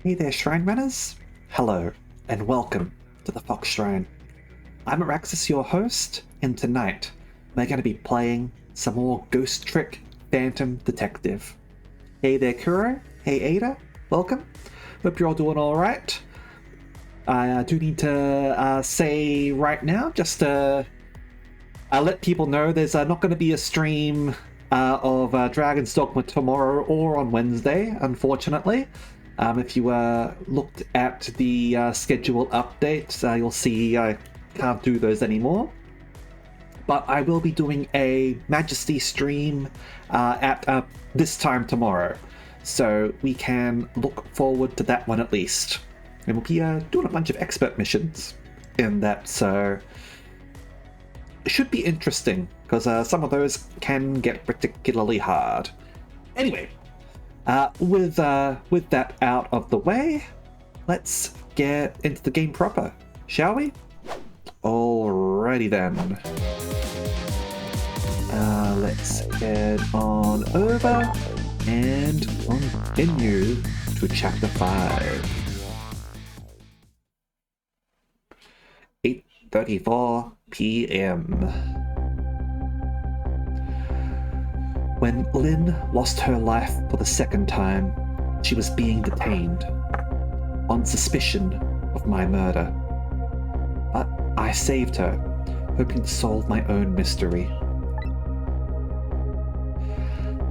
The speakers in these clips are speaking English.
Hey there, Shrine Runners! Hello, and welcome to the Fox Shrine. I'm Araxis, your host, and tonight we're going to be playing some more Ghost Trick Phantom Detective. Hey there, Kuro. Hey, Ada. Welcome. Hope you're all doing alright. I do need to say right now, just to let people know there's not going to be a stream of Dragon's Dogma tomorrow or on Wednesday, unfortunately. If you looked at the schedule update, you'll see I can't do those anymore. But I will be doing a Majesty stream at this time tomorrow. So we can look forward to that one at least. And we'll be doing a bunch of expert missions in that, so it should be interesting, because some of those can get particularly hard. Anyway, with that out of the way, let's get into the game proper, shall we? Alrighty then. Let's head on over and continue to chapter 5. 8:34 p.m. When Lynn lost her life for the second time, she was being detained on suspicion of my murder. But I saved her, hoping to solve my own mystery.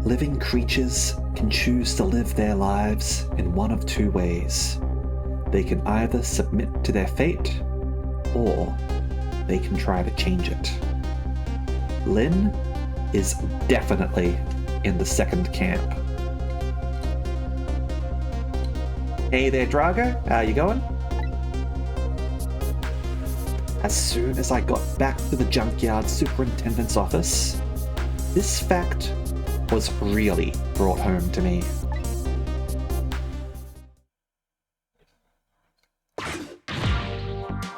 Living creatures can choose to live their lives in one of two ways. They can either submit to their fate, or they can try to change it. Lynn is definitely in the second camp. Hey there, Drago. How you going? As soon as I got back to the junkyard superintendent's office, this fact was really brought home to me.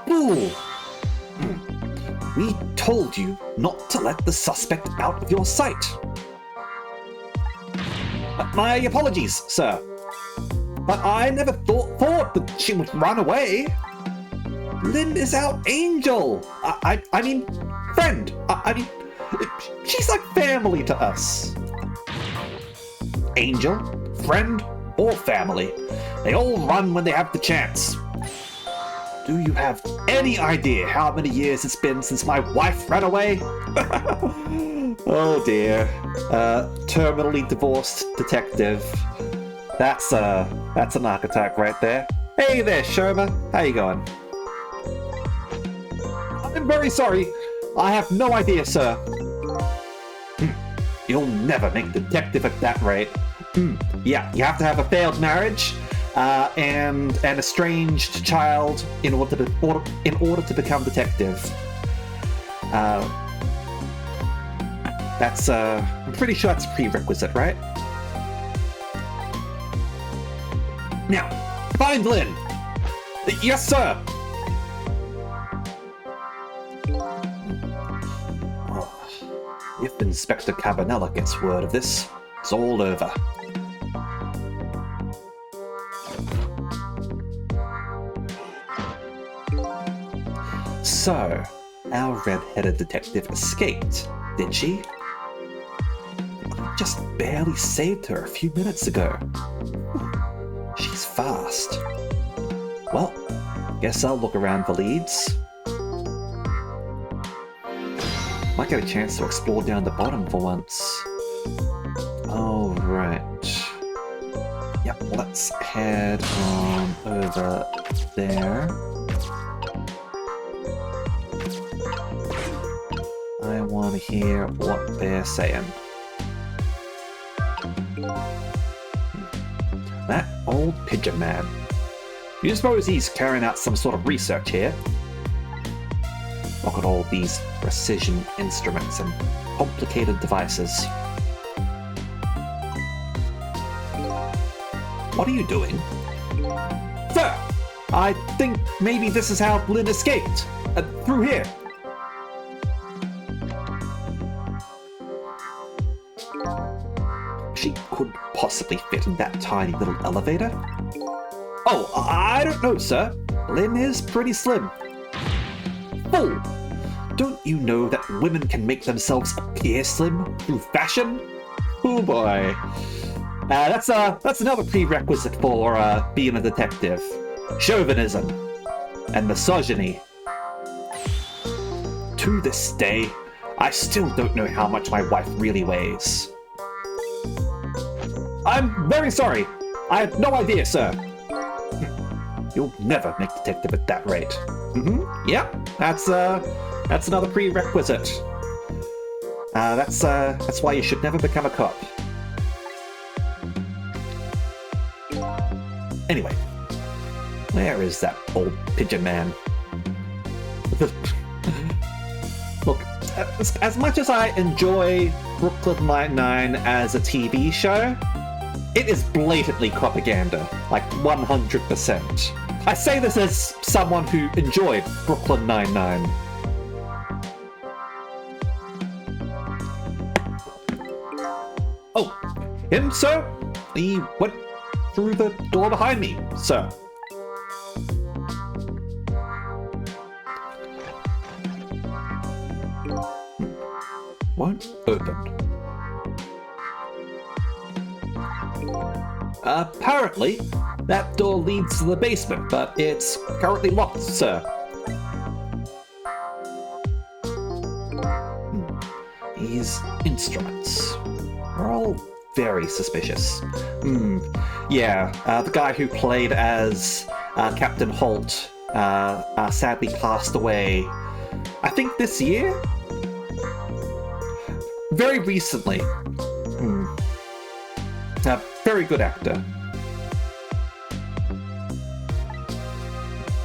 Fool! We told you not to let the suspect out of your sight. My apologies, sir. But I never thought that she would run away. Lynn is our angel. I mean, friend. I mean, she's like family to us. Angel, friend, or family. They all run when they have the chance. Do you have any idea how many years it's been since my wife ran away? Oh dear. Terminally divorced detective. That's an archetype right there. Hey there, Sherma. How you going? I'm very sorry. I have no idea, sir. You'll never make detective at that rate. Yeah, you have to have a failed marriage. And an estranged child in order to become detective. That's I'm pretty sure that's a prerequisite, right? Now, find Lynn. Yes, sir. If Inspector Cabanella gets word of this, it's all over. So, our red-headed detective escaped, did she? I just barely saved her a few minutes ago. She's fast. Well, guess I'll look around for leads. Might get a chance to explore down the bottom for once. Alright. Yep, let's head on over there. I want to hear what they're saying. That old pigeon man. You suppose he's carrying out some sort of research here? Look at all these precision instruments and complicated devices. What are you doing? Sir, I think maybe this is how Lynn escaped. Through here. She couldn't possibly fit in that tiny little elevator. Oh, I don't know, sir. Lynn is pretty slim. Fool! Don't you know that women can make themselves appear slim through fashion? Oh boy. That's another prerequisite for being a detective. Chauvinism and misogyny. To this day, I still don't know how much my wife really weighs. I'm very sorry. I have no idea, sir. You'll never make detective at that rate. Mm-hmm. Yep, that's another prerequisite. That's why you should never become a cop. Anyway, where is that old pigeon man? Look, as much as I enjoy Brooklyn Nine-Nine as a TV show, it is blatantly propaganda, like 100%. I say this as someone who enjoyed Brooklyn Nine-Nine. Oh, him, sir? He went through the door behind me, sir. Won't open. Apparently, that door leads to the basement, but it's currently locked, sir. These instruments are all very suspicious. Yeah, the guy who played as Captain Holt sadly passed away, I think this year? Very recently. A very good actor.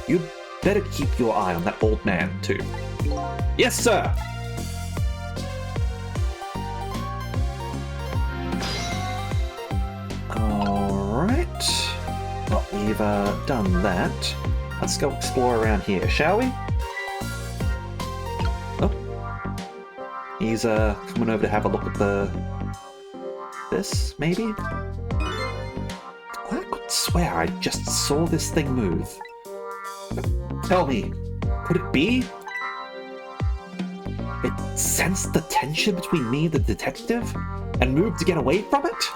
You'd better keep your eye on that old man, too. Yes, sir! Alright. Well, we've done that. Let's go explore around here, shall we? Oh. He's coming over to have a look at this, maybe? I could swear I just saw this thing move. Tell me, could it be? It sensed the tension between me and the detective and moved to get away from it?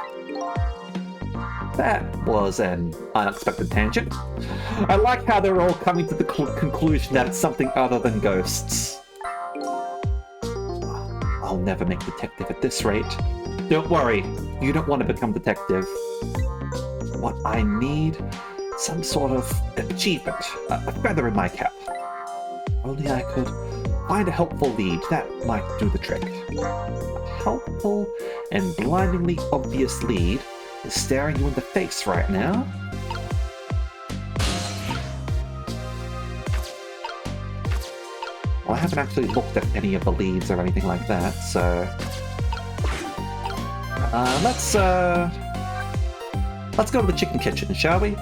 That was an unexpected tangent. I like how they're all coming to the conclusion that it's something other than ghosts. I'll never make detective at this rate. Don't worry, you don't want to become detective. What I need, some sort of achievement, a feather in my cap. Only I could find a helpful lead, that might do the trick. A helpful and blindingly obvious lead is staring you in the face right now. Well, I haven't actually looked at any of the leads or anything like that, so... Let's go to the chicken kitchen, shall we?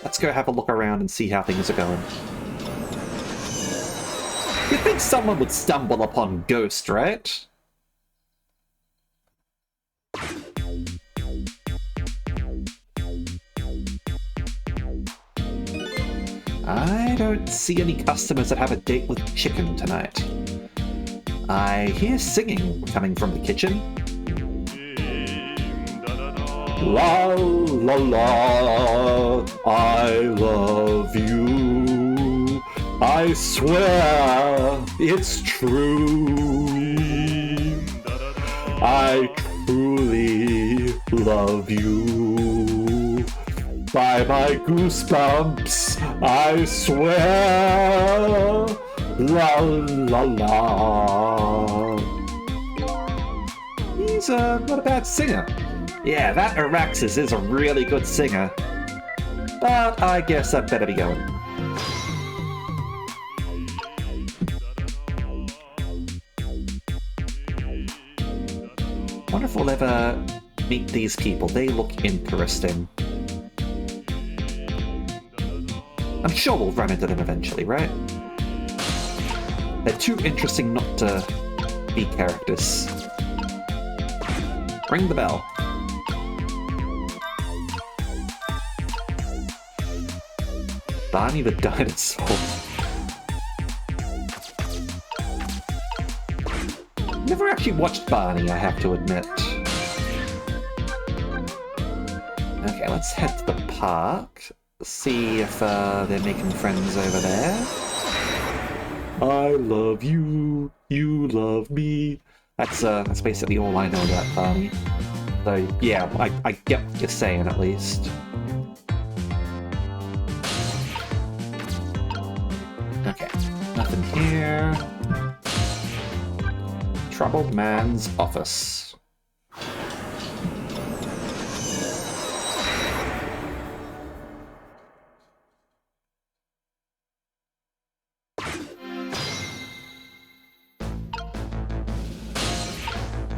Let's go have a look around and see how things are going. You'd think someone would stumble upon Ghost, right? I don't see any customers that have a date with chicken tonight. I hear singing coming from the kitchen. La la la, I love you. I swear it's true. I truly love you. By my goosebumps, I swear. La la la. He's not a bad singer. Yeah, that Araxis is a really good singer. But I guess I'd better be going. Wonder if we'll ever meet these people. They look interesting. I'm sure we'll run into them eventually, right? They're too interesting not to be characters. Ring the bell. Barney the dinosaur. Never actually watched Barney, I have to admit. Okay, let's head to the park. See if they're making friends over there. I love you, you love me. That's basically all I know about Barney. So yeah, I get what you're saying at least. Okay, nothing here. Troubled man's office.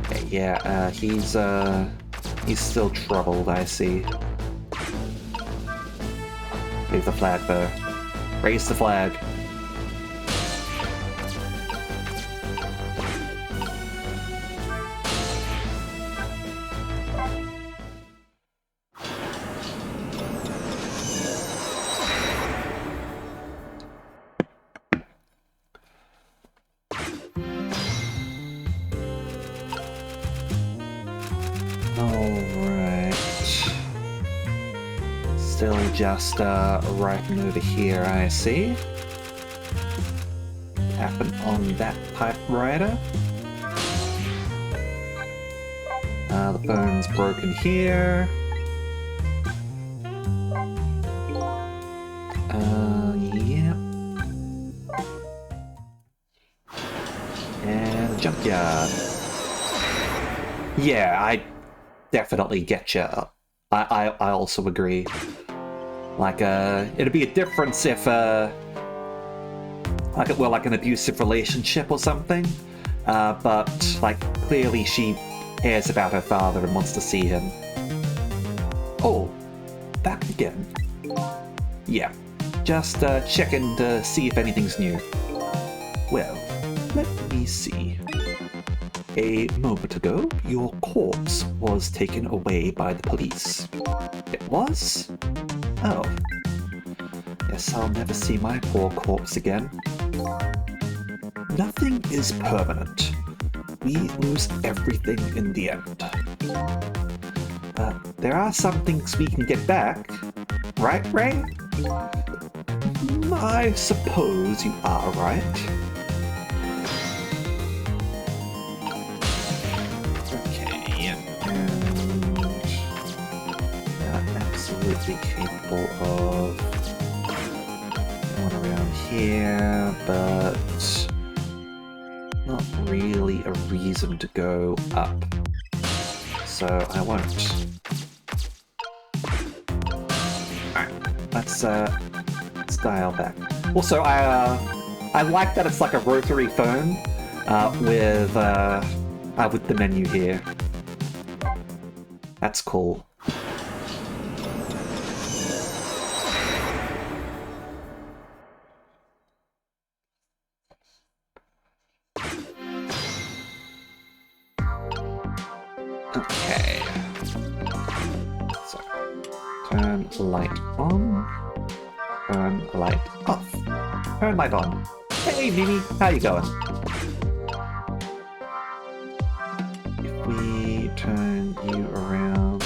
Okay, yeah, he's still troubled, I see. Leave the flag though. Raise the flag. Still just writing over here, I see. Happen on that typewriter. The phone's broken here. Yeah. And the junkyard. Yeah, I definitely get you. I also agree. Like, it'd be a difference if, like it were like an abusive relationship or something. But, like, clearly she cares about her father and wants to see him. Oh, back again. Yeah, just checking to see if anything's new. Well, let me see. A moment ago, your corpse was taken away by the police. It was? Oh. Guess I'll never see my poor corpse again. Nothing is permanent. We lose everything in the end. There are some things we can get back. Right, Ray? I suppose you are right. Okay, and absolutely capable of going around here, but not really a reason to go up. So I won't. Alright, let's dial back. Also, I like that it's like a rotary phone with the menu here. That's cool. Okay. So, turn light on. Turn light off. Turn light on. Hey, Mimi, how you going? If we turn you around...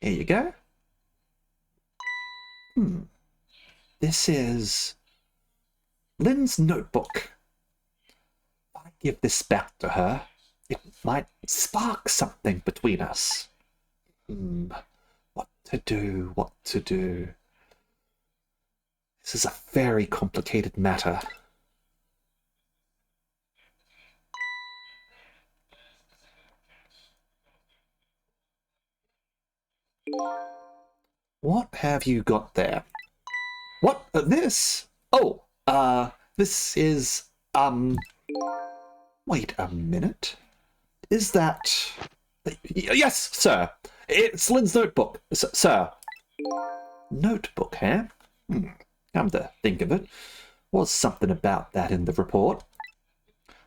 Here you go. This is Lynn's notebook. If I give this back to her, it might spark something between us. What to do, what to do. This is a very complicated matter. What have you got there? What? This? Oh, this is, wait a minute. Is that... Yes, sir. It's Lynn's notebook, sir. Notebook, eh? Come to think of it, was something about that in the report.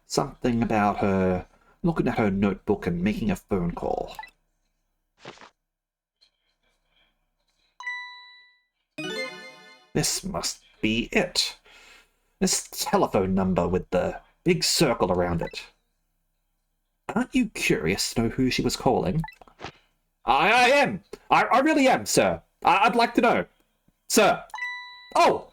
Something about her looking at her notebook and making a phone call. This must be it. This telephone number with the big circle around it. Aren't you curious to know who she was calling? I am! I really am, sir. I'd like to know. Sir. Oh!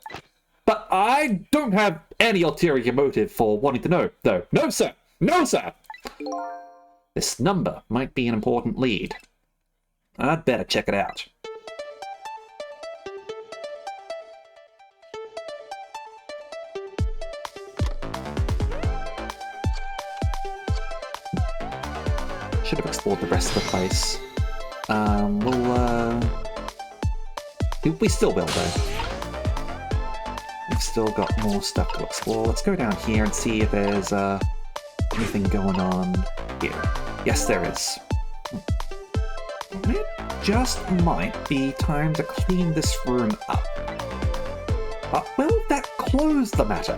But I don't have any ulterior motive for wanting to know, though. No, sir! No, sir! This number might be an important lead. I'd better check it out. Should have explored the rest of the place. We still will, though. We've still got more stuff to explore. Let's go down here and see if there's anything going on here. Yes, there is. It just might be time to clean this room up. But will that close the matter?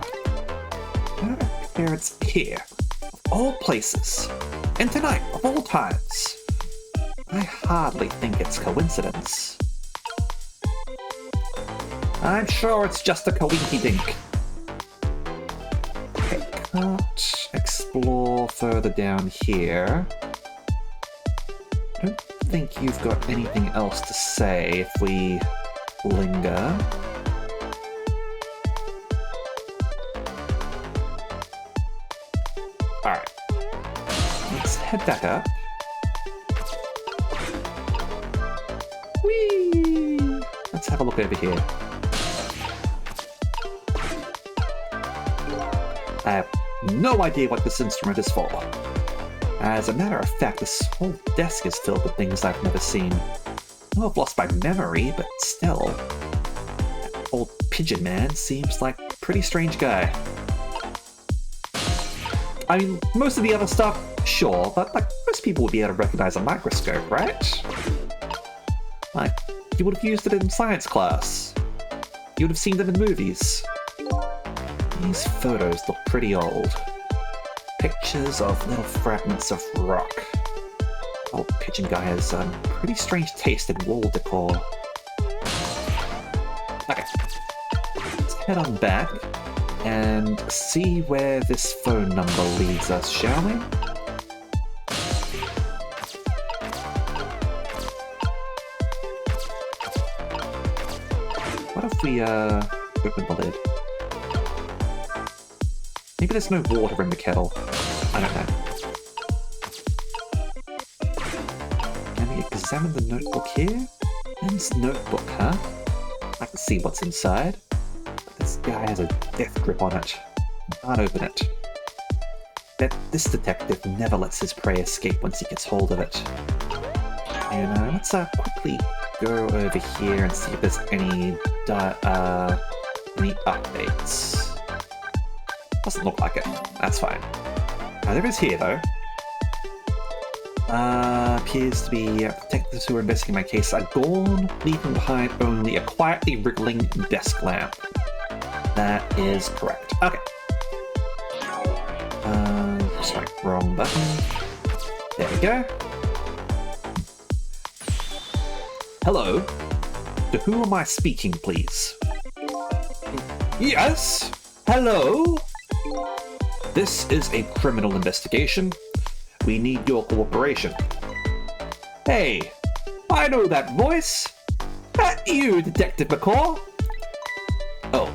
Her appearance here, of all places, and tonight, of all times. I hardly think it's coincidence. I'm sure it's just a coinky-dink. I can't explore further down here. I don't think you've got anything else to say if we linger. Alright. Let's head back up. Whee! Let's have a look over here. I have no idea what this instrument is for. As a matter of fact, this whole desk is filled with things I've never seen. I've lost my memory, but still. That old pigeon man seems like a pretty strange guy. I mean, most of the other stuff, sure, but like most people would be able to recognize a microscope, right? Like, you would have used it in science class. You would have seen them in movies. These photos look pretty old. Pictures of little fragments of rock. Old pigeon guy has pretty strange taste in wall decor. Okay, let's head on back and see where this phone number leads us, shall we? What if we open the lid? Maybe there's no water in the kettle. I don't know. Can we examine the notebook here? Lynn's notebook, huh? I can see what's inside. But this guy has a death grip on it. Can't open it. Bet this detective never lets his prey escape once he gets hold of it. And let's quickly go over here and see if there's any updates. Doesn't look like it. That's fine. There is here, though. Appears to be detectives who are investigating my case are gone, leaving behind only a quietly wriggling desk lamp. That is correct. Okay. Sorry, wrong button. There we go. Hello. To who am I speaking, please? Yes? Hello? This is a criminal investigation. We need your cooperation. Hey, I know that voice. That you, Detective McCaw? Oh,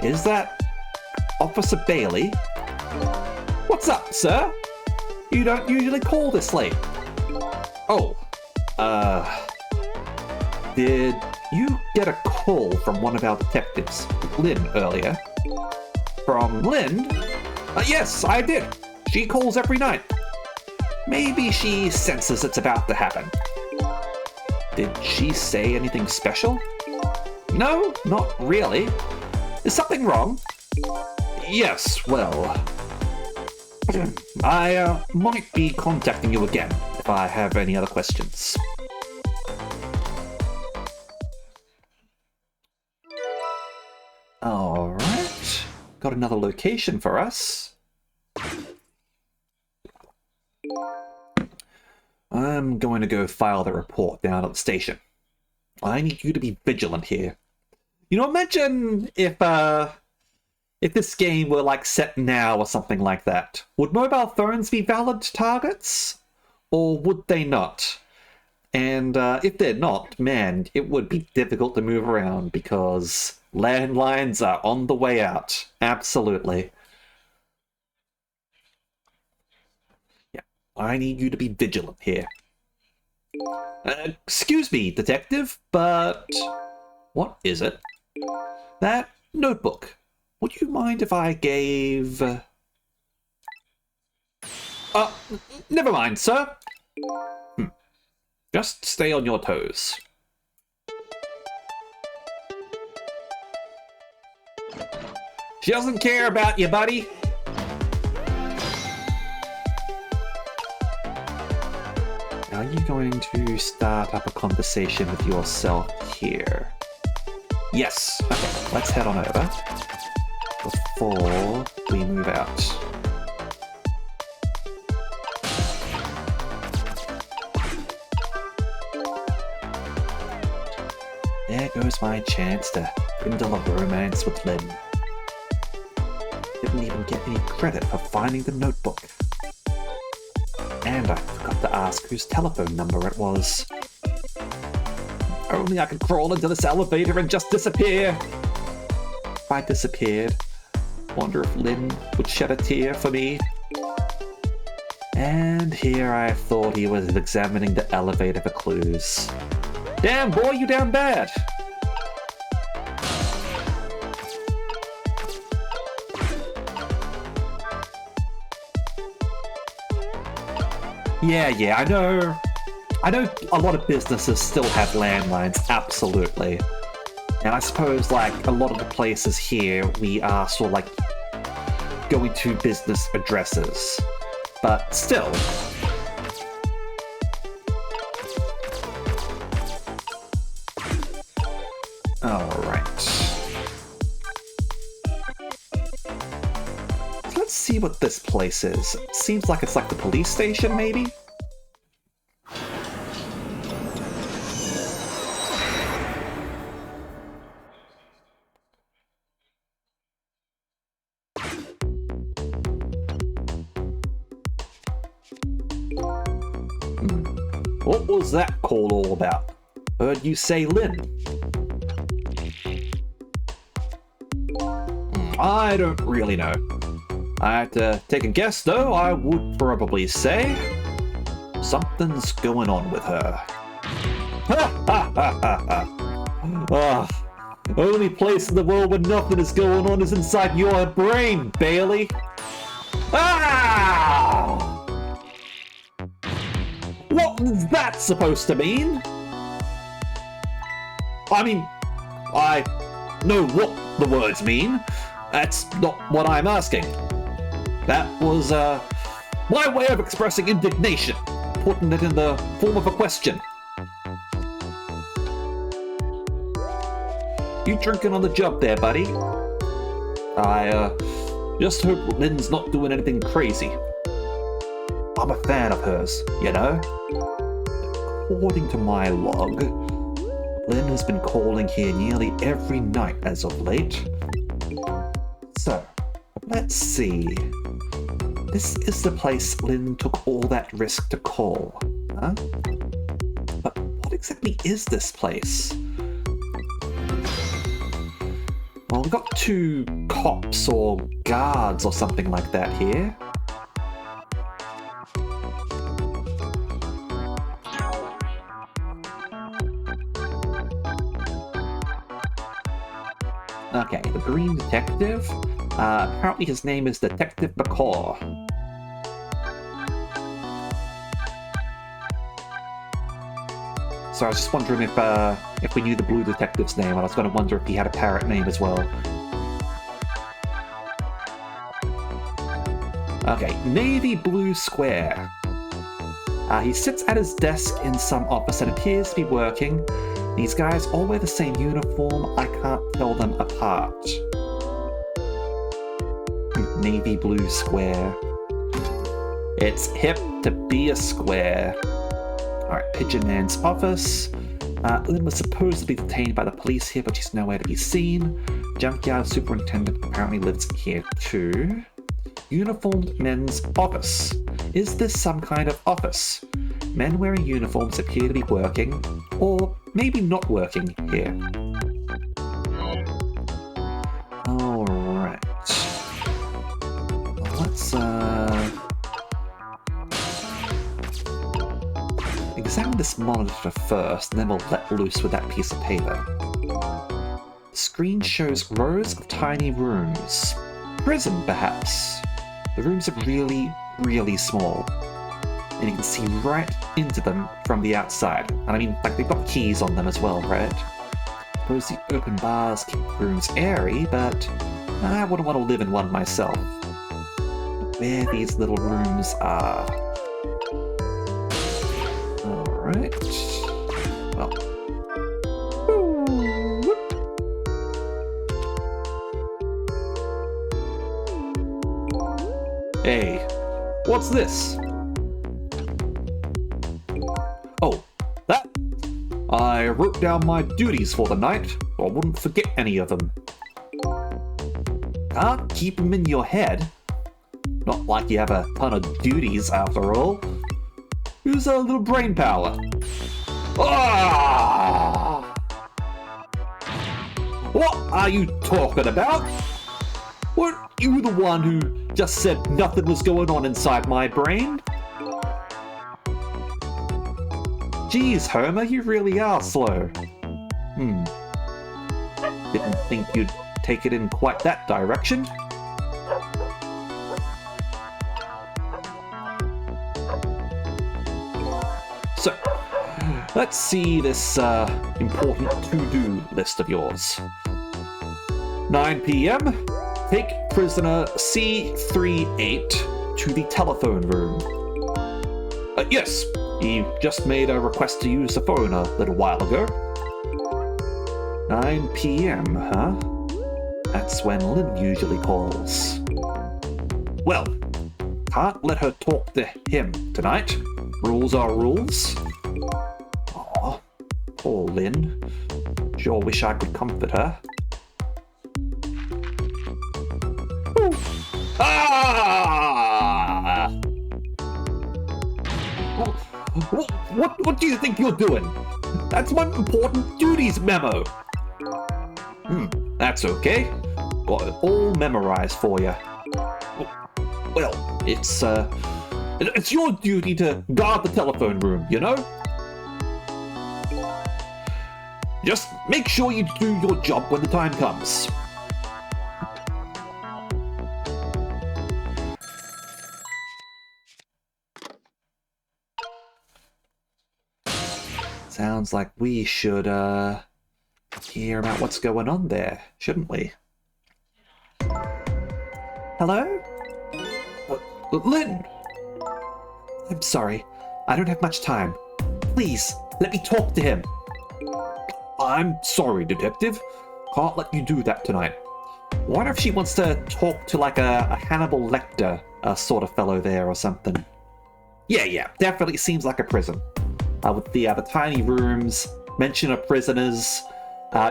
is that Officer Bailey? What's up, sir? You don't usually call this late. Oh, did you get a call from one of our detectives, Lynn, earlier? From Lynn? Yes, I did. She calls every night. Maybe she senses it's about to happen. Did she say anything special? No, not really. Is something wrong? Yes, well... I might be contacting you again if I have any other questions. got another location for us. I'm going to go file the report down at the station. I need you to be vigilant here. You know, imagine if this game were like set now or something like that. Would mobile phones be valid targets? Or would they not? And if they're not, man, it would be difficult to move around because landlines are on the way out. Absolutely. Yeah, I need you to be vigilant here. Excuse me, detective, but what is it? That notebook. Would you mind if I gave... never mind, sir. Just stay on your toes. She doesn't care about you, buddy. Are you going to start up a conversation with yourself here? Yes. Okay, let's head on over before we move out. There goes my chance to kindle a romance with Lynn. Didn't even get any credit for finding the notebook. And I forgot to ask whose telephone number it was. Only I could crawl into this elevator and just disappear. If I disappeared, wonder if Lynn would shed a tear for me. And here I thought he was examining the elevator for clues. Damn, boy, you down bad. Yeah, I know a lot of businesses still have landlines, absolutely. And I suppose, like, a lot of the places here, we are sort of, like, going to business addresses. But still. Alright. Let's see what this place is. Seems like it's like the police station, maybe? What was that call all about? Heard you say Lynn. I don't really know. I had to take a guess, though. I would probably say something's going on with her. Ha ha ha ha ha! Only place in the world where nothing is going on is inside your brain, Bailey. Ah! What is that supposed to mean? I mean, I know what the words mean. That's not what I'm asking. That was my way of expressing indignation, putting it in the form of a question. You drinking on the job there, buddy? I just hope Lynn's not doing anything crazy. I'm a fan of hers, you know? According to my log, Lynn has been calling here nearly every night as of late. So, let's see. This is the place Lynn took all that risk to call, huh? But what exactly is this place? Well, we've got 2 cops or guards or something like that here. Okay, the green detective. Apparently his name is Detective McCaw. So I was just wondering if we knew the blue detective's name, and I was going to wonder if he had a parrot name as well. Okay, Navy Blue Square. He sits at his desk in some office and appears to be working. These guys all wear the same uniform. I can't tell them apart. navy blue square. It's hip to be a square. Alright, Pigeon Man's office. Lynn was supposed to be detained by the police here, but she's nowhere to be seen. Junkyard superintendent apparently lives here too. Uniformed men's office. Is this some kind of office? Men wearing uniforms appear to be working, or maybe not working here. Alright. Let's, examine this monitor first, and then we'll let loose with that piece of paper. The screen shows rows of tiny rooms. Prison, perhaps. The rooms are really, really small. And you can see right into them from the outside. And I mean, like, they've got keys on them as well, right? I suppose the open bars keep rooms airy, but I wouldn't want to live in one myself. Where these little rooms are. Alright. Well. Hey, what's this? Oh, that? I wrote down my duties for the night, so I wouldn't forget any of them. Can't keep them in your head. Not like you have a ton of duties, after all. Use a little brain power. Ah! What are you talking about? Weren't you the one who just said nothing was going on inside my brain? Geez, Homer, you really are slow. Didn't think you'd take it in quite that direction. So, let's see this important to-do list of yours. 9 p.m. Take prisoner C38 to the telephone room. Yes, he just made a request to use the phone a little while ago. 9 p.m., huh? That's when Lynn usually calls. Well, can't let her talk to him tonight. Rules are rules. Aw, poor Lynn. Sure wish I could comfort her. Ah! What do you think you're doing? That's my important duties memo. That's okay. Got it all memorized for you. Well, it's your duty to guard the telephone room, you know? Just make sure you do your job when the time comes. Sounds like we should, hear about what's going on there, shouldn't we? Hello? Lynn! I'm sorry. I don't have much time. Please, let me talk to him. I'm sorry, Detective. Can't let you do that tonight. Wonder if she wants to talk to, like, a Hannibal Lecter sort of fellow there or something. Yeah, definitely seems like a prison. With the tiny rooms, mention of prisoners,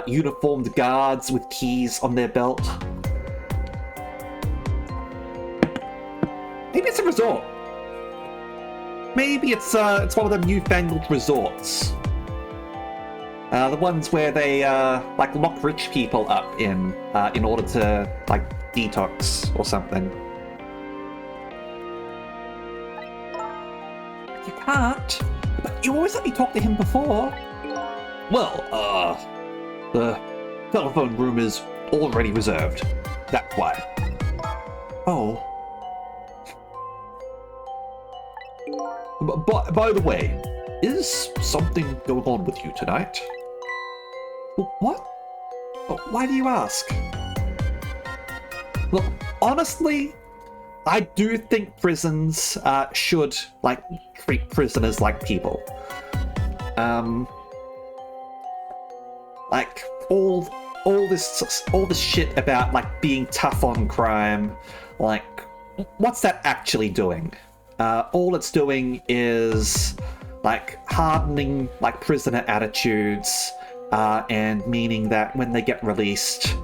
uniformed guards with keys on their belt. Maybe it's a resort. Maybe it's one of them newfangled resorts. The ones where they like lock rich people up in order to like detox or something. You can't. But you always let me talk to him before. Well, the telephone room is already reserved. That's why. Oh. By the way, is something going on with you tonight? What? Why do you ask? Look, honestly, I do think prisons should like treat prisoners like people. Like all this shit about like being tough on crime, like, what's that actually doing? All it's doing is, like, hardening, like, prisoner attitudes, and meaning that when they get released,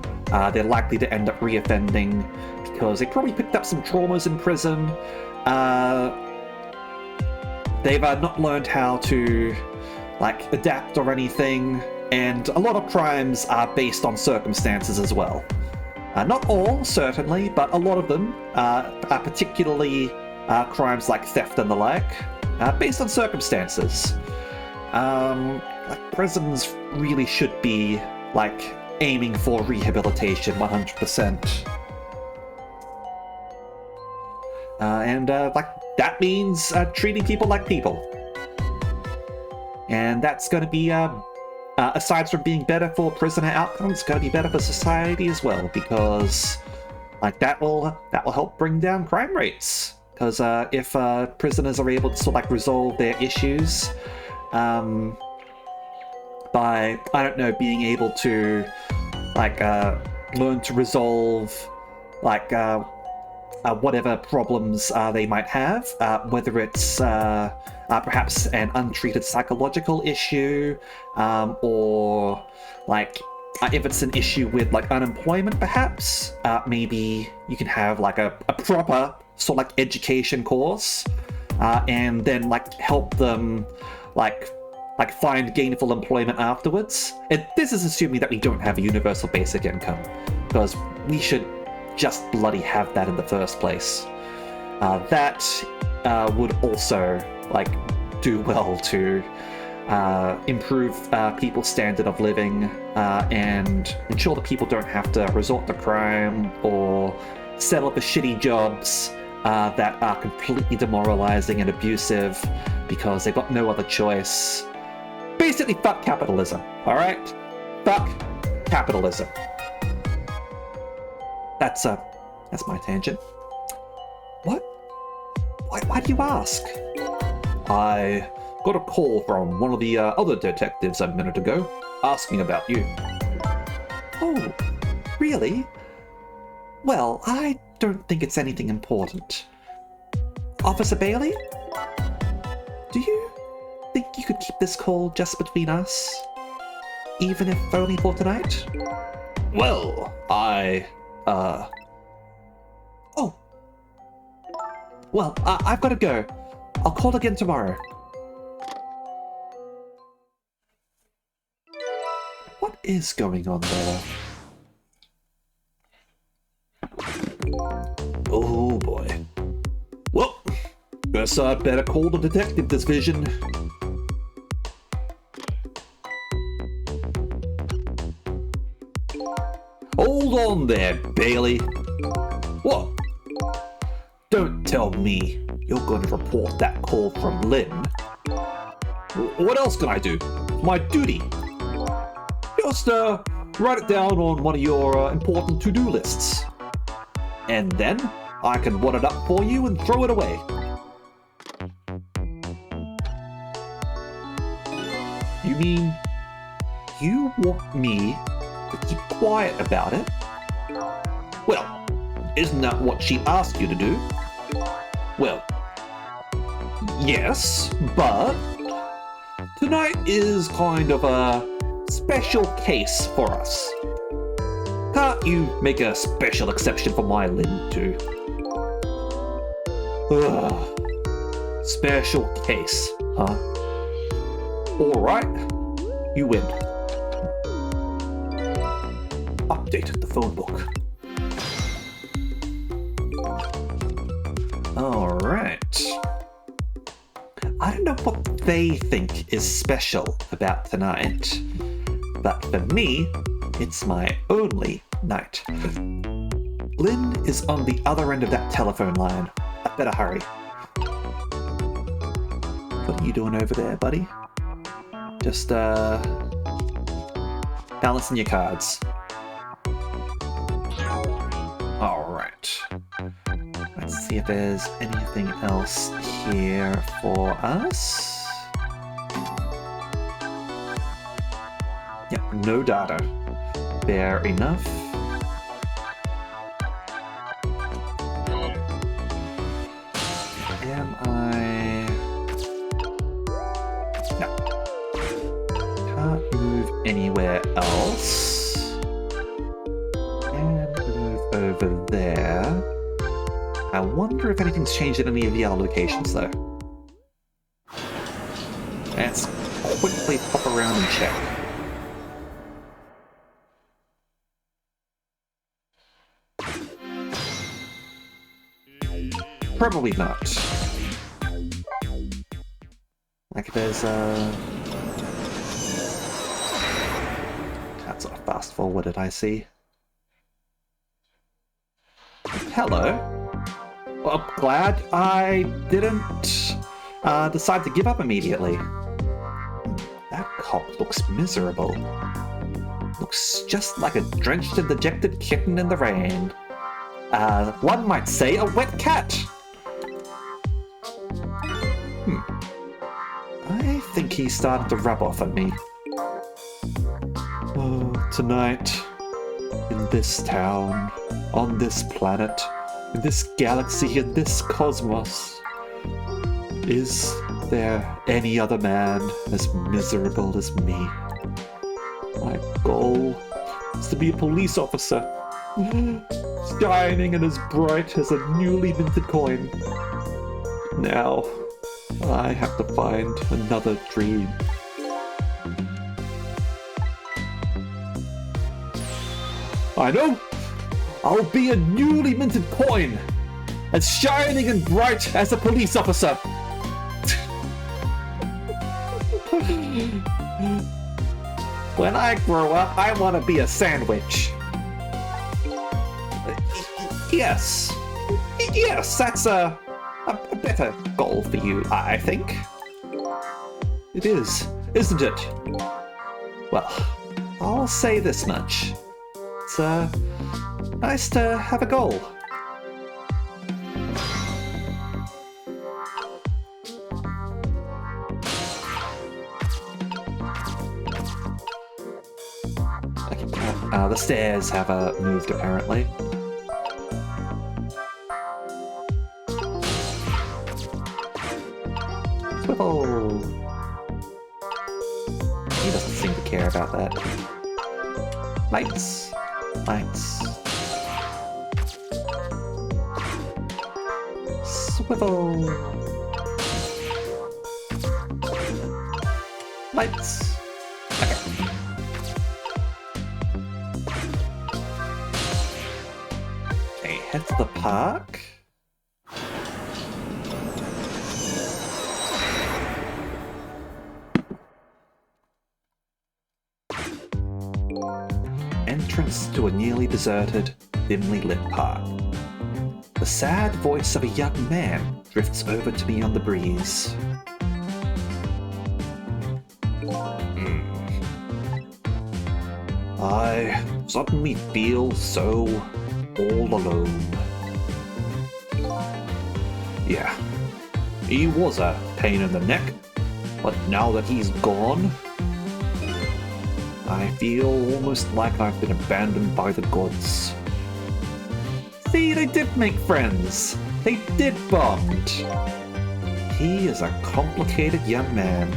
they're likely to end up reoffending because they probably picked up some traumas in prison. They've not learned how to, like, adapt or anything, and a lot of crimes are based on circumstances as well. Not all, certainly, but a lot of them, are particularly crimes like theft and the like, based on circumstances. Like, prisons really should be, like, aiming for rehabilitation 100%. And like, that means treating people like people. And that's going to be, aside from being better for prisoner outcomes, it's going to be better for society as well, because, like, that will help bring down crime rates. Because if prisoners are able to sort of, like, resolve their issues by, I don't know, being able to, like, learn to resolve, like, whatever problems they might have, whether it's perhaps an untreated psychological issue, or, like, if it's an issue with, like, unemployment, perhaps, maybe you can have, like, a proper sort of, like, education course, and then, like, help them, like find gainful employment afterwards. And this is assuming that we don't have a universal basic income, because we should just bloody have that in the first place. That would also, like, do well to improve people's standard of living, and ensure that people don't have to resort to crime or settle for shitty jobs that are completely demoralizing and abusive because they've got no other choice. Basically, fuck capitalism, alright? Fuck capitalism. That's my tangent. What? Why do you ask? I got a call from one of the other detectives a minute ago, asking about you. Oh, really? Well, I don't think it's anything important. Officer Bailey? Do you think you could keep this call just between us? Even if only for tonight? Well, Oh. Well, I've got to go. I'll call again tomorrow. What is going on there? Oh boy. Well, guess I'd better call the detective division. Hold on there, Bailey. What? Don't tell me you're going to report that call from Lynn. What else can I do? My duty. Just write it down on one of your important to-do lists. And then I can wad it up for you and throw it away. You mean you want me to keep quiet about it? Well, isn't that what she asked you to do? Well, yes, but tonight is kind of a special case for us. Can't you make a special exception for my Lynn too? Ugh. Special case, huh? Alright, you win. Update the phone book. Alright. I don't know what they think is special about tonight, but for me, it's my only night. Lynn is on the other end of that telephone line. I better hurry. What are you doing over there, buddy? Just, balancing your cards. Alright. Let's see if there's anything else here for us. Yep, no data. Fair enough. move anywhere else. And move over there. I wonder if anything's changed in any of the other locations, though. Let's quickly pop around and check. Probably not. Like there's that's sort of fast forwarded, I see. Hello. Well, I'm glad I didn't decide to give up immediately. That cop looks miserable. Looks just like a drenched and dejected kitten in the rain. One might say a wet cat. I think he's starting to rub off on me. Oh, tonight, in this town, on this planet, in this galaxy, in this cosmos, is there any other man as miserable as me? My goal is to be a police officer, shining and as bright as a newly minted coin. Now, I have to find another dream. I know! I'll be a newly minted coin! As shining and bright as a police officer! When I grow up, I want to be a sandwich. Yes. Yes, that's a better goal for you, I think. It is, isn't it? Well, I'll say this much. It's nice to have a goal. Okay, the stairs have moved apparently. Swivel! He doesn't seem to care about that. Lights! Lights. Swivel! Lights! Okay. Okay, head to the park. Entrance to a nearly deserted, dimly lit park. The sad voice of a young man drifts over to me on the breeze. I suddenly feel so all alone. Yeah, he was a pain in the neck, but now that he's gone, I feel almost like I've been abandoned by the gods. See, they did make friends. They did bond. He is a complicated young man.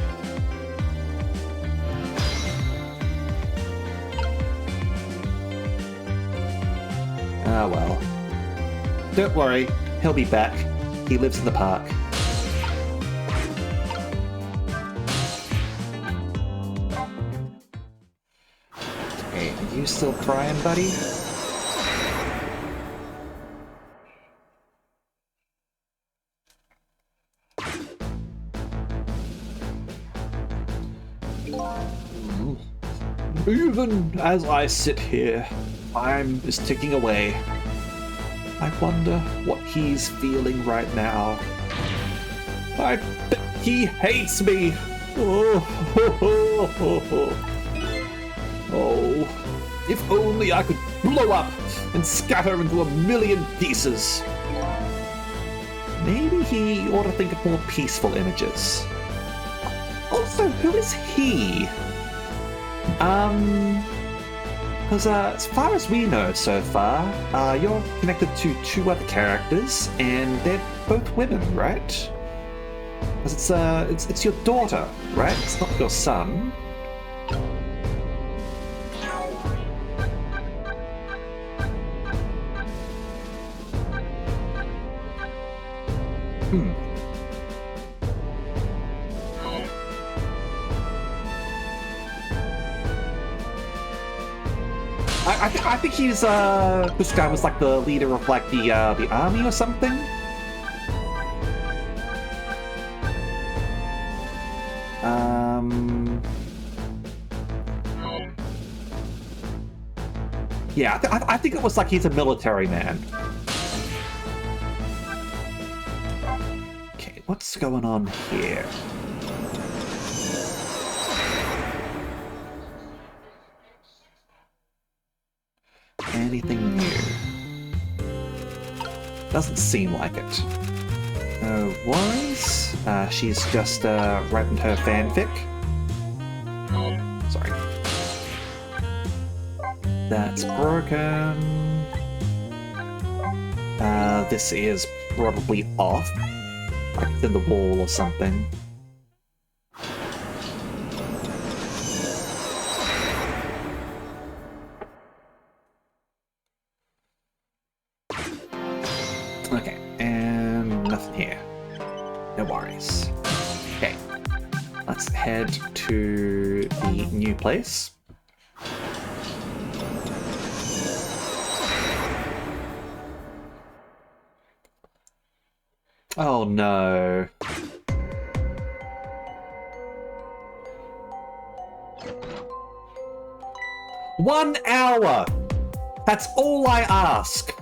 Ah well. Don't worry, he'll be back. He lives in the park. Hey, are you still crying, buddy? Even as I sit here, time is ticking away. I wonder what he's feeling right now. I bet he hates me. Oh, if only I could blow up and scatter into a million pieces. Maybe he ought to think of more peaceful images. Also, who is he? Because as far as we know so far, you're connected to two other characters, and they're both women, right? Because it's your daughter, right? It's not your son. Hmm. I think he's this guy was like the leader of like the army or something. Yeah, I think it was like he's a military man. Okay, what's going on here? Anything new? Doesn't seem like it. No worries. She's just writing her fanfic. Sorry. That's broken. This is probably off. Like it's in the wall or something. Okay, and nothing here. No worries. Okay, let's head to the new place. Oh no. One hour! That's all I ask.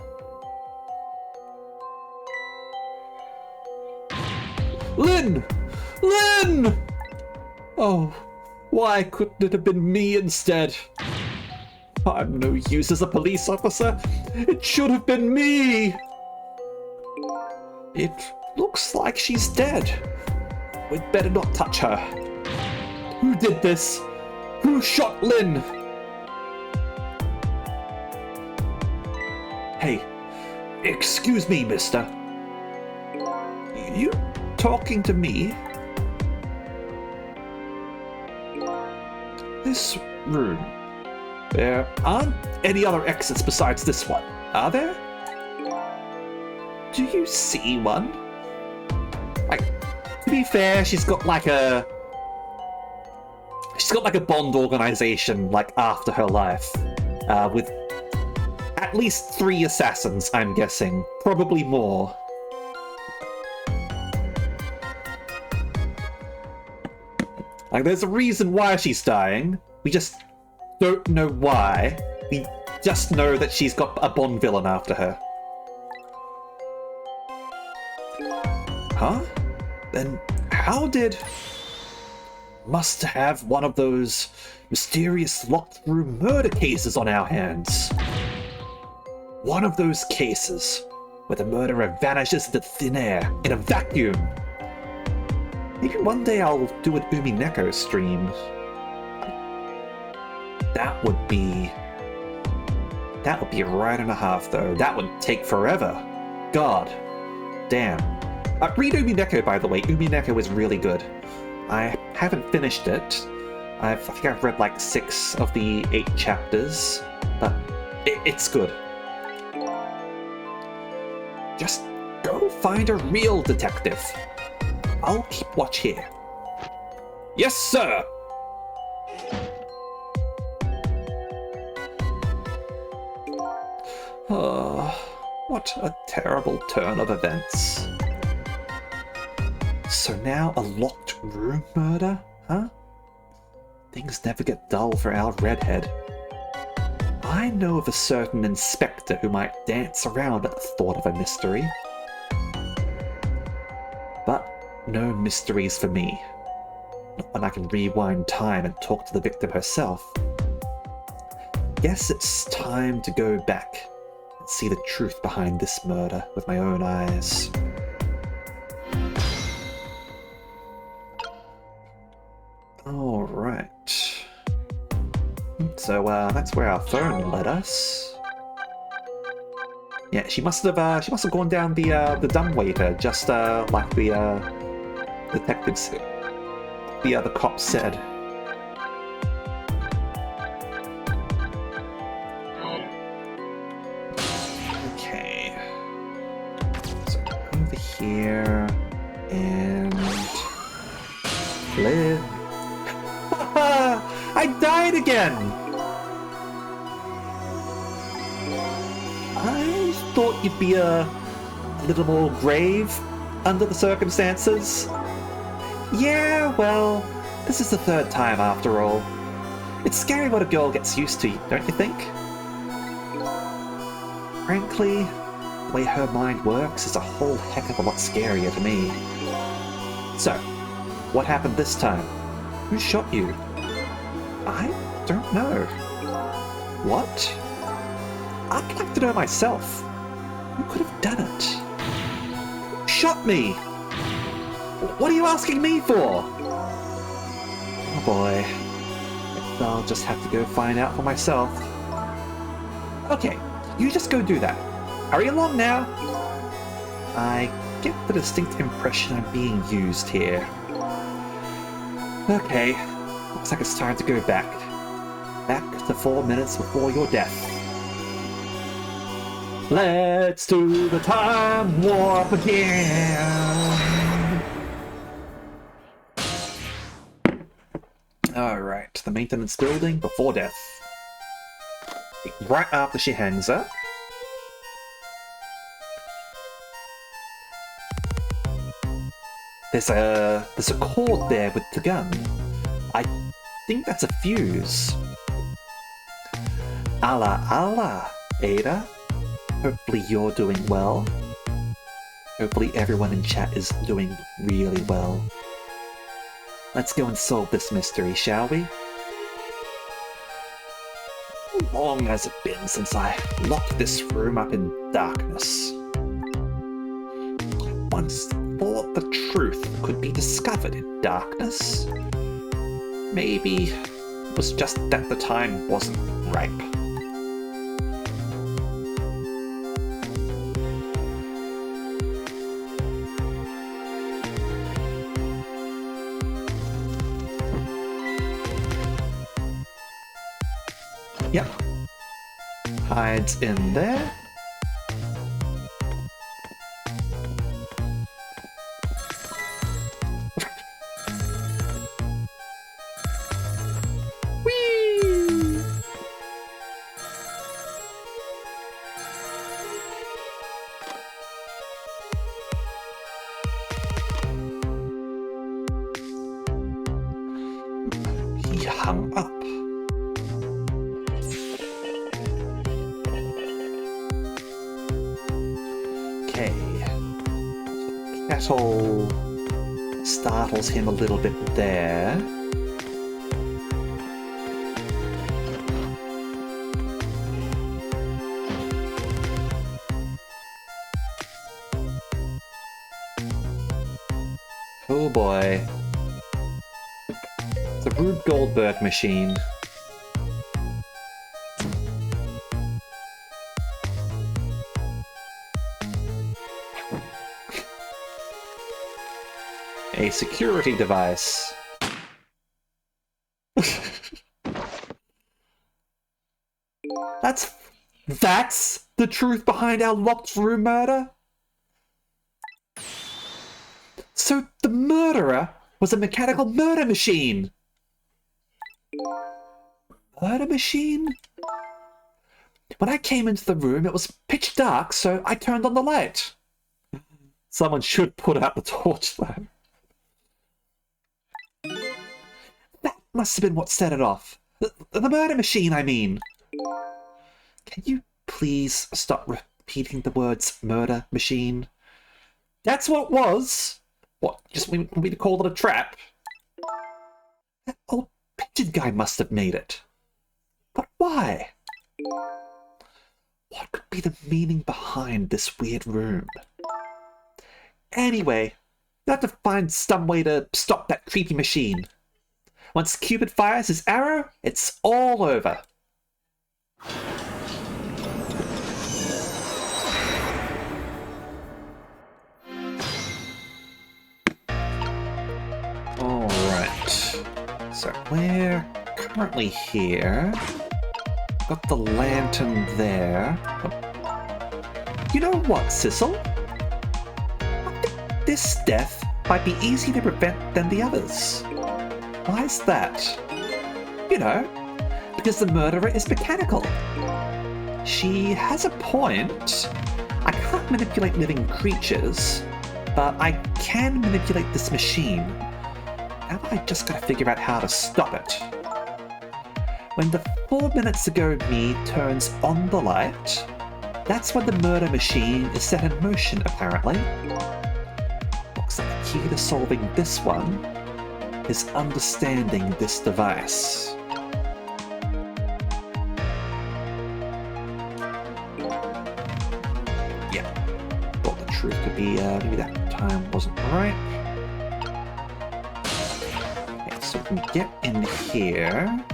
Lynn! Lynn! Oh, why couldn't it have been me instead? I'm no use as a police officer. It should have been me. It looks like she's dead. We'd better not touch her. Who did this? Who shot Lynn? Hey, excuse me, mister. You talking to me? This room. There aren't any other exits besides this one, are there? Do you see one? Like, to be fair, she's got like a Bond organization like after her life, with at least 3 assassins, I'm guessing, probably more. Like, there's a reason why she's dying. We just don't know why. We just know that she's got a Bond villain after her. Huh? Then how did... Must have one of those mysterious locked-room murder cases on our hands. One of those cases where the murderer vanishes into thin air in a vacuum. Maybe one day I'll do an Umineko stream. That would be a ride and a half, though. That would take forever. God damn. Read Umineko, by the way. Umineko is really good. I haven't finished it. I think I've read like 6 of the 8 chapters, but it's good. Just go find a real detective. I'll keep watch here. Yes, sir! What a terrible turn of events. So now a locked room murder, huh? Things never get dull for our redhead. I know of a certain inspector who might dance around at the thought of a mystery. But no mysteries for me. Not when I can rewind time and talk to the victim herself. Guess it's time to go back and see the truth behind this murder with my own eyes. Alright. So, that's where our phone led us. Yeah, she must have gone down the dumbwaiter, just like the detectives, the cop said. Okay. So over here. And... live. I died again! I thought you'd be a little more brave under the circumstances. Yeah, well, this is the third time after all. It's scary what a girl gets used to, don't you think? Frankly, the way her mind works is a whole heck of a lot scarier to me. So, what happened this time? Who shot you? I don't know. What? I'd like to know myself. Who could have done it? Who shot me? What are you asking me for? Oh boy. I'll just have to go find out for myself. Okay, you just go do that. Hurry along now. I get the distinct impression I'm being used here. Okay, looks like it's time to go back. Back to 4 minutes before your death. Let's do the time warp again! Alright, the maintenance building before death. Right after she hangs up. There's a cord there with the gun. I think that's a fuse. Allah, Ada. Hopefully you're doing well. Hopefully everyone in chat is doing really well. Let's go and solve this mystery, shall we? How long has it been since I locked this room up in darkness? I once thought the truth could be discovered in darkness. Maybe it was just that the time wasn't ripe. Yep. Hides in there. Whee! He hung up. Kettle startles him a little bit there. Oh boy. It's a Rube Goldberg machine. A security device. That's the truth behind our locked room murder? So the murderer was a mechanical murder machine! Murder machine? When I came into the room, it was pitch dark, so I turned on the light. Someone should put out the torch, though. That must have been what set it off. The murder machine, I mean. Can you please stop repeating the words murder machine? That's what it was. What, just want me to call it a trap? That old pigeon guy must have made it. But why? What could be the meaning behind this weird room? Anyway, you have to find some way to stop that creepy machine. Once Cupid fires his arrow, it's all over. Alright. So we're currently here. Got the lantern there. You know what, Sissel? I think this death might be easier to prevent than the others. Why is that? You know, because the murderer is mechanical. She has a point. I can't manipulate living creatures, but I can manipulate this machine. Now I just gotta figure out how to stop it. When the 4 minutes ago me turns on the light, that's when the murder machine is set in motion, apparently. Looks like the key to solving this one is understanding this device. Yeah, thought the truth could be maybe that time wasn't right. Okay, so we can get in here.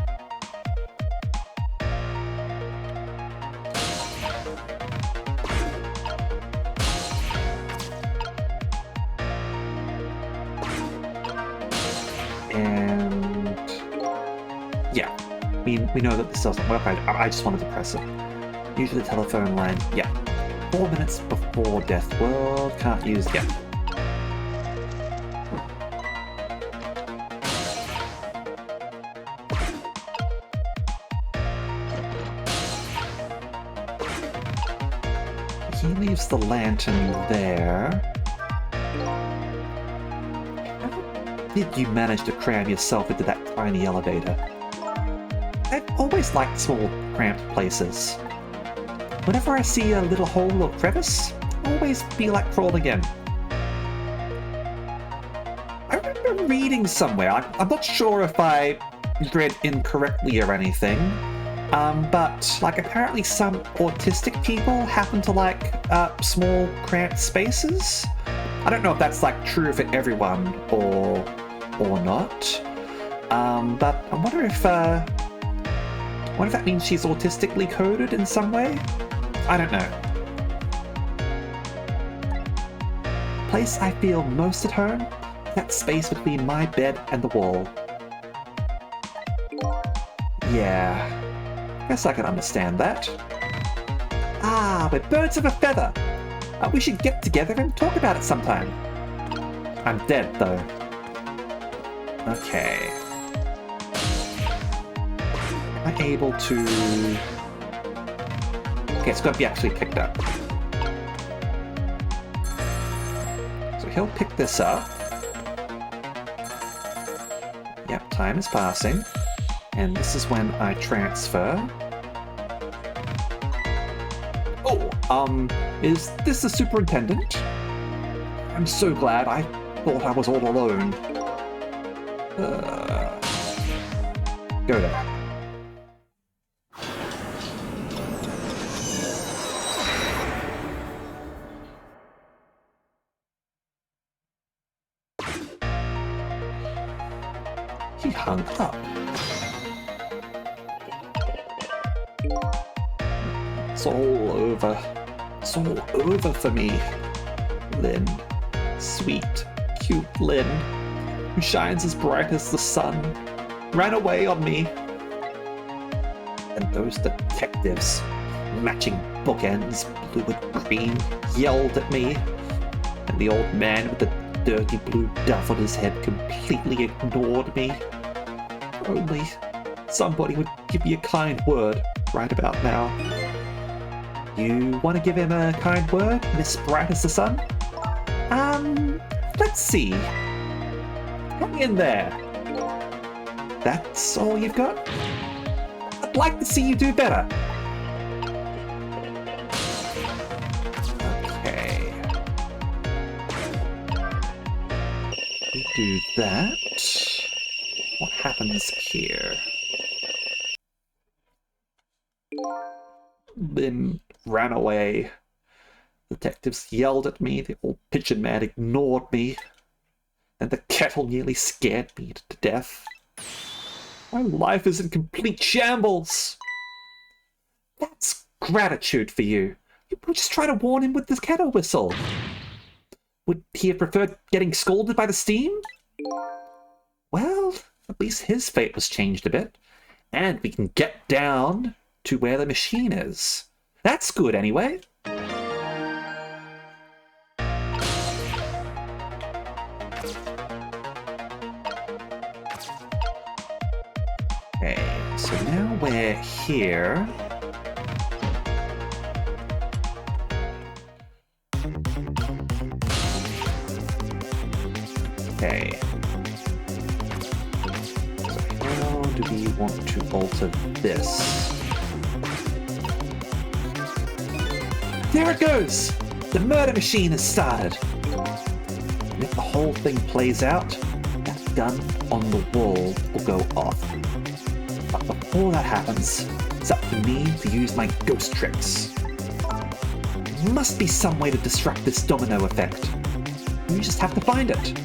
And yeah, we know that this doesn't work. I just wanted to press it. Usually the telephone line, yeah. 4 minutes before death world, can't use, yeah. He leaves the lantern there. Did you manage to cram yourself into that tiny elevator? I've always liked small, cramped places. Whenever I see a little hole or crevice, I always feel like crawling in. I remember reading somewhere, I'm not sure if I read incorrectly or anything, but like apparently some autistic people happen to like small, cramped spaces. I don't know if that's like true for everyone or not, but I wonder if that means she's autistically coded in some way? I don't know. Place I feel most at home, that space between my bed and the wall. Yeah, guess I can understand that. Ah, we're birds of a feather. We should get together and talk about it sometime. I'm dead, though. Okay. Am I able to... Okay, it's got to be actually picked up. So he'll pick this up. Yep, time is passing. And this is when I transfer. Oh, is this the superintendent? I'm so glad. I thought I was all alone. Go there. He hung up. It's all over. It's all over for me. Lynn. Sweet, cute Lynn, who shines as bright as the sun, ran away on me. And those detectives, matching bookends, blue and green, yelled at me. And the old man with the dirty blue duff on his head completely ignored me. Only somebody would give me a kind word right about now. You want to give him a kind word, Miss Bright as the Sun? Let's see. Come in there. That's all you've got? I'd like to see you do better. Okay. We do that. What happens here? Lynn ran away. Detectives yelled at me, the old pigeon man ignored me, and the kettle nearly scared me to death. My life is in complete shambles. That's gratitude for you. You were just trying to warn him with this kettle whistle. Would he have preferred getting scolded by the steam? Well, at least his fate was changed a bit, and we can get down to where the machine is. That's good anyway. So now we're here. Okay. So how do we want to alter this? There it goes! The murder machine has started! And if the whole thing plays out, that gun on the wall will go off. But before that happens, it's up to me to use my ghost tricks. There must be some way to disrupt this domino effect. You just have to find it.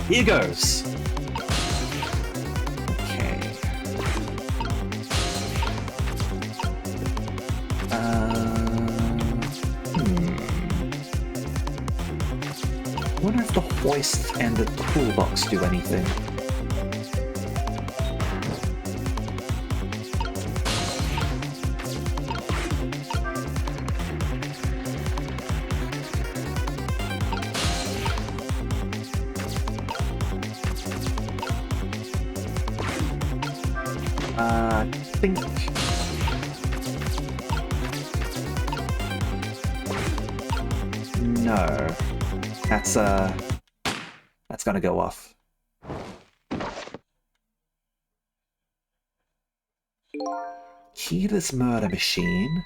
Here goes. Okay. I wonder if the hoist and the toolbox do anything. I think... No. That's gonna go off. Key to this murder machine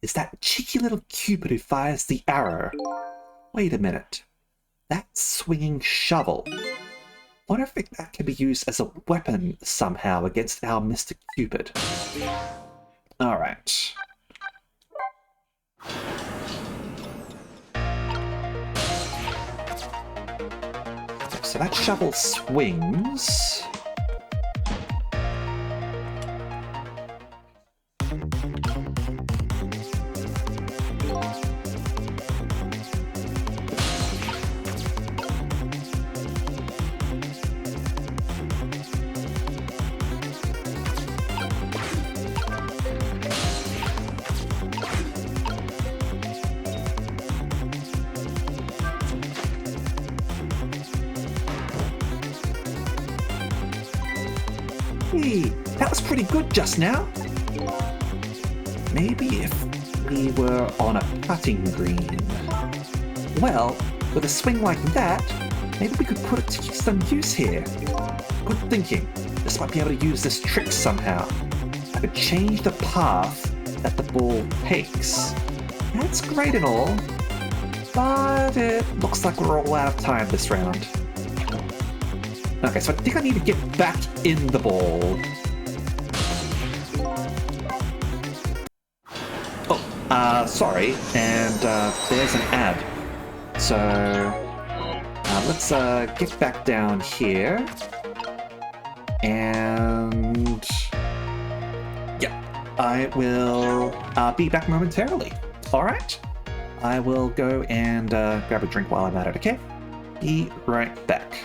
is that cheeky little Cupid who fires the arrow. Wait a minute. That swinging shovel. Wonder if that can be used as a weapon somehow against our Mr. Cupid. Alright. So that shovel swings. Hey, that was pretty good just now. Maybe if we were on a putting green. Well, with a swing like that, maybe we could put it to some use here. Good thinking. This might be able to use this trick somehow. I could change the path that the ball takes. That's great and all, but it looks like we're all out of time this round. Okay, so I think I need to get back in the ball. Oh, sorry, and there's an ad. So, let's get back down here. And... yeah, I will be back momentarily. Alright? I will go and grab a drink while I'm at it, okay? Be right back.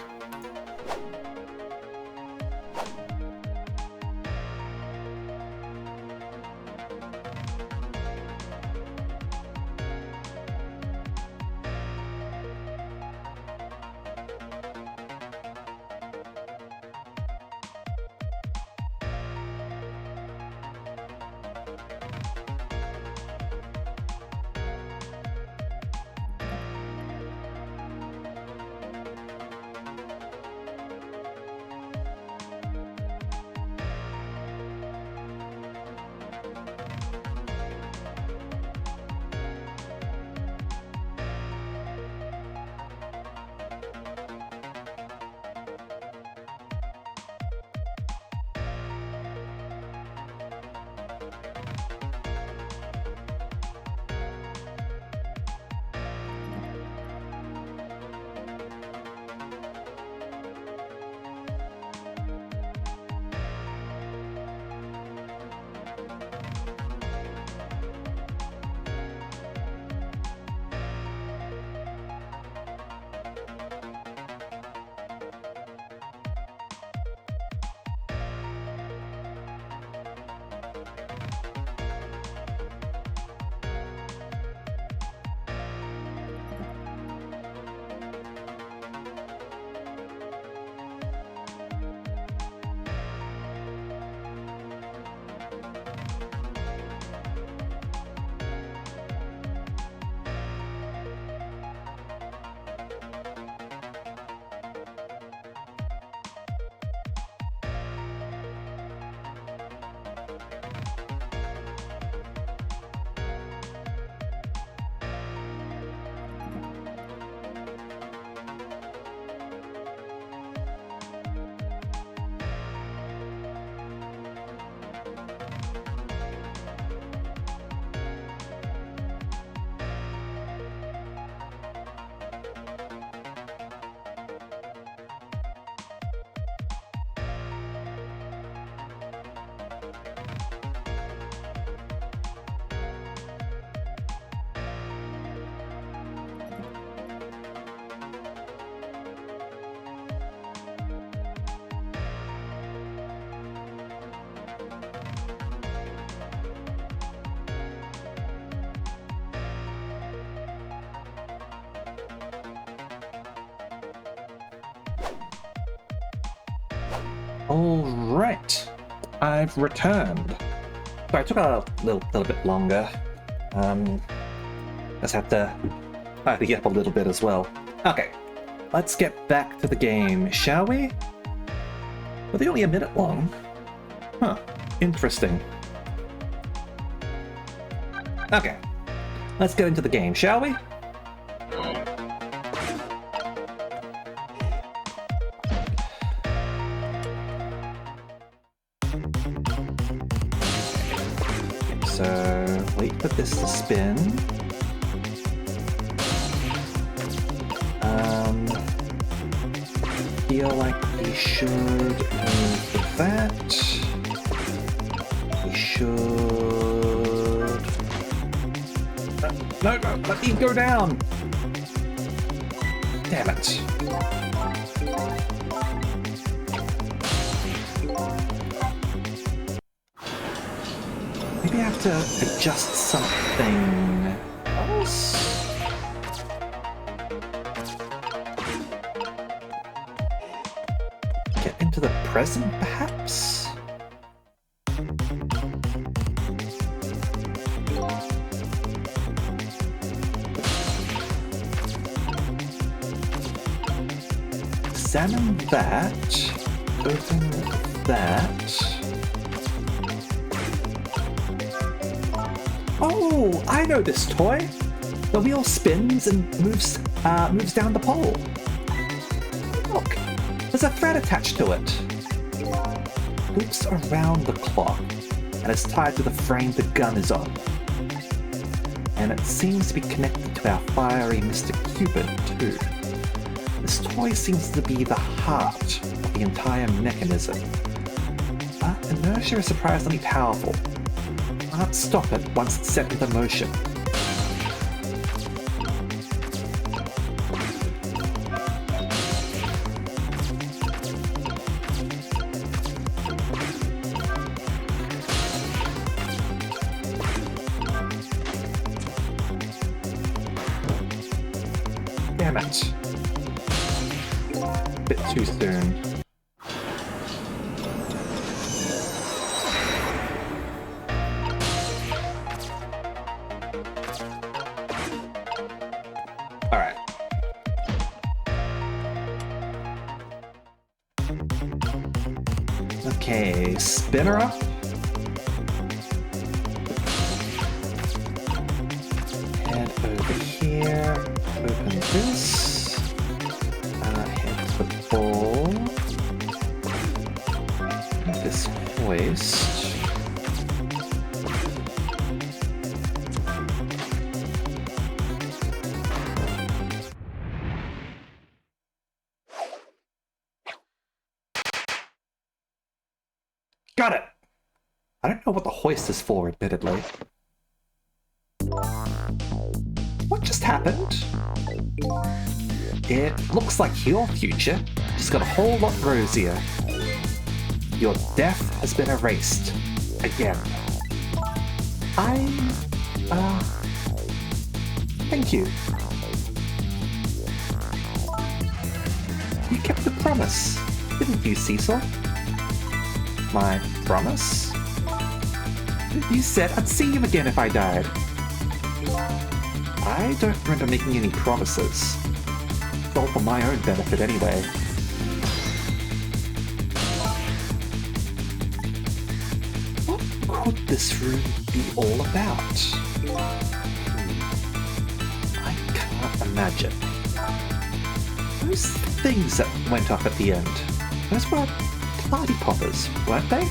Alright, I've returned. Sorry, it took a little bit longer. Just have to get up a little bit as well. Okay, let's get back to the game, shall we? Were they only a minute long? Huh, interesting. Okay, let's get into the game, shall we? So, wait for this to spin. Feel like we should move with that. We should... No, let me go down! Damn it. Maybe I have to adjust something else? Get into the present, perhaps? Examine that. Open that. Oh, I know this toy. The wheel spins and moves down the pole. Look, there's a thread attached to it. Loops around the clock, and it's tied to the frame the gun is on. And it seems to be connected to our fiery Mr. Cupid, too. This toy seems to be the heart of the entire mechanism. Inertia is surprisingly powerful. Can't stop it once it's set into motion. Damn it. Bit too soon. Alright. Okay, spinner up. Head over here. Open this. Head to the ball. This hoist. Got it! I don't know what the hoist is for, admittedly. What just happened? It looks like your future just got a whole lot rosier. Your death has been erased. Again. Thank you. You kept the promise, didn't you, Cecil? My promise? You said I'd see you again if I died. I don't remember making any promises. It's all for my own benefit anyway. What could this room be all about? I can't imagine. Those things that went off at the end, those were party poppers, weren't they?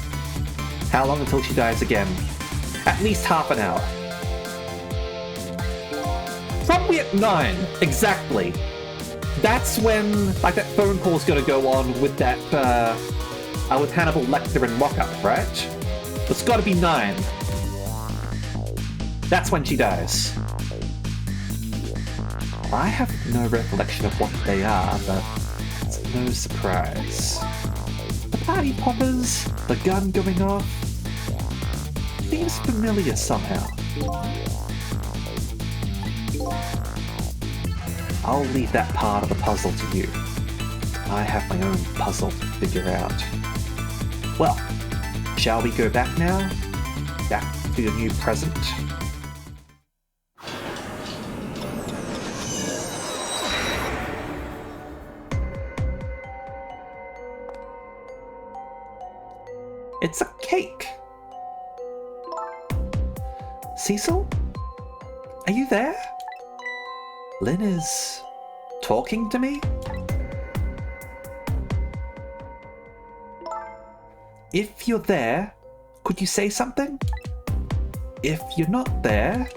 How long until she dies again? At least half an hour. Probably at 9, exactly. That's when, like, that phone call's gonna go on with that, with Hannibal Lecter and Lockup, right? It's gotta be 9. That's when she dies. I have no recollection of what they are, but it's no surprise. The party poppers, the gun going off, seems familiar somehow. I'll leave that part of the puzzle to you. I have my own puzzle to figure out. Well, shall we go back now? Back to your new present? It's a cake! Cecil? Are you there? Lynn is talking to me? If you're there, could you say something? If you're not there,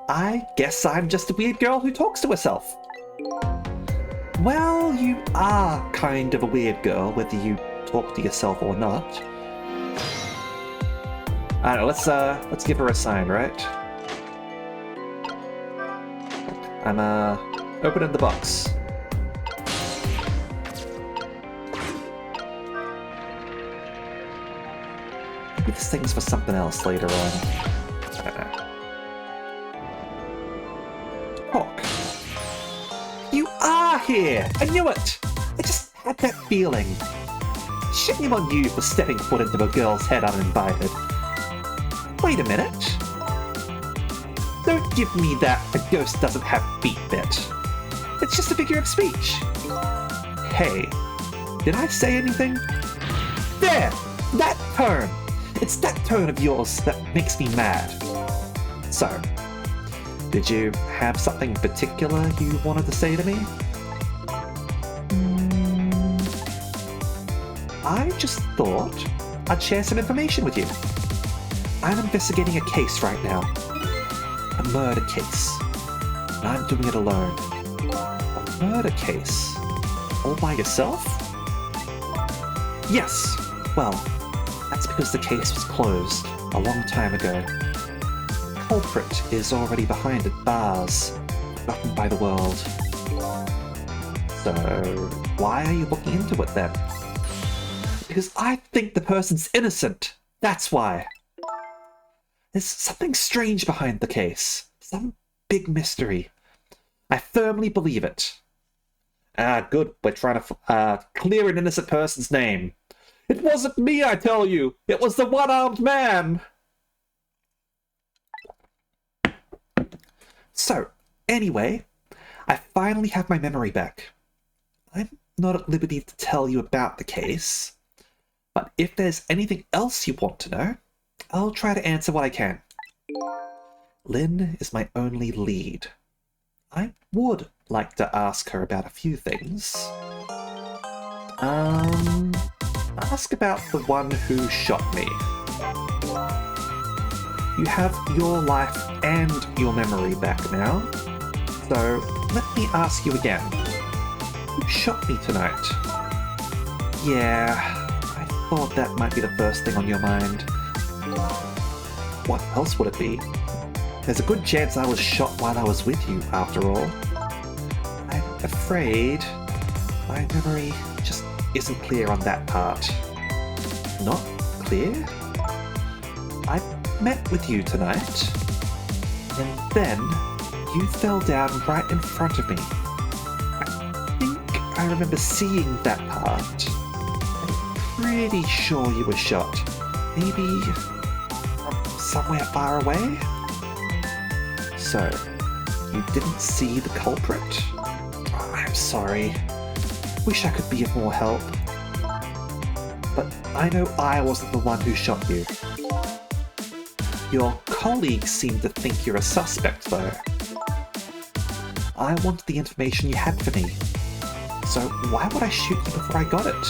I guess I'm just a weird girl who talks to herself. Well, you are kind of a weird girl, whether you talk to yourself or not. I don't know, let's give her a sign, right? I'm opening the box. Maybe this thing's for something else later on. I don't know. Talk. You are here! I knew it! I just had that feeling. Shame on you for stepping foot into a girl's head uninvited. Wait a minute. Don't give me that a ghost doesn't have feet bit. It's just a figure of speech. Hey, did I say anything? There! That tone! It's that tone of yours that makes me mad. So, did you have something particular you wanted to say to me? I just thought I'd share some information with you. I'm investigating a case right now. A murder case. And I'm doing it alone. A murder case? All by yourself? Yes. Well, that's because the case was closed a long time ago. The culprit is already behind at bars, forgotten by the world. So, why are you looking into it then? Because I think the person's innocent. That's why. There's something strange behind the case. Some big mystery. I firmly believe it. Good. We're trying to clear an innocent person's name. It wasn't me, I tell you. It was the one-armed man. So, anyway, I finally have my memory back. I'm not at liberty to tell you about the case, but if there's anything else you want to know, I'll try to answer what I can. Lynn is my only lead. I would like to ask her about a few things. Ask about the one who shot me. You have your life and your memory back now, so let me ask you again. Who shot me tonight? Yeah, I thought that might be the first thing on your mind. What else would it be? There's a good chance I was shot while I was with you, after all. I'm afraid my memory just isn't clear on that part. Not clear? I met with you tonight, and then you fell down right in front of me. I think I remember seeing that part. I'm pretty sure you were shot. Maybe from somewhere far away? So, you didn't see the culprit? Oh, I'm sorry. Wish I could be of more help. But I know I wasn't the one who shot you. Your colleagues seem to think you're a suspect, though. I wanted the information you had for me. So why would I shoot you before I got it?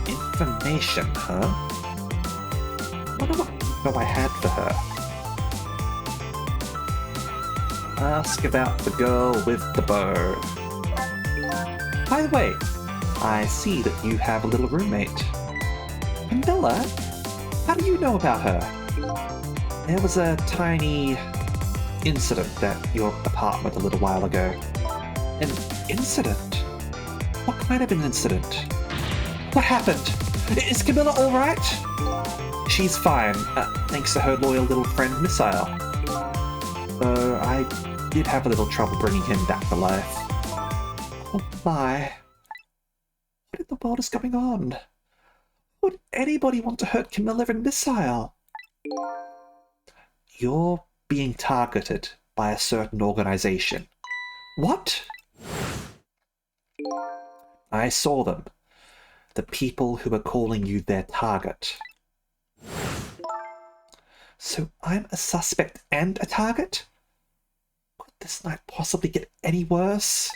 Information, huh? Wonder what info I had for her. Ask about the girl with the bow. By the way, I see that you have a little roommate. Camilla? How do you know about her? There was a tiny incident at your apartment a little while ago. An incident? What kind of an incident? What happened? Is Camilla alright? She's fine, thanks to her loyal little friend Missile. Though I did have a little trouble bringing him back to life. Oh my. What in the world is going on? anybody want to hurt Camilla and Missile? You're being targeted by a certain organization. What? I saw them. The people who are calling you their target. So I'm a suspect and a target? Could this night possibly get any worse?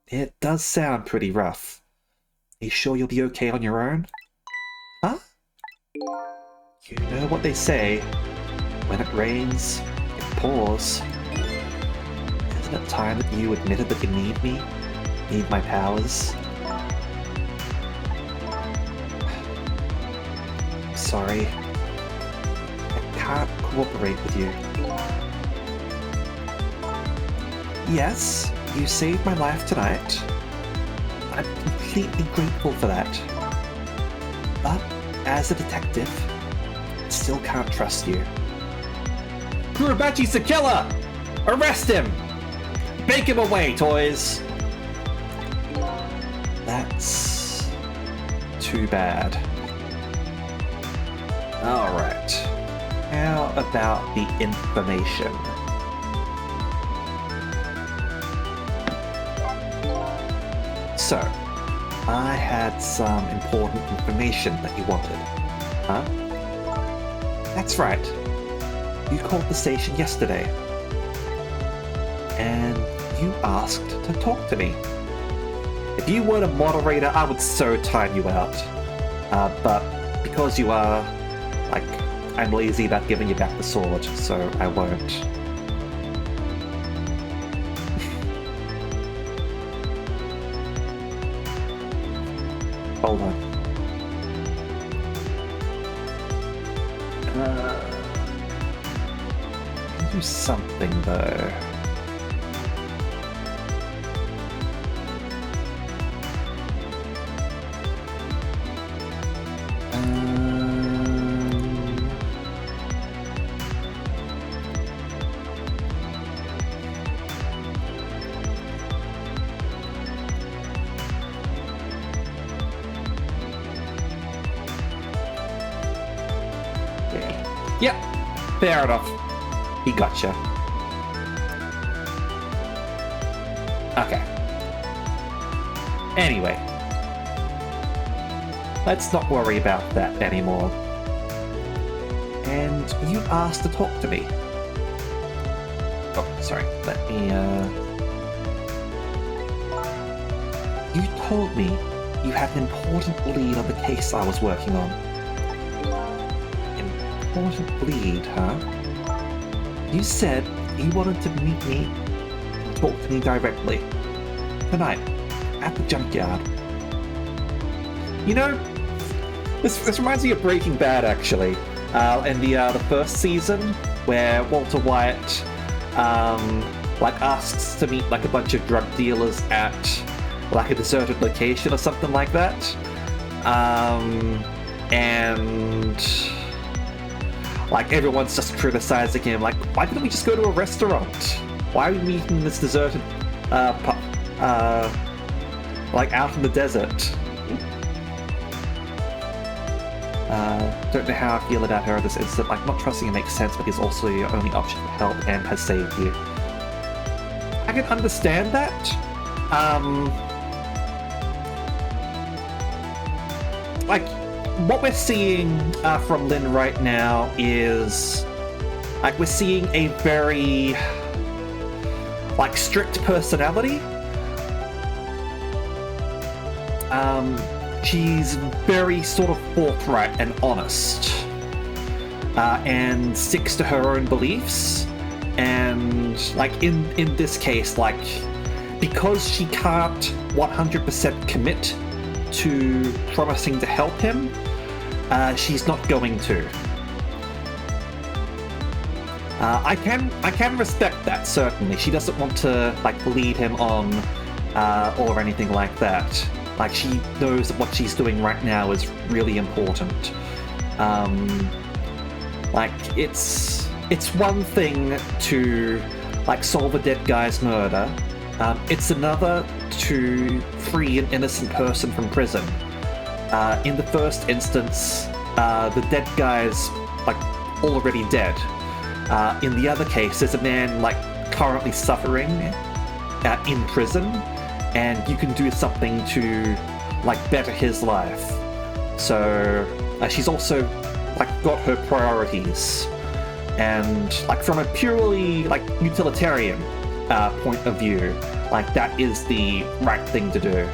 It does sound pretty rough. Are you sure you'll be okay on your own? Huh? You know what they say. When it rains, it pours. Isn't it time that you admitted that you need me? Need my powers? Sorry. I can't cooperate with you. Yes, you saved my life tonight. I'm completely grateful for that. But, as a detective, I still can't trust you. Kurobachi's the killer! Arrest him! Bake him away, toys! That's... too bad. Alright. How about the information? So, I had some important information that you wanted. Huh? That's right. You called the station yesterday. And you asked to talk to me. If you weren't a moderator, I would so time you out. But because you are, like, I'm lazy about giving you back the sword, so I won't. Hold on. I can do something, though. Yep, fair enough. He gotcha. Okay. Anyway. Let's not worry about that anymore. And you asked to talk to me. Oh, sorry. Let me, You told me you had an important lead on the case I was working on. Important lead, huh? You said you wanted to meet me and talk to me directly. Tonight, at the junkyard. You know, this reminds me of Breaking Bad, actually. In the first season, where Walter White, like, asks to meet, like, a bunch of drug dealers at, like, a deserted location or something like that. And... like, everyone's just criticizing him, like, why didn't we just go to a restaurant? Why are we meeting in this deserted, like, out in the desert? Don't know how I feel about her in this instant. Like, not trusting her makes sense, but he's also your only option for help and has saved you. I can understand that. Like, what we're seeing from Lynn right now is, like, we're seeing a very, like, strict personality. She's very sort of forthright and honest, and sticks to her own beliefs. And, like, in this case, like, because she can't 100% commit to promising to help him, she's not going to. I can respect that, certainly. She doesn't want to, like, lead him on, or anything like that. Like, she knows that what she's doing right now is really important. Like, it's one thing to, like, solve a dead guy's murder. It's another to free an innocent person from prison. In the first instance, the dead guy's like already dead. In the other case, there's a man like currently suffering in prison, and you can do something to like better his life. So she's also like got her priorities, and like from a purely like utilitarian point of view, like that is the right thing to do.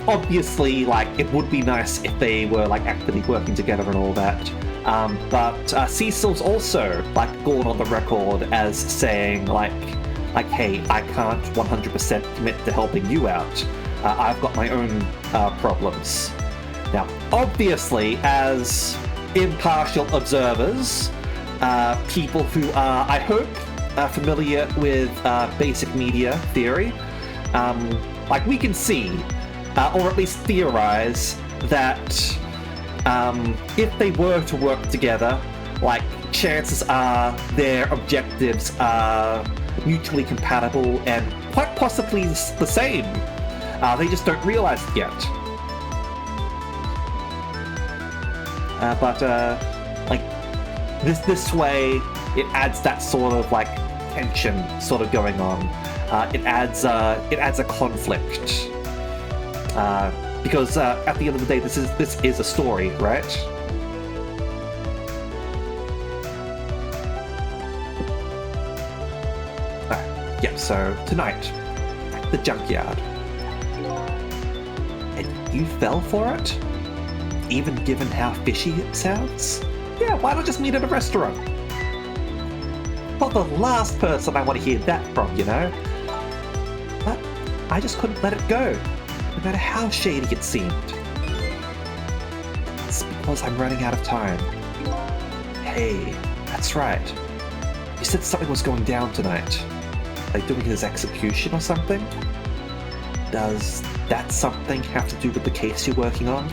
Obviously, like it would be nice if they were like actively working together and all that. But Cecil's also like gone on the record as saying like, hey, I can't 100% commit to helping you out. I've got my own problems. Now, obviously, as impartial observers, people who are, I hope, familiar with basic media theory, like we can see, or at least theorize, that if they were to work together, like chances are their objectives are mutually compatible and quite possibly the same. They just don't realize it yet. But like this way, it adds that sort of like tension sort of going on. It adds a conflict. Because at the end of the day, this is a story, right? Yeah, so tonight, at the junkyard. And you fell for it? Even given how fishy it sounds? Yeah, why not just meet at a restaurant? Not the last person I want to hear that from, you know? But I just couldn't let it go, no matter how shady it seemed. It's because I'm running out of time. Hey, that's right. You said something was going down tonight. Like doing his execution or something? Does that something have to do with the case you're working on?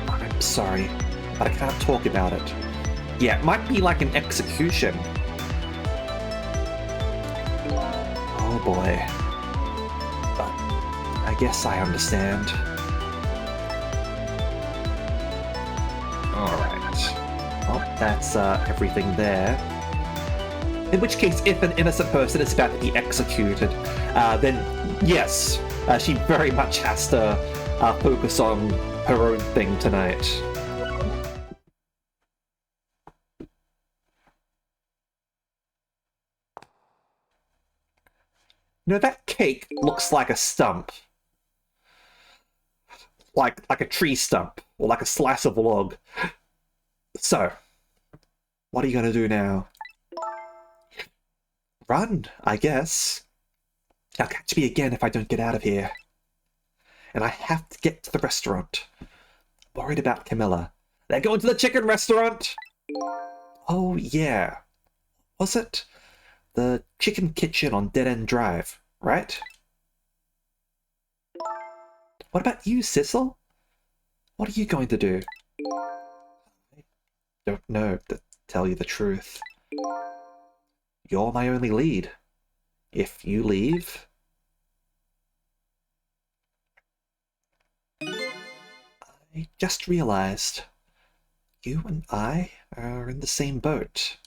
I'm sorry, but I can't talk about it. Yeah, it might be like an execution. Oh boy. But I guess I understand. Alright. Well, that's everything there. In which case, if an innocent person is about to be executed, then yes, she very much has to focus on her own thing tonight. You know, that cake looks like a stump. Like a tree stump, or like a slice of log. So, what are you gonna do now? Run, I guess. They'll catch me again if I don't get out of here. And I have to get to the restaurant. Worried about Camilla. They're going to the chicken restaurant! Oh, yeah. Was it? The chicken kitchen on Dead End Drive, right? What about you, Cecil? What are you going to do? I don't know, to tell you the truth. You're my only lead. If you leave... I just realized you and I are in the same boat.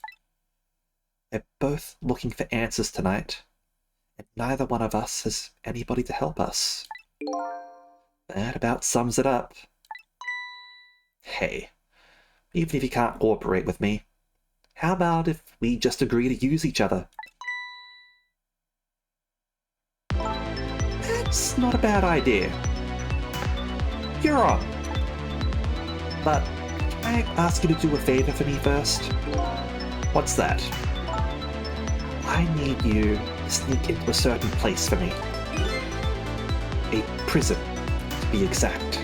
We're both looking for answers tonight, and neither one of us has anybody to help us. That about sums it up. Hey, even if you can't cooperate with me, how about if we just agree to use each other? That's not a bad idea. You're on. But can I ask you to do a favor for me first? What's that? I need you to sneak into a certain place for me. A prison, to be exact.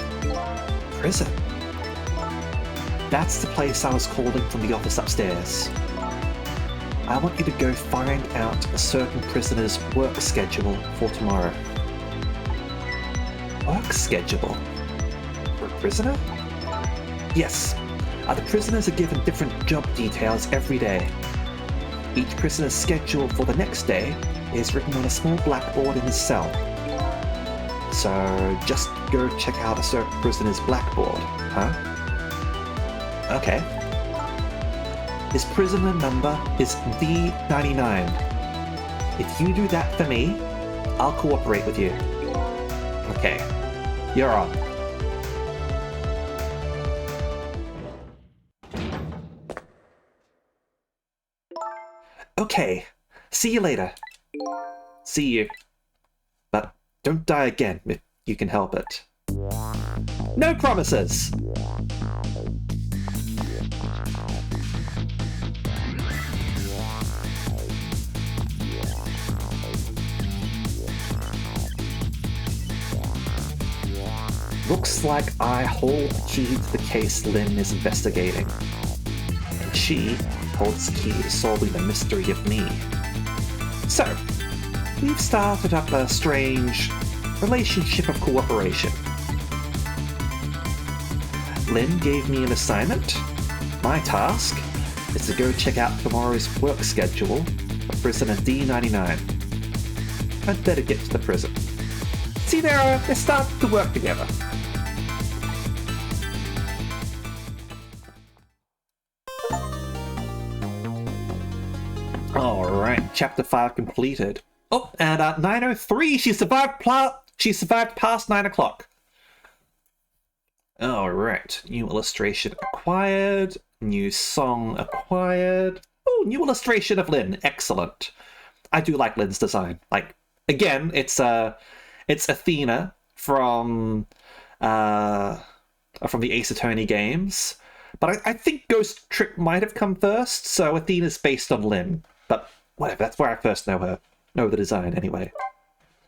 Prison? That's the place I was calling from the office upstairs. I want you to go find out a certain prisoner's work schedule for tomorrow. Work schedule? For a prisoner? Yes. The prisoners are given different job details every day. Each prisoner's schedule for the next day is written on a small blackboard in his cell. So just go check out a certain prisoner's blackboard, huh? Okay. His prisoner number is D99. If you do that for me, I'll cooperate with you. Okay, you're on. Okay, see you later. See you. But don't die again if you can help it. No promises! Looks like I hold the key to the case Lynn is investigating. And she holds the key to solving the mystery of me. So, we've started up a strange relationship of cooperation. Lynn gave me an assignment. My task is to go check out tomorrow's work schedule for prisoner D99. I'd better get to the prison. See, they're starting to work together. Alright, chapter 5 completed. Oh, and 9:03, she survived past 9 o'clock. Alright, new illustration acquired, new song acquired. Oh, new illustration of Lynn, excellent. I do like Lynn's design. Like, again, it's Athena from the Ace Attorney games. But I think Ghost Trick might have come first, so Athena's based on Lynn. But whatever, that's where I first know the design anyway.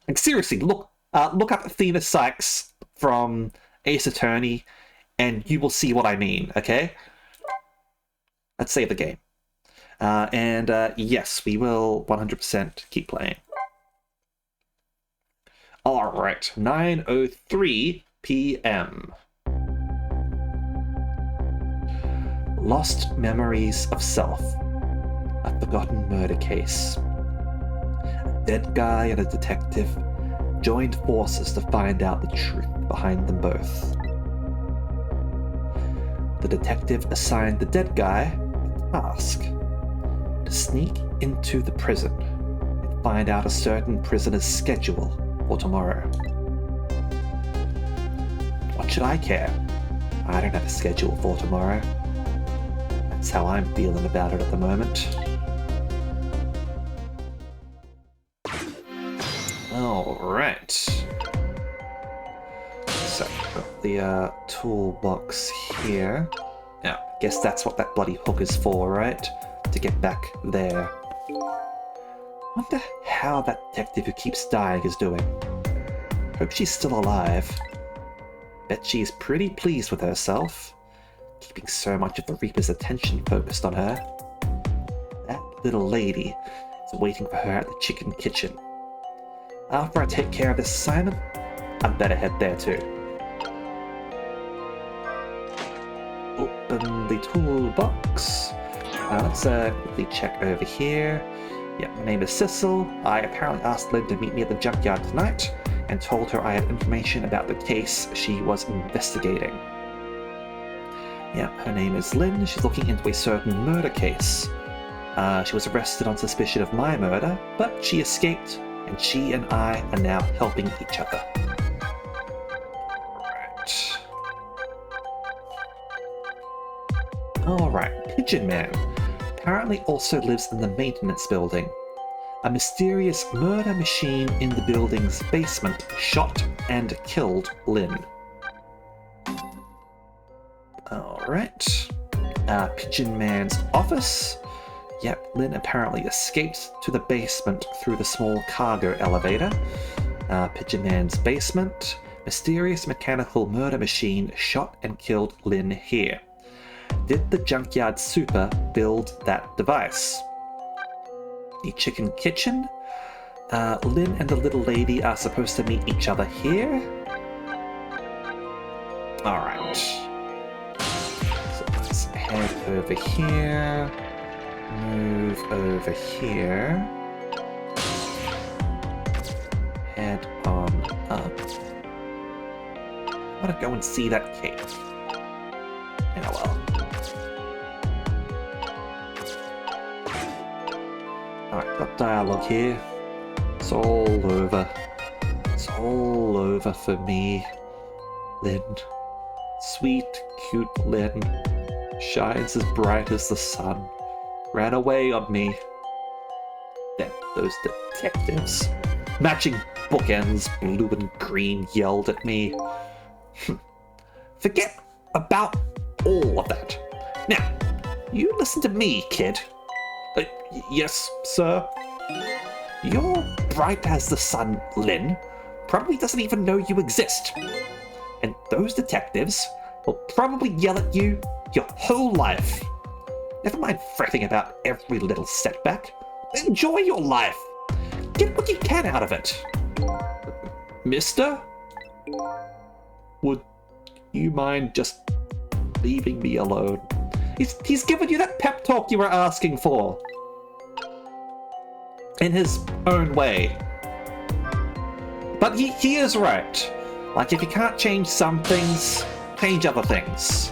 Like seriously, look up Athena Sykes from Ace Attorney, and you will see what I mean, okay? Let's save the game. Yes, we will 100% keep playing. Alright, 9:03 p.m. Lost Memories of Self. A forgotten murder case. A dead guy and a detective joined forces to find out the truth behind them both. The detective assigned the dead guy a task: to sneak into the prison and find out a certain prisoner's schedule for tomorrow. What should I care? I don't have a schedule for tomorrow. That's how I'm feeling about it at the moment. Alright. So, got the toolbox here. Now, I guess that's what that bloody hook is for, right? To get back there. Wonder how that detective who keeps dying is doing. Hope she's still alive. Bet she's pretty pleased with herself, keeping so much of the Reaper's attention focused on her. That little lady is waiting for her at the chicken kitchen. After I take care of this assignment, I'd better head there too. Open the toolbox. Let's quickly check over here. Yeah, my name is Cecil. I apparently asked Lynn to meet me at the junkyard tonight and told her I had information about the case she was investigating. Yeah, her name is Lynn. She's looking into a certain murder case. She was arrested on suspicion of my murder, but she escaped, and she and I are now helping each other. Alright, Pigeon Man apparently also lives in the maintenance building. A mysterious murder machine in the building's basement shot and killed Lynn. Alright. Pigeon Man's office. Yep, Lynn apparently escaped to the basement through the small cargo elevator. Pigeon Man's basement. Mysterious mechanical murder machine shot and killed Lynn here. Did the junkyard super build that device? The chicken kitchen. Lynn and the little lady are supposed to meet each other here. Alright. So let's head over here. Move over here. want to go and see that cave. Yeah, well. Alright, got dialogue here. It's all over. It's all over for me. Lynn. Sweet, cute Lynn. Shines as bright as the sun. Ran away on me. Then those detectives, matching bookends, blue and green, yelled at me. Forget about all of that. Now, you listen to me, kid. Yes, sir? You're bright as the sun, Lynn. Probably doesn't even know you exist. And those detectives will probably yell at you your whole life. Never mind fretting about every little setback. Enjoy your life. Get what you can out of it. Mister? Would you mind just leaving me alone? He's given you that pep talk you were asking for. In his own way. But he is right. Like, if you can't change some things, change other things.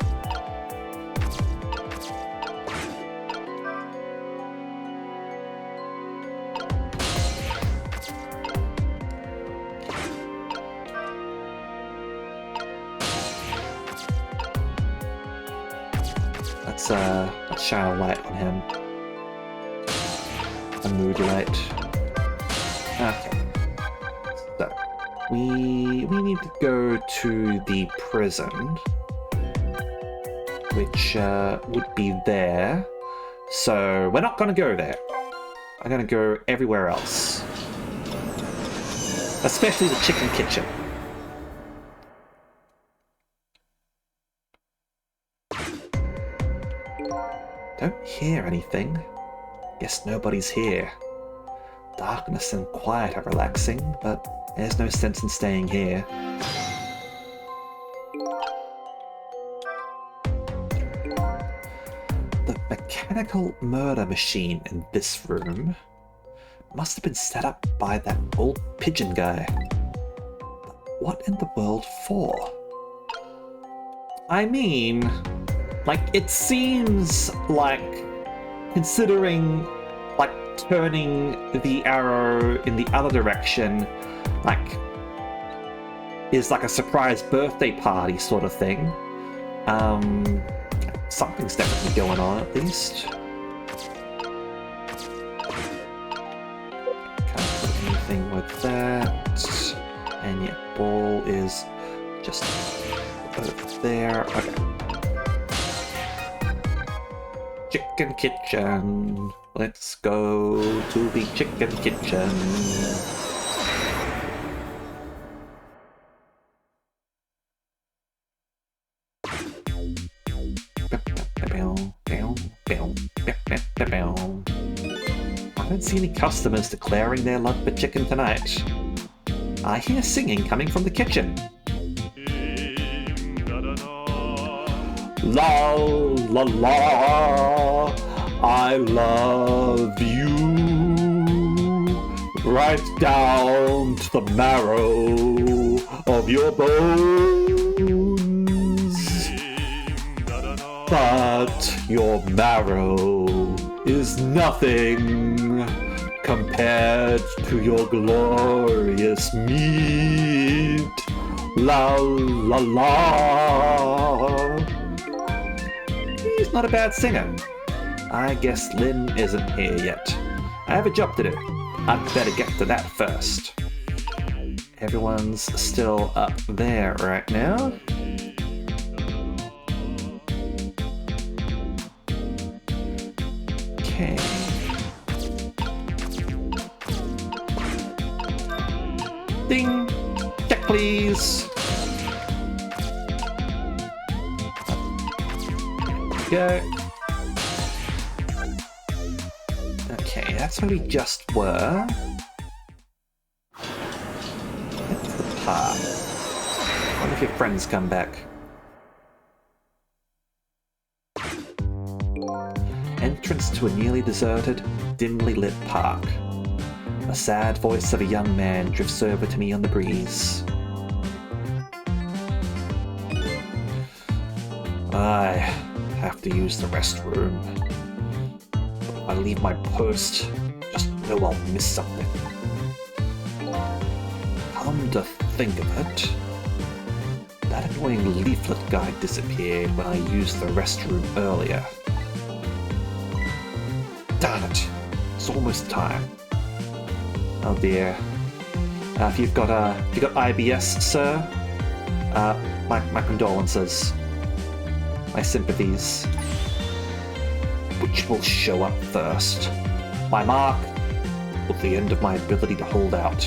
Let's shine a light on him. A mood light. Okay. So, we need to go to the prison, which would be there. So we're not going to go there. I'm going to go everywhere else. Especially the chicken kitchen. Don't hear anything. Guess nobody's here. Darkness and quiet are relaxing, but there's no sense in staying here. The mechanical murder machine in this room must have been set up by that old pigeon guy. But what in the world for? I mean, like, it seems like, considering, like, turning the arrow in the other direction, like, is like a surprise birthday party sort of thing. Something's definitely going on, at least. Can't put anything with that. And yeah, ball is just over there. Okay. Chicken kitchen. Let's go to the chicken kitchen. I don't see any customers declaring their love for chicken tonight. I hear singing coming from the kitchen. La la la, I love you, right down to the marrow of your bones. But your marrow is nothing compared to your glorious meat. La la la. He's not a bad singer. I guess Lynn isn't here yet. I have a job to do. I'd better get to that first. Everyone's still up there right now. Okay. Ding! Check, please! Go. Okay, that's where we just were. That's the park. I wonder if your friends come back. Entrance to a nearly deserted, dimly lit park. A sad voice of a young man drifts over to me on the breeze. I have to use the restroom. If I leave my post, just know I'll miss something. Come to think of it, that annoying leaflet guy disappeared when I used the restroom earlier. Darn it, it's almost time. Oh dear. If you've got IBS, sir, my condolences. My sympathies. Which will show up first? My mark, or the end of my ability to hold out?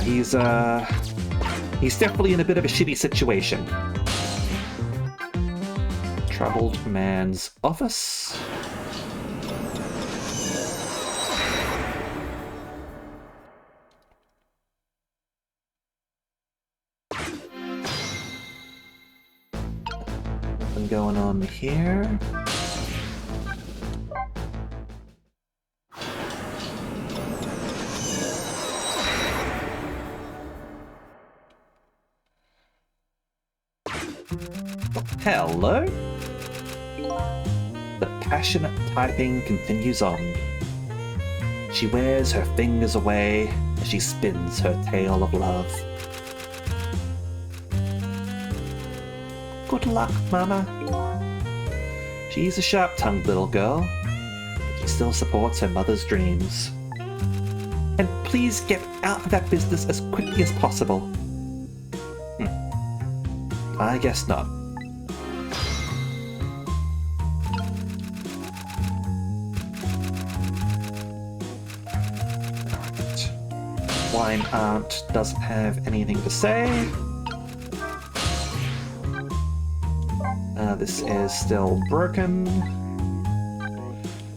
He's definitely in a bit of a shitty situation. Troubled man's office. Nothing going on here. Hello? The passionate typing continues on. She wears her fingers away as she spins her tale of love. Good luck, Mama. She's a sharp-tongued little girl, but she still supports her mother's dreams. And please get out of that business as quickly as possible. I guess not. Alright. Wine Aunt doesn't have anything to say. This is still broken.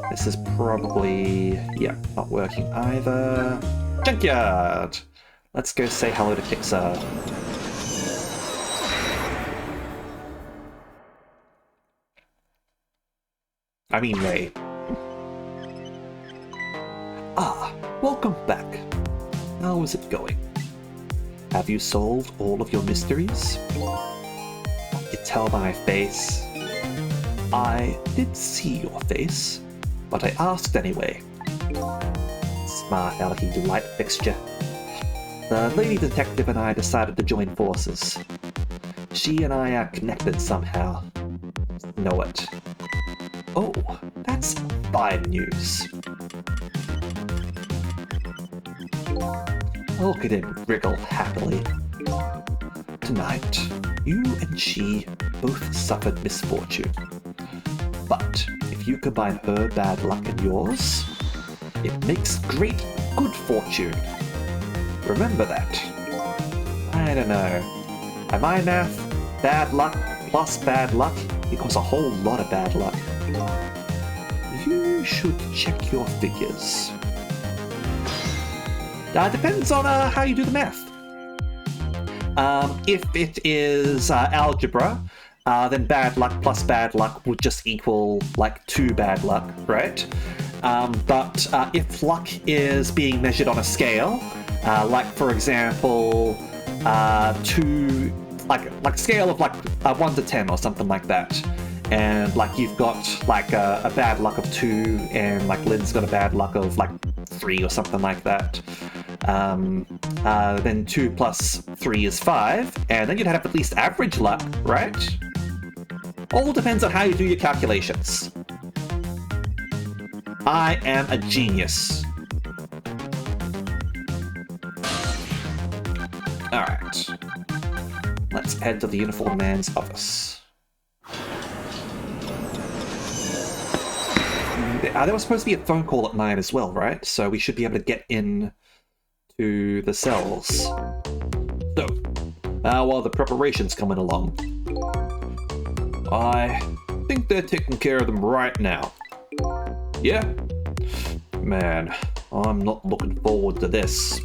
This is probably, yeah, not working either. Junkyard! Let's go say hello to Pixar. I mean Ray. Ah, welcome back. How is it going? Have you solved all of your mysteries? You tell by my face. I did see your face, but I asked anyway. Smart alecky light fixture. The lady detective and I decided to join forces. She and I are connected somehow. Know it. Oh, that's fine news. Look at him wriggle happily. Tonight, you and she both suffered misfortune. But if you combine her bad luck and yours, it makes great good fortune. Remember that. I don't know. By my math, bad luck plus bad luck equals a whole lot of bad luck. You should check your figures. Depends on how you do the math. If it is algebra, then bad luck plus bad luck would just equal like 2 bad luck, right? But if luck is being measured on a scale, like for example, 2, like scale of like 1 to 10 or something like that, and like you've got like a bad luck of 2, and like Lynn's got a bad luck of like 3 or something like that. Then 2 plus 3 is 5, and then you'd have at least average luck, right? All depends on how you do your calculations. I am a genius. Alright. Let's head to the uniformed man's office. There was supposed to be a phone call at 9 as well, right? So we should be able to get in to the cells. So, while the preparation's coming along, I think they're taking care of them right now. Yeah? Man, I'm not looking forward to this.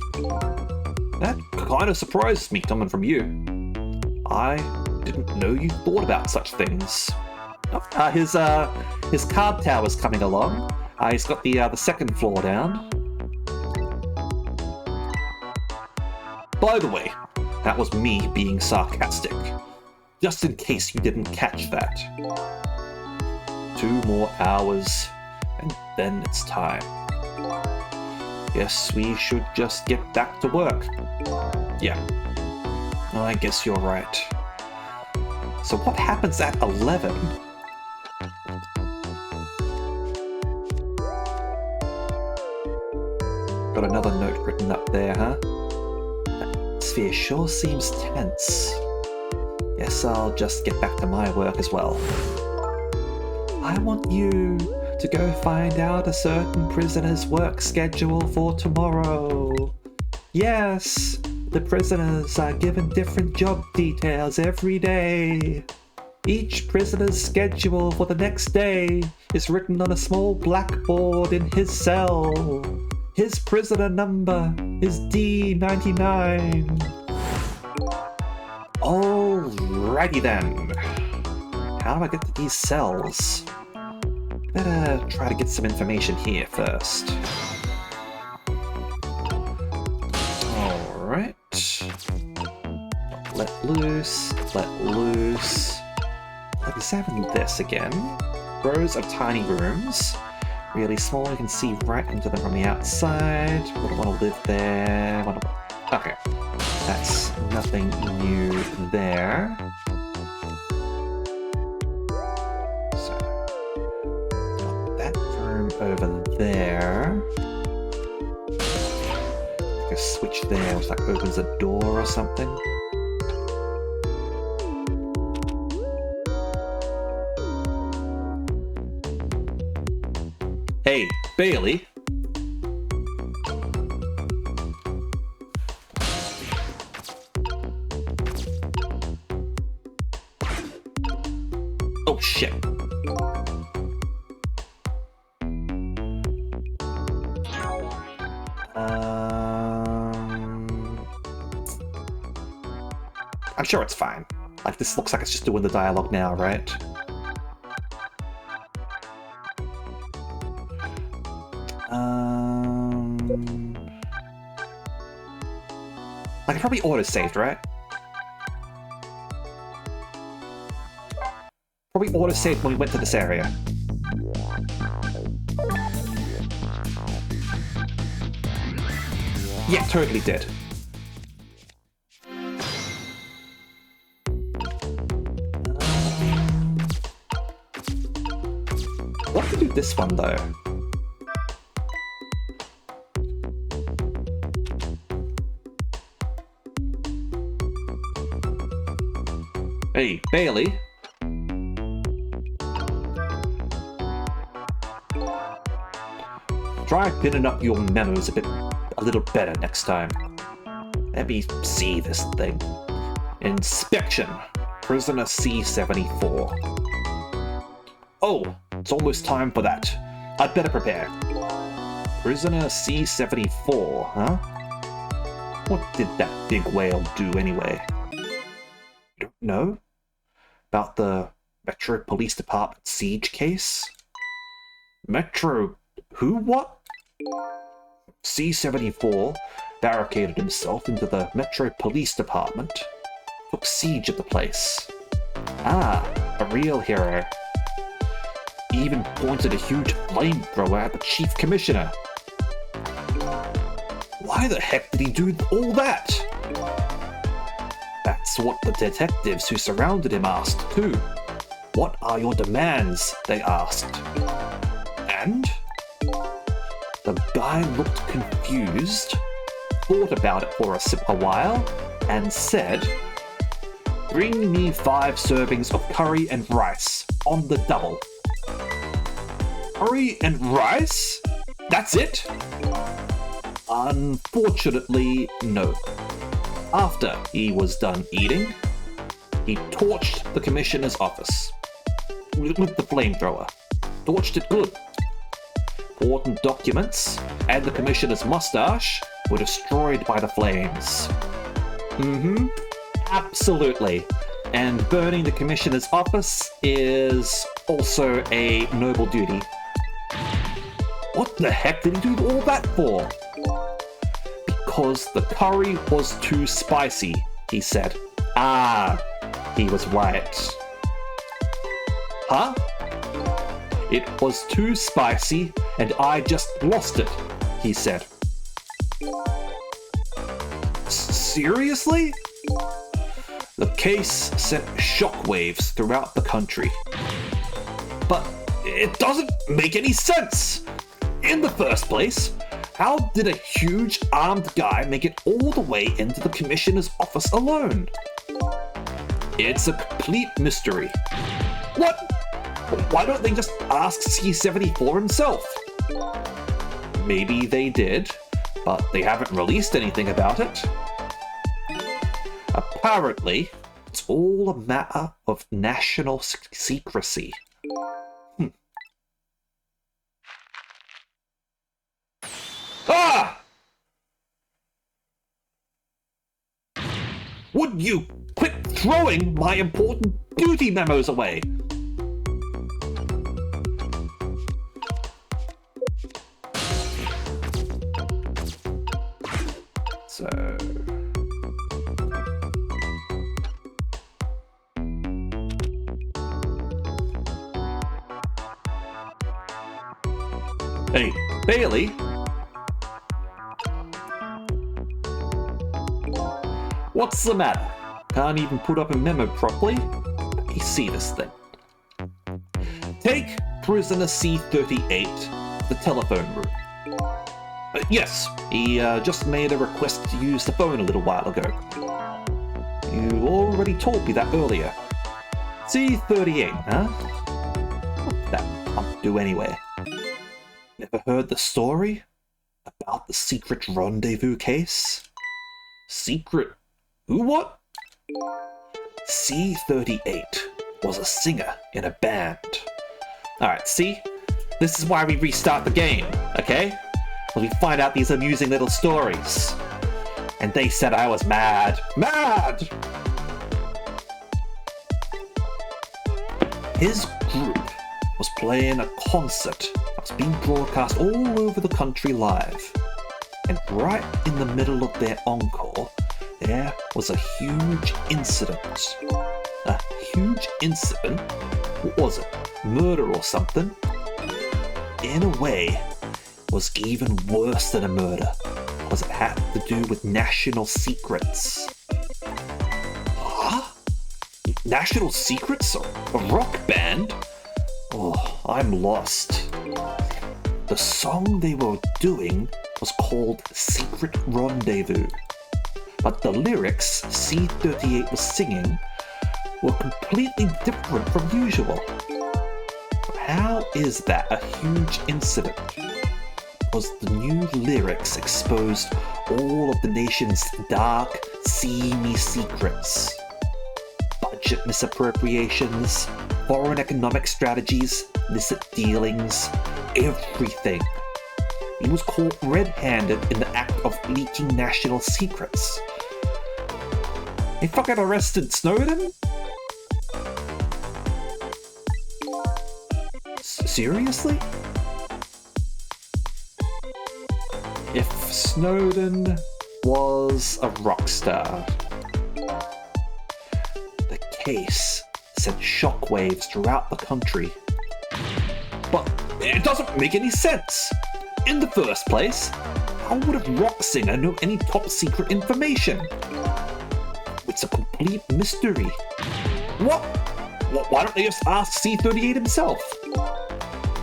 That kind of surprised me coming from you. I didn't know you thought about such things. His card tower's coming along. He's got the second floor down. By the way, that was me being sarcastic. Just in case you didn't catch that. 2 more hours, and then it's time. Guess we should just get back to work. Yeah, I guess you're right. So what happens at 11? Got another note written up there, huh? That atmosphere sure seems tense. Guess I'll just get back to my work as well. I want you to go find out a certain prisoner's work schedule for tomorrow. Yes, the prisoners are given different job details every day. Each prisoner's schedule for the next day is written on a small blackboard in his cell. His prisoner number is D99. Alrighty then. How do I get to these cells? Better try to get some information here first. Alright. Let loose, let loose. Let's examine this again. Rows of tiny rooms. Really small, you can see right into them from the outside. Wouldn't want to live there. Okay. That's nothing new there. So, got that room over there. Like a switch there, which like opens a door or something. Hey, Bailey. Oh shit. I'm sure it's fine. Like, this looks like it's just doing the dialogue now, right? Like, it probably auto-saved, right? Probably auto-saved when we went to this area. Yeah, totally did. What if we do this one, though? Hey, Bailey. Try pinning up your memos a little better next time. Let me see this thing. Inspection. Prisoner C-74. Oh, it's almost time for that. I'd better prepare. Prisoner C-74, huh? What did that big whale do anyway? Don't know? About the Metro Police Department siege case? Metro... who? What? C-74 barricaded himself into the Metro Police Department, took siege of the place. Ah, a real hero. He even pointed a huge flamethrower at the Chief Commissioner. Why the heck did he do all that? That's what the detectives who surrounded him asked too. What are your demands? They asked. And? The guy looked confused, thought about it for a while, and said, "Bring me 5 servings of curry and rice, on the double." Curry and rice? That's it? Unfortunately, no. After he was done eating, he torched the commissioner's office with the flamethrower. Torched it good. Important documents and the commissioner's mustache were destroyed by the flames. Mm-hmm. Absolutely. And burning the commissioner's office is also a noble duty. What the heck did he do all that for? because the curry was too spicy, he said. Ah, he was right. Huh? It was too spicy, and I just lost it, he said. Seriously? The case sent shockwaves throughout the country. But it doesn't make any sense! In the first place, how did a huge armed guy make it all the way into the commissioner's office alone? It's a complete mystery. What? Why don't they just ask C-74 himself? Maybe they did, but they haven't released anything about it. Apparently, it's all a matter of national secrecy. Ah! Would you quit throwing my important duty memos away? So... Hey, Bailey? What's the matter? Can't even put up a memo properly? Let me see this thing. Take prisoner C-38, the telephone room. Yes, he just made a request to use the phone a little while ago. You already told me that earlier. C-38, huh? What that pump do anyway? Never heard the story? About the secret rendezvous case? Secret? Who what? C-38 was a singer in a band. Alright, see? This is why we restart the game, okay? We find out these amusing little stories. And they said I was mad. Mad! His group was playing a concert that was being broadcast all over the country live. And right in the middle of their encore, there was a huge incident. A huge incident? What was it? Murder or something? In a way, was even worse than a murder, because it had to do with national secrets. Huh? National secrets? A rock band? Oh, I'm lost. The song they were doing was called Secret Rendezvous, but the lyrics C-38 was singing were completely different from usual. How is that a huge incident? Because the new lyrics exposed all of the nation's dark, seamy secrets. Budget misappropriations, foreign economic strategies, illicit dealings, everything. He was caught red-handed in the act of leaking national secrets. They fucking arrested Snowden? Seriously? If Snowden was a rock star, the case sent shockwaves throughout the country. But it doesn't make any sense. In the first place, how would a rock singer know any top secret information? It's a complete mystery. What? Why don't they just ask C-38 himself?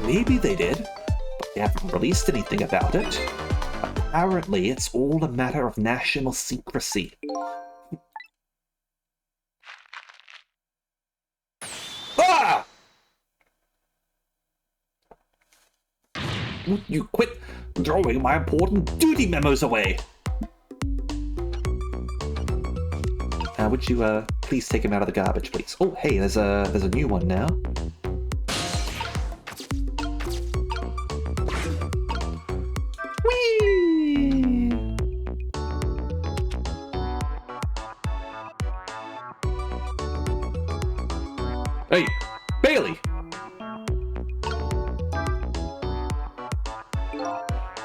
Maybe they did, but they haven't released anything about it. Apparently, it's all a matter of national secrecy. Ah! Would you quit throwing my important duty memos away? Would you please take him out of the garbage, please? Oh, hey, there's a new one now. Whee! Hey, Bailey!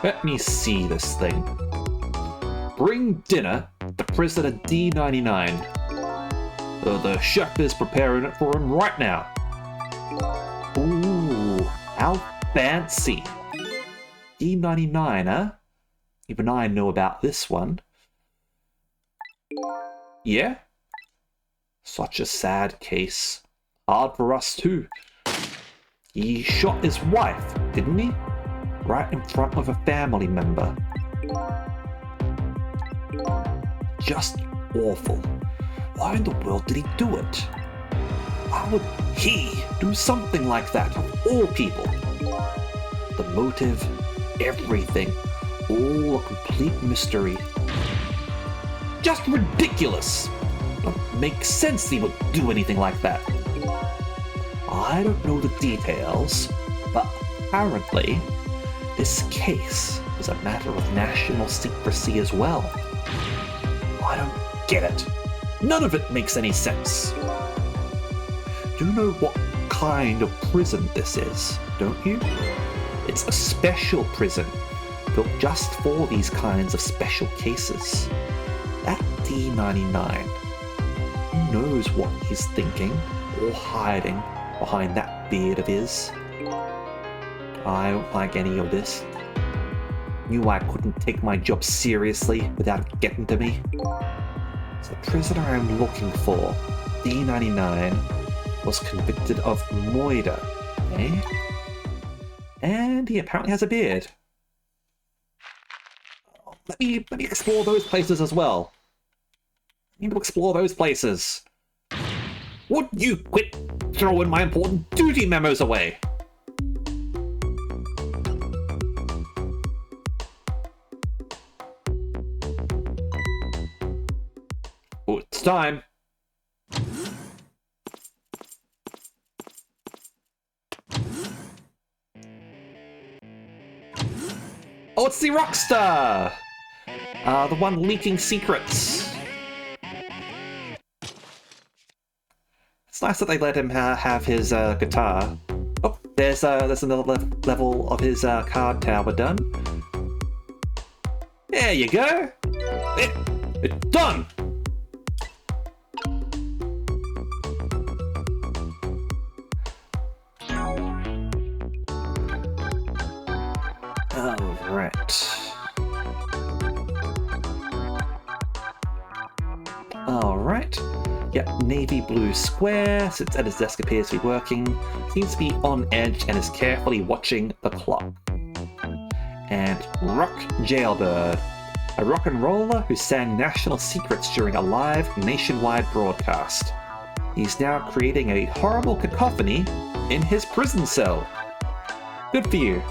Let me see this thing. bring dinner to prisoner D99. The chef is preparing it for him right now. Ooh, how fancy. D99, huh? Even I know about this one. Yeah? Such a sad case. Hard for us too. He shot his wife, didn't he? Right in front of a family member. Just awful. Why in the world did he do it? Why would he do something like that of all people? The motive, everything, all a complete mystery. Just ridiculous! Don't make sense he would do anything like that. I don't know the details, but apparently this case is a matter of national secrecy as well. I don't get it. None of it makes any sense. Do you know what kind of prison this is, don't you? It's a special prison, built just for these kinds of special cases. That D99, who knows what he's thinking or hiding behind that beard of his? I don't like any of this. Knew I couldn't take my job seriously without it getting to me. So the prisoner I'm looking for, D99, was convicted of murder, eh? And he apparently has a beard. Let me explore those places as well. I need to explore those places. Would you quit throwing my important duty memos away? Oh, it's time. Oh, it's the Rockstar! The one leaking secrets. It's nice that they let him have his guitar. Oh, there's another level of his card tower done. There you go! It's done! Alright. Yep, navy blue square, sits at his desk, appears to be working, seems to be on edge and is carefully watching the clock. And Rock Jailbird, a rock and roller who sang national secrets during a live nationwide broadcast. He's now creating a horrible cacophony in his prison cell. Good for you.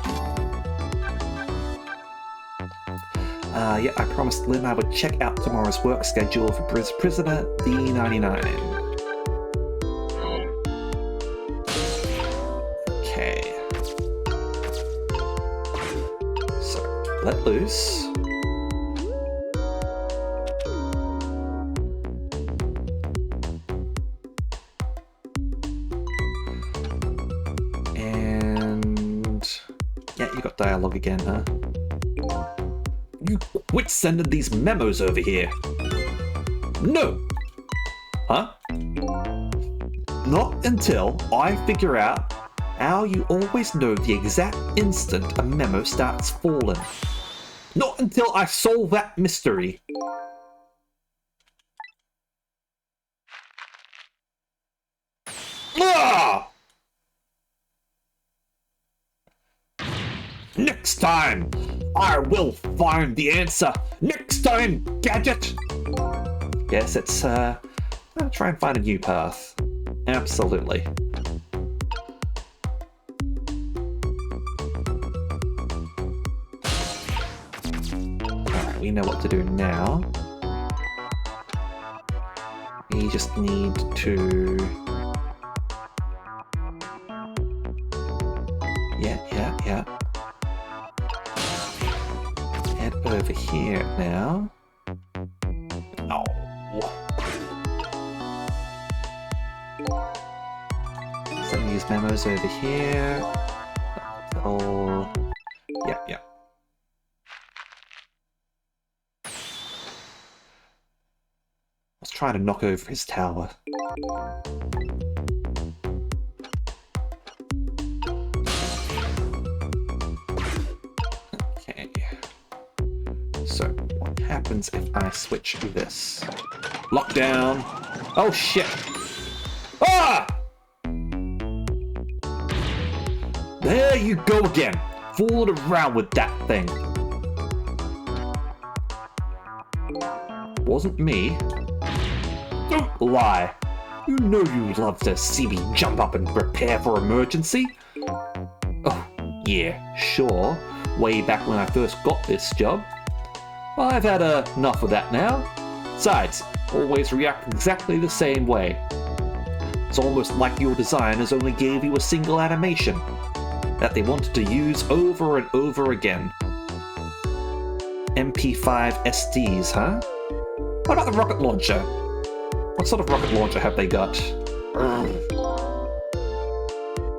Yeah, I promised Lynn I would check out tomorrow's work schedule for prisoner D99. Okay. So, let loose. And... yeah, you got dialogue again, huh? You quit sending these memos over here. No. Huh? Not until I figure out how you always know the exact instant a memo starts falling. Not until I solve that mystery. Ah! Next time! I will find the answer! Next time, Gadget! Yes, it's, I'll try and find a new path. Absolutely. Alright, we know what to do now. We just need to... Yeah. Head over here now. Oh. Send these memos over here. Oh. Yeah. trying to knock over his tower. Okay. So, what happens if I switch this? Lockdown! Oh shit! Ah! There you go again! Fooling around with that thing. Wasn't me. Don't lie. You know you'd love to see me jump up and prepare for emergency. Oh, yeah, sure. Way back when I first got this job. I've had enough of that now. Besides, always react exactly the same way. It's almost like your designers only gave you a single animation that they wanted to use over and over again. MP5 SDs, huh? What about the rocket launcher? What sort of rocket launcher have they got?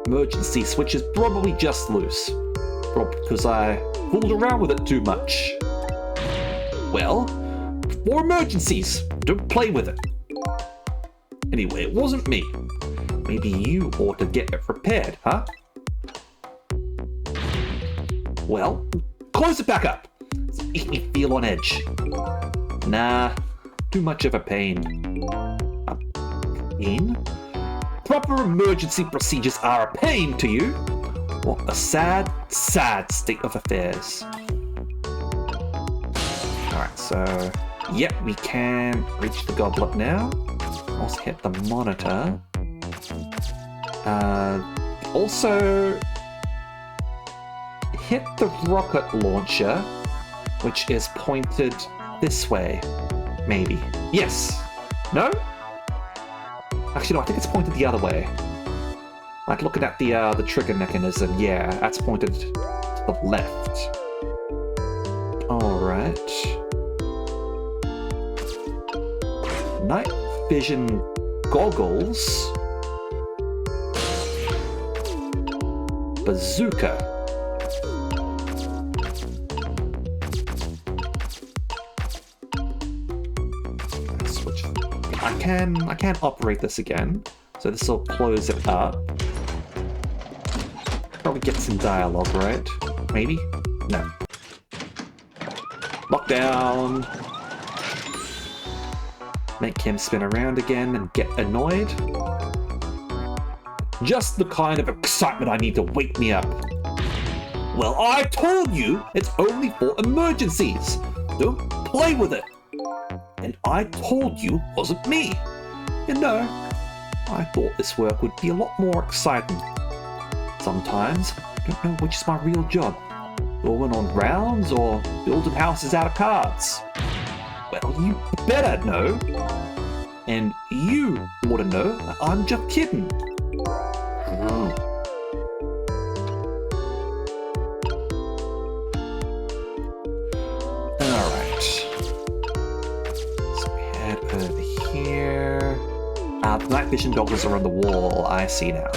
Emergency switch is probably just loose. Probably because I fooled around with it too much. Well, for emergencies, don't play with it. Anyway, it wasn't me. Maybe you ought to get it repaired, huh? Well, close it back up. It's making me feel on edge. Nah, too much of a pain. A pain? Proper emergency procedures are a pain to you? What a sad, sad state of affairs. Alright, so... Yep, we can reach the goblet now. Also hit the monitor. Also... hit the rocket launcher, which is pointed this way, maybe. Yes. No? Actually, no, I think it's pointed the other way. Like, looking at the trigger mechanism, yeah, that's pointed to the left. Alright. Night vision goggles. Bazooka. I can operate this again, so this will close it up. Probably get some dialogue, right? Maybe? No. Lockdown! Make him spin around again and get annoyed. Just the kind of excitement I need to wake me up. Well, I told you it's only for emergencies. Don't play with it. And I told you it wasn't me. You know, I thought this work would be a lot more exciting. Sometimes, I don't know which is my real job. Going on rounds or building houses out of cards. Well, you better know. And you ought to know that I'm just kidding. The night vision goggles are on the wall, I see now.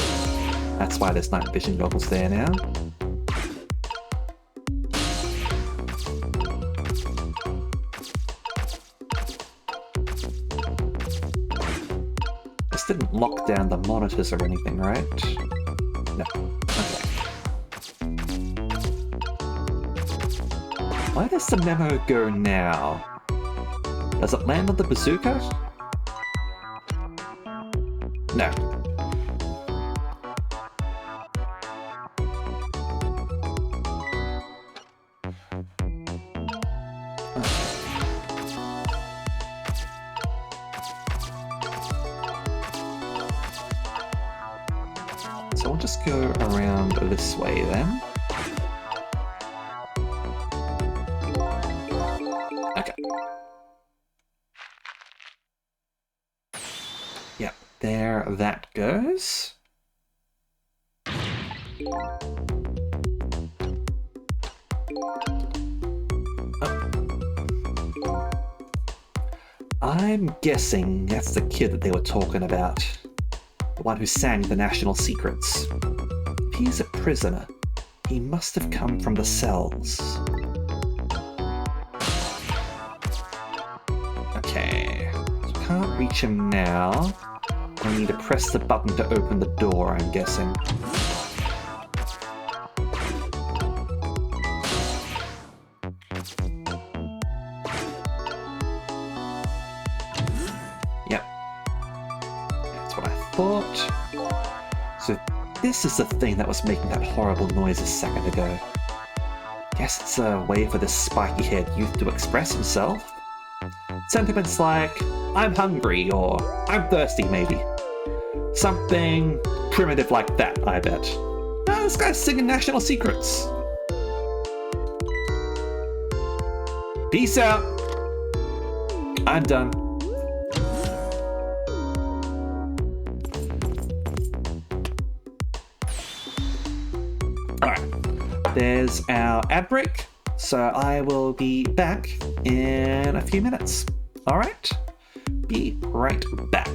That's why there's night vision goggles there now. This didn't lock down the monitors or anything, right? No. Okay. Where does the memo go now? Does it land on the bazooka? No. So we'll just go around this way then. Okay. Yep, there that goes. I'm guessing that's the kid that they were talking about. The one who sang the national secrets. If he's a prisoner, he must have come from the cells. Okay, so can't reach him now. I need to press the button to open the door, I'm guessing. Yep. That's what I thought. So this is the thing that was making that horrible noise a second ago. Guess it's a way for this spiky-haired youth to express himself. Sentiments like, I'm hungry, or I'm thirsty, maybe. Something primitive like that, I bet. Oh, this guy's singing national secrets. Peace out. I'm done. Alright, there's our ad break, so I will be back in a few minutes. Alright, be right back.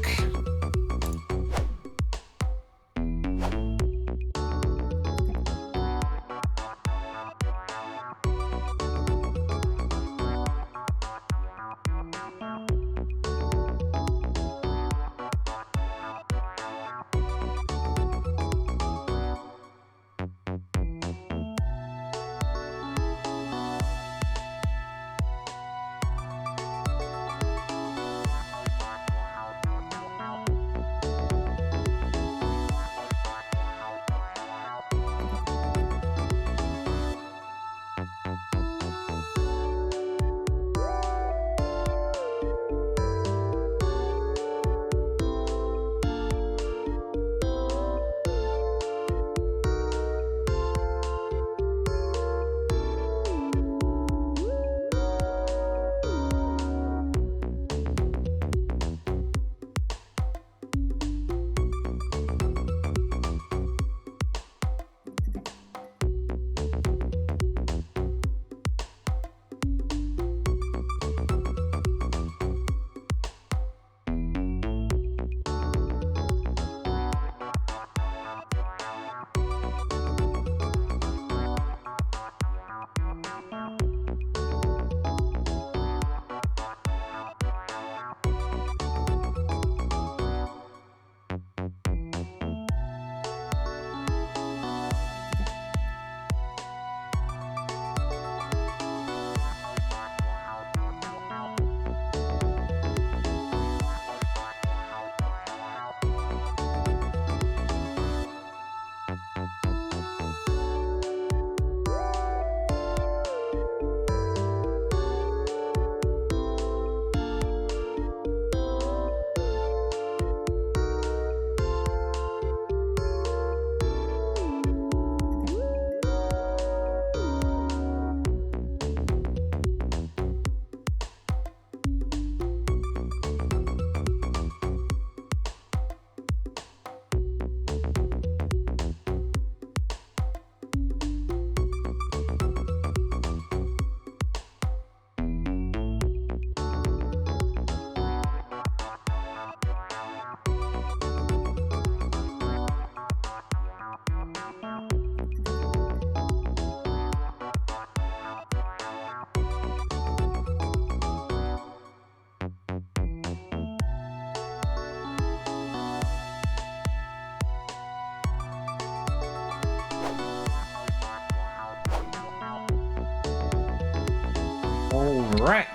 Alright,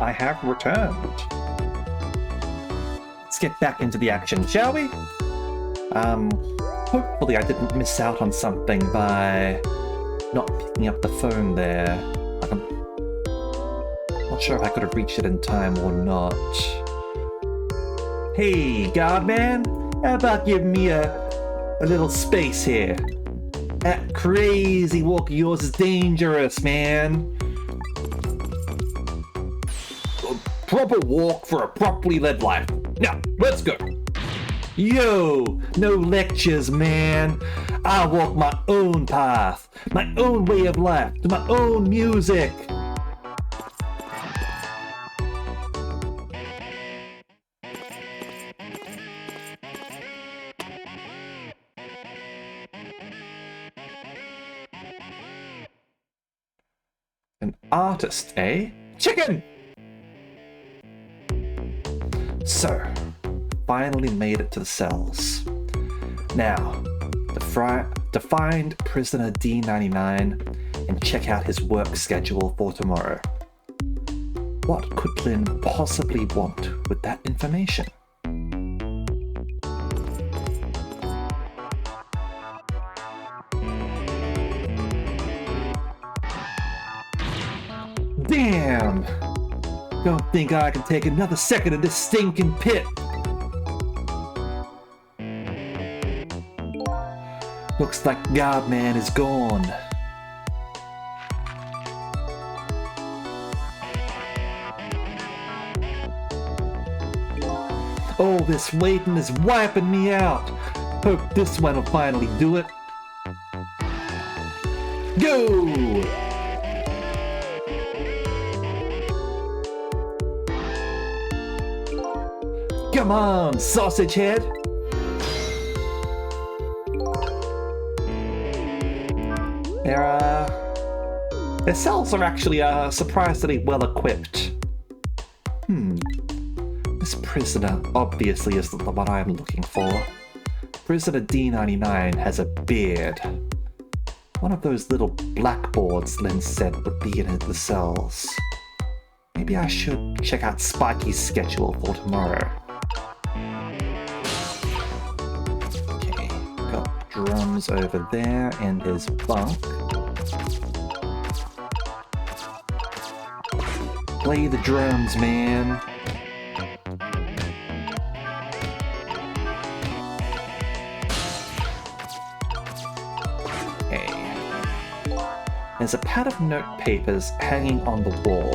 I have returned. Let's get back into the action, shall we? Hopefully I didn't miss out on something by not picking up the phone there. Like, I'm not sure if I could have reached it in time or not. Hey, Guardman, how about giving me a little space here? That crazy walk of yours is dangerous, man. A proper walk for a properly led life. Now, let's go. Yo, no lectures, man. I walk my own path, my own way of life, to my own music. An artist, eh? Chicken! So, finally made it to the cells. Now, to find prisoner D99 and check out his work schedule for tomorrow. What could Lynn possibly want with that information? Damn! Don't think I can take another second in this stinking pit! Looks like Godman is gone. All this waiting is wiping me out. Hope this one will finally do it. Go! Come on, sausage head! Their cells are actually surprisingly well equipped. This prisoner obviously isn't the one I'm looking for. Prisoner D99 has a beard. One of those little blackboards Lynn said would be in the cells. Maybe I should check out Spiky's schedule for tomorrow. Okay, got drums over there and his bunk. Play the drums, man. There's a pad of note papers hanging on the wall.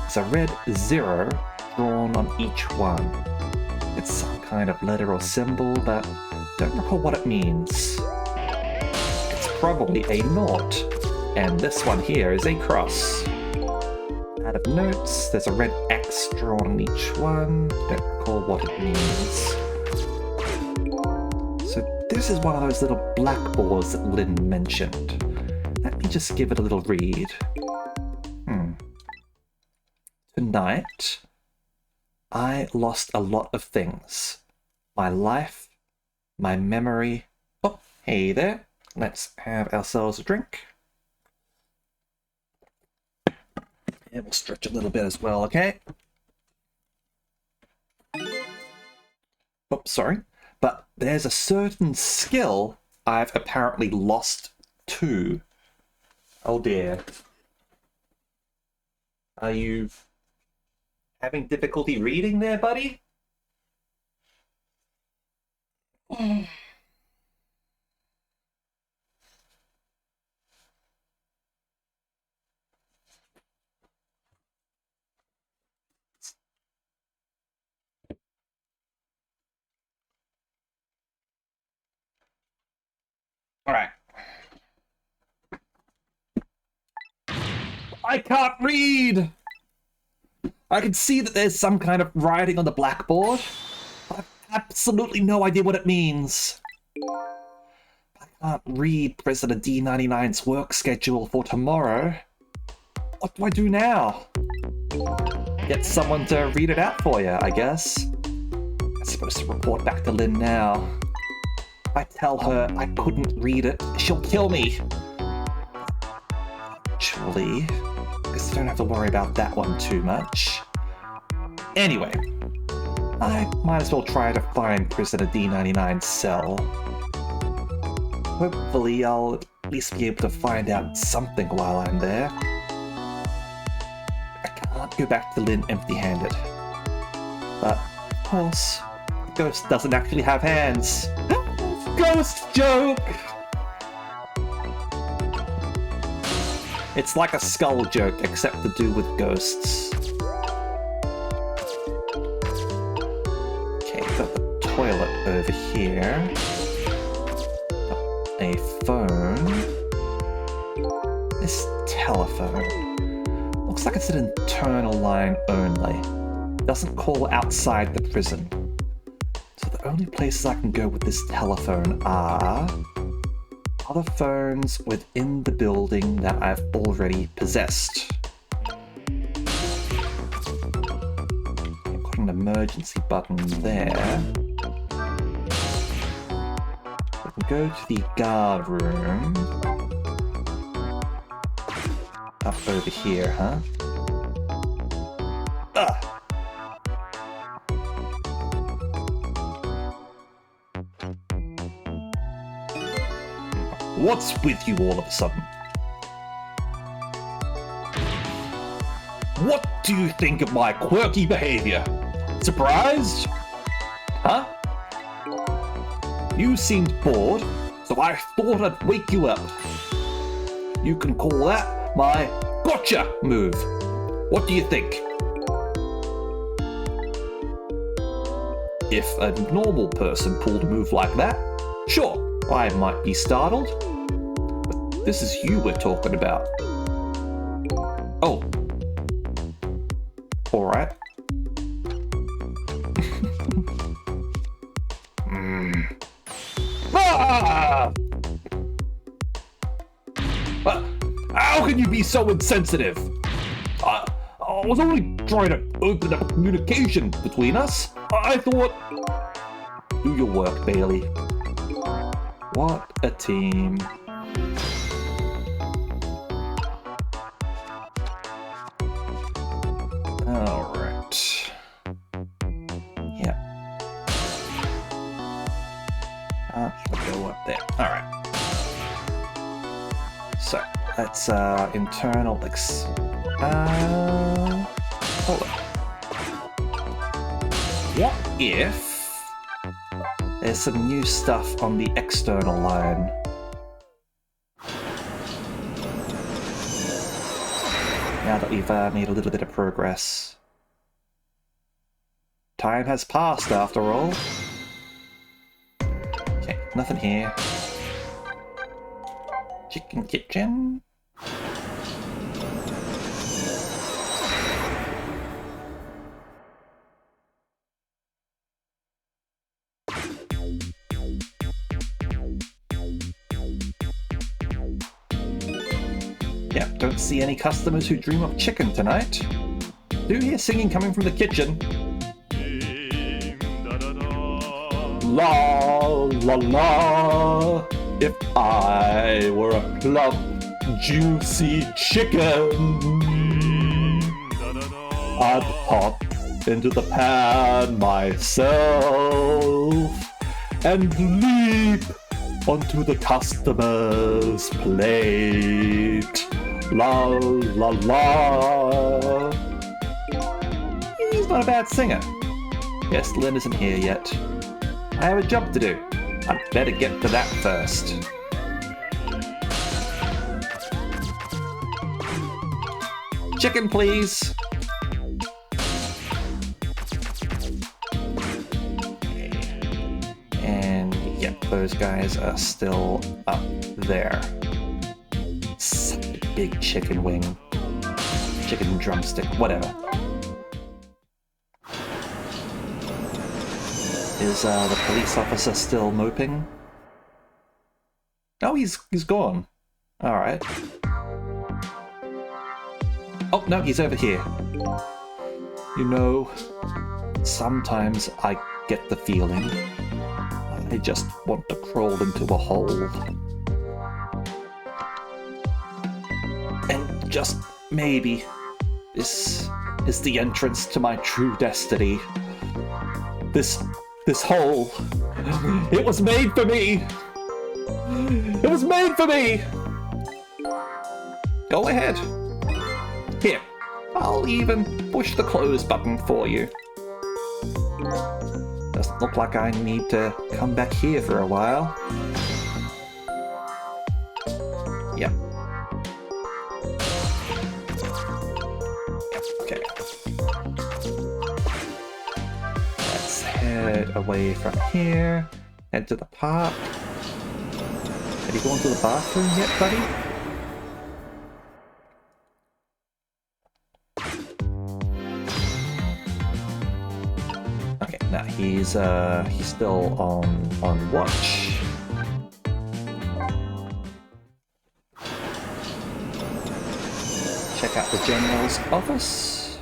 There's a red 0 drawn on each one. It's some kind of letter or symbol, but don't recall what it means. It's probably a naught, and this one here is a cross. Pad of notes, there's a red X drawn on each one. Don't recall what it means. So this is one of those little blackboards that Lynn mentioned. Let me just give it a little read. Tonight, I lost a lot of things. My life, my memory. Oh, hey there. Let's have ourselves a drink. And we'll stretch a little bit as well, okay? Oh, sorry. But there's a certain skill I've apparently lost too. Oh dear. Are you having difficulty reading there, buddy? All right. I can't read! I can see that there's some kind of writing on the blackboard, but I've absolutely no idea what it means. I can't read President D99's work schedule for tomorrow. What do I do now? Get someone to read it out for you, I guess. I'm supposed to report back to Lynn now. If I tell her I couldn't read it, she'll kill me. Actually, I guess I don't have to worry about that one too much. Anyway, I might as well try to find prisoner D99's cell. Hopefully I'll at least be able to find out something while I'm there. I can't go back to Lynn empty-handed. But, of course, the ghost doesn't actually have hands. Ghost joke! It's like a skull joke, except to do with ghosts. Okay, got the toilet over here. Got a phone. This telephone. Looks like it's an internal line only. Doesn't call outside the prison. So the only places I can go with this telephone are other phones within the building that I've already possessed. According to emergency button there. We can go to the guard room. Up over here, huh? Ugh! What's with you all of a sudden? What do you think of my quirky behavior? Surprised? Huh? You seemed bored, so I thought I'd wake you up. You can call that my gotcha move. What do you think? If a normal person pulled a move like that, sure, I might be startled. But this is you we're talking about. Oh. Alright. Ah! How can you be so insensitive? I was only trying to open up communication between us. I thought... Do your work, Bailey. What a team. Alright. Yeah. Should go up there. Alright. So, that's internal hold on. What if there's some new stuff on the external line? Now that we've made a little bit of progress. Time has passed after all. Okay, nothing here. Chicken kitchen. Yeah, don't see any customers who dream of chicken tonight. Do hear singing coming from the kitchen. La la la. If I were a plump, juicy chicken, I'd hop into the pan myself and leap onto the customer's plate. La la la. He's not a bad singer. Guess Lynn isn't here yet. I have a job to do. I'd better get to that first. Chicken, please. And yep, those guys are still up there. Such a big chicken wing. Chicken drumstick, whatever. Is the police officer still moping? Oh, he's gone. Alright. Oh, no, he's over here. You know, sometimes I get the feeling I just want to crawl into a hole. And just maybe this is the entrance to my true destiny. This hole. It was made for me. It was made for me. Go ahead. Here, I'll even push the close button for you. Doesn't look like I need to come back here for a while. Yep. Okay. Let's head away from here. Head to the park. Have you gone to the bathroom yet, buddy? Okay, now he's still on watch. Check out the general's office.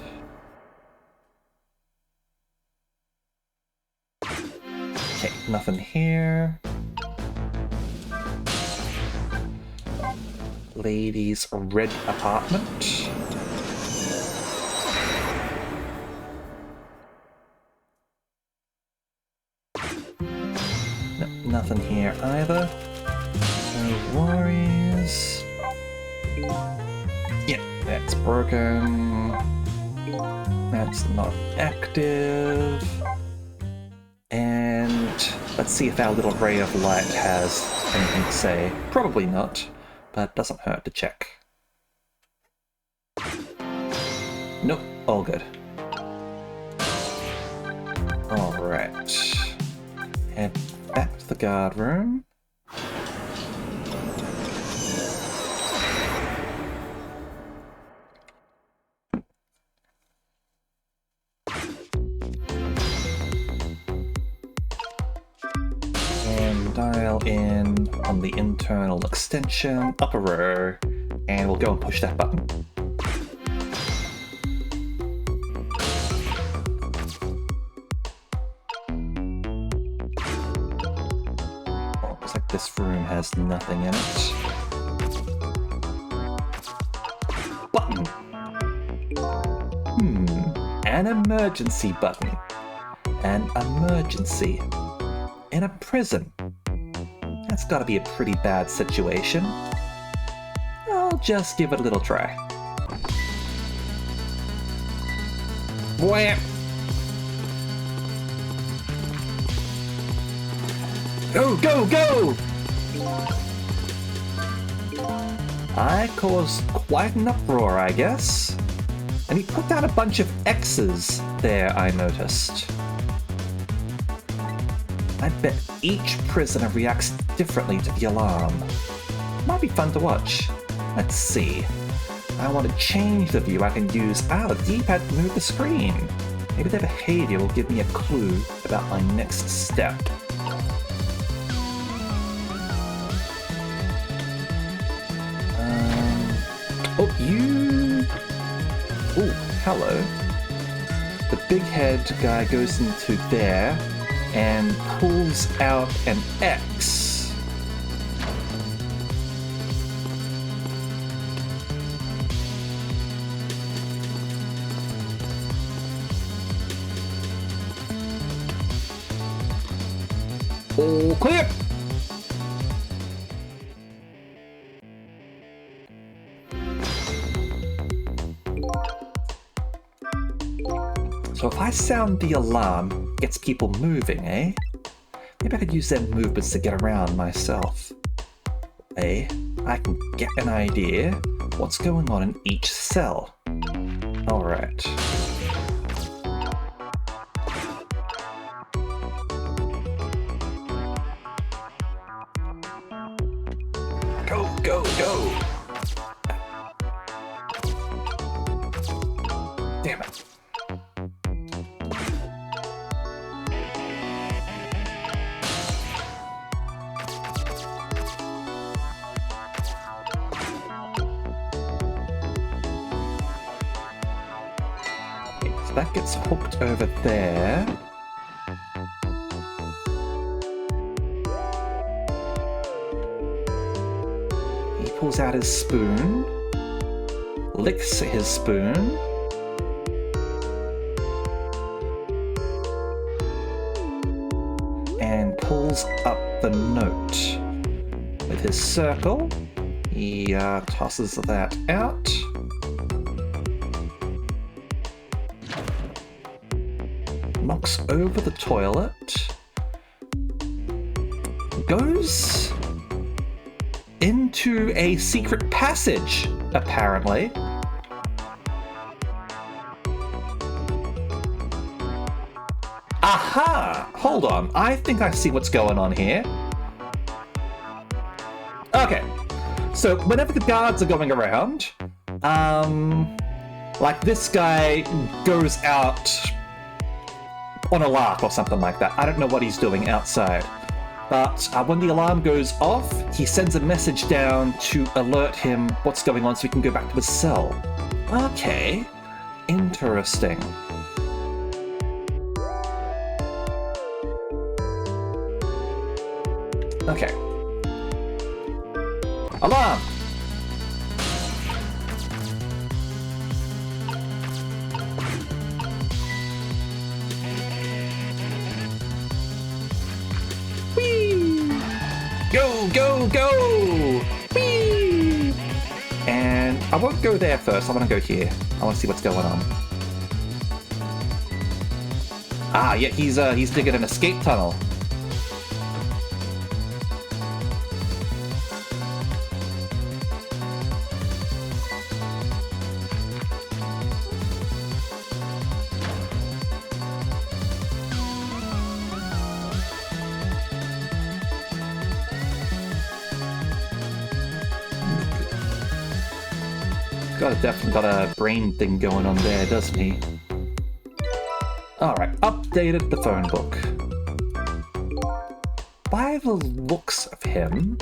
nothing here. Ladies' red apartment. No, nothing here either. No worries. Yeah, that's broken. That's not active. And let's see if our little ray of light has anything to say. Probably not, but doesn't hurt to check. Nope, all good. Alright. Head back to the guard room. And dial in on the internal extension, upper row, and we'll go and push that button. Looks like this room has nothing in it. Button! An emergency button. An emergency. In a prison. That's gotta be a pretty bad situation. I'll just give it a little try. Wham! Go, go, go! I caused quite an uproar, I guess. And he put down a bunch of X's there, I noticed. I bet each prisoner reacts differently to the alarm. Might be fun to watch. Let's see. I want to change the view I can use the D-pad to move the screen. Maybe their behavior will give me a clue about my next step. Oh, you... Oh, hello. The big head guy goes into there and pulls out an X. All clear! So if I sound the alarm, it gets people moving, eh? Maybe I could use their movements to get around myself. Eh? I can get an idea what's going on in each cell. Alright. Go, go, go! Damn it. That gets hooked over there. He pulls out his spoon, licks his spoon, and pulls up the note. With his circle, he tosses that out. Knocks over the toilet, goes into a secret passage, apparently. Aha! Hold on, I think I see what's going on here. Okay, so whenever the guards are going around, like this guy goes out on a lark or something like that. I don't know what he's doing outside. But when the alarm goes off, he sends a message down to alert him what's going on so he can go back to his cell. Okay, interesting. Okay. Alarm! Whee! Go, go, go! Whee! And I won't go there first. I want to go here. I want to see what's going on. Ah, yeah, he's digging an escape tunnel. Definitely got a brain thing going on there, doesn't he? Alright, updated the phone book. By the looks of him,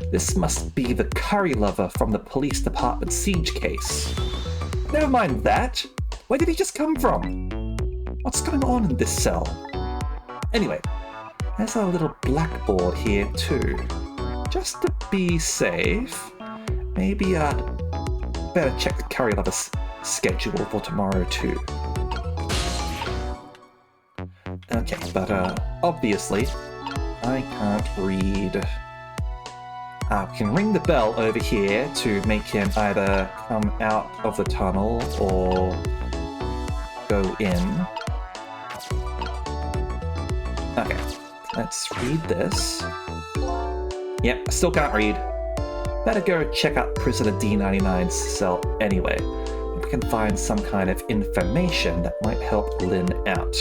this must be the curry lover from the police department siege case. Never mind that. Where did he just come from? What's going on in this cell? Anyway, there's a little blackboard here too. Just to be safe, maybe I'd better check the curry lover's schedule for tomorrow too. Okay, but obviously, I can't read. We can ring the bell over here to make him either come out of the tunnel or go in. Okay, let's read this. Yep, still can't read. Better go check out prisoner D99's cell anyway. If we can find some kind of information that might help Lynn out.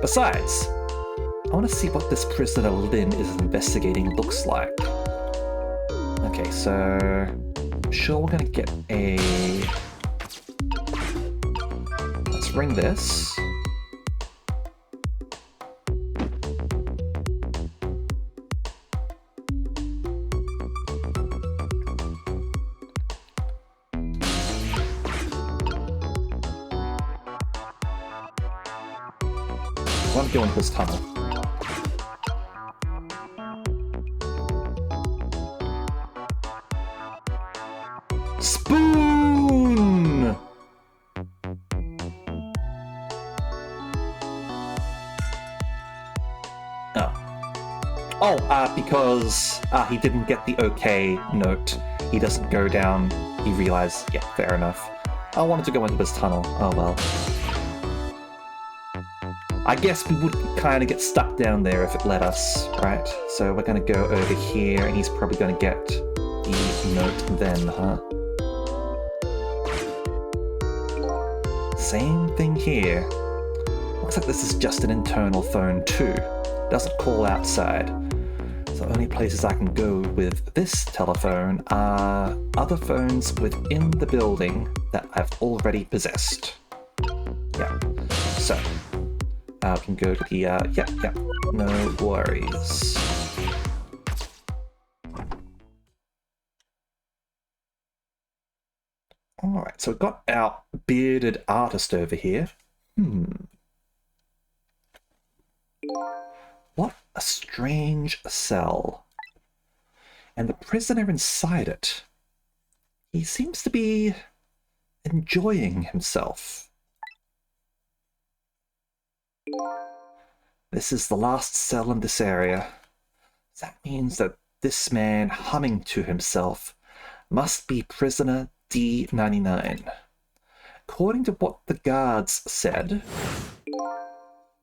Besides, I want to see what this prisoner Lynn is investigating looks like. Okay, so I'm sure we're going to get a... Let's ring this. I want to go into this tunnel. Spoon! Oh, because he didn't get the okay note. He doesn't go down. He realized, yeah, fair enough. I wanted to go into this tunnel. Oh well. I guess we would kind of get stuck down there if it let us, right? So we're going to go over here, and he's probably going to get the note then, huh? Same thing here. Looks like this is just an internal phone too. Doesn't call outside. So the only places I can go with this telephone are other phones within the building that I've already possessed. Yeah. So... we can go to the, yeah, no worries. Alright, so we've got our bearded artist over here. What a strange cell. And the prisoner inside it, he seems to be enjoying himself. This is the last cell in this area. That means that this man humming to himself must be prisoner D99. According to what the guards said...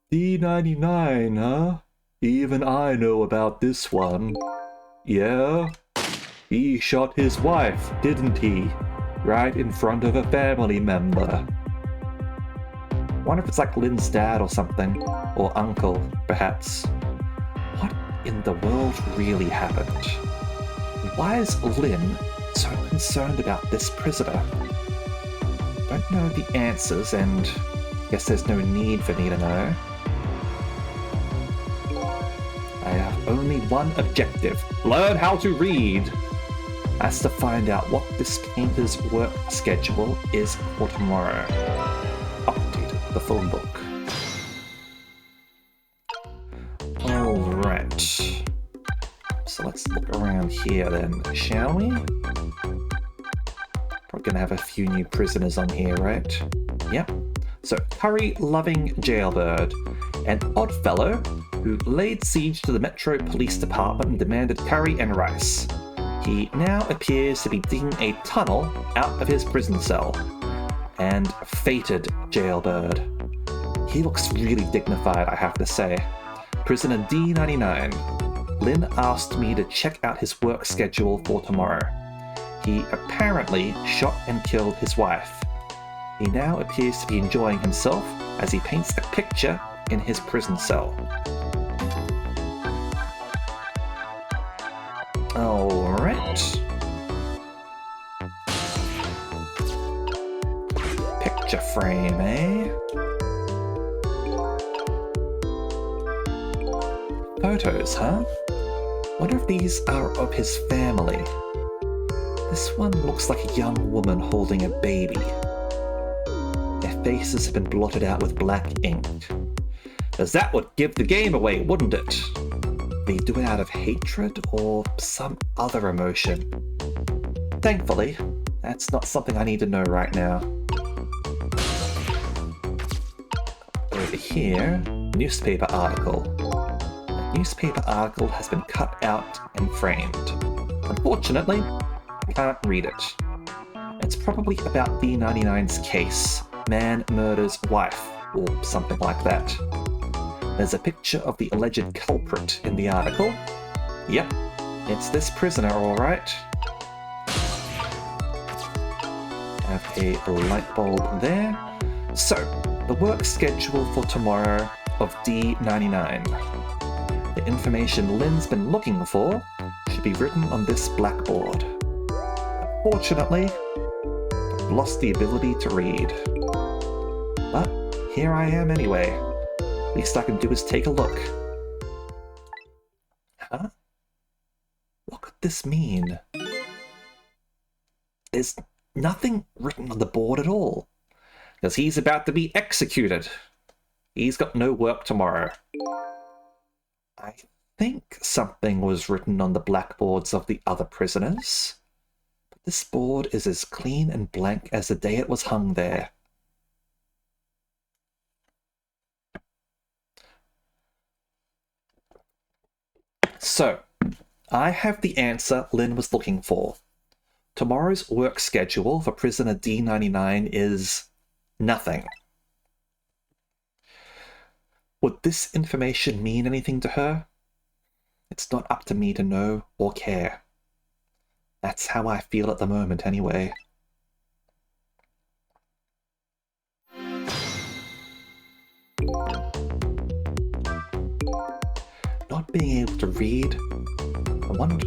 D99, huh? Even I know about this one. Yeah? He shot his wife, didn't he? Right in front of a family member. Wonder if it's like Lynn's dad or something. Or uncle, perhaps. What in the world really happened? Why is Lynn so concerned about this prisoner? Don't know the answers, and guess there's no need for me to know. I have only one objective. Learn how to read! That's to find out what this painter's work schedule is for tomorrow. Updated the phone book. Alright. So let's here then, shall we? Probably gonna have a few new prisoners on here, right? Yep. So, curry-loving jailbird, an odd fellow who laid siege to the Metro Police Department and demanded curry and rice. He now appears to be digging a tunnel out of his prison cell. And fated jailbird. He looks really dignified, I have to say. Prisoner D99. Lynn asked me to check out his work schedule for tomorrow. He apparently shot and killed his wife. He now appears to be enjoying himself as he paints a picture in his prison cell. Alright. Picture frame, eh? Photos, huh? Wonder if these are of his family. This one looks like a young woman holding a baby. Their faces have been blotted out with black ink. As that would give the game away, wouldn't it? They do it out of hatred or some other emotion. Thankfully, that's not something I need to know right now. Over here, newspaper article. The newspaper article has been cut out and framed. Unfortunately, I can't read it. It's probably about D99's case. Man murders wife, or something like that. There's a picture of the alleged culprit in the article. Yep, it's this prisoner, alright. Have a light bulb there. So, the work schedule for tomorrow of D99. The information Lynn's been looking for should be written on this blackboard. Unfortunately, I've lost the ability to read. But here I am anyway. Least I can do is take a look. Huh? What could this mean? There's nothing written on the board at all. Because he's about to be executed. He's got no work tomorrow. I think something was written on the blackboards of the other prisoners. But this board is as clean and blank as the day it was hung there. So, I have the answer Lynn was looking for. Tomorrow's work schedule for prisoner D99 is nothing. Would this information mean anything to her? It's not up to me to know or care. That's how I feel at the moment, anyway. Not being able to read,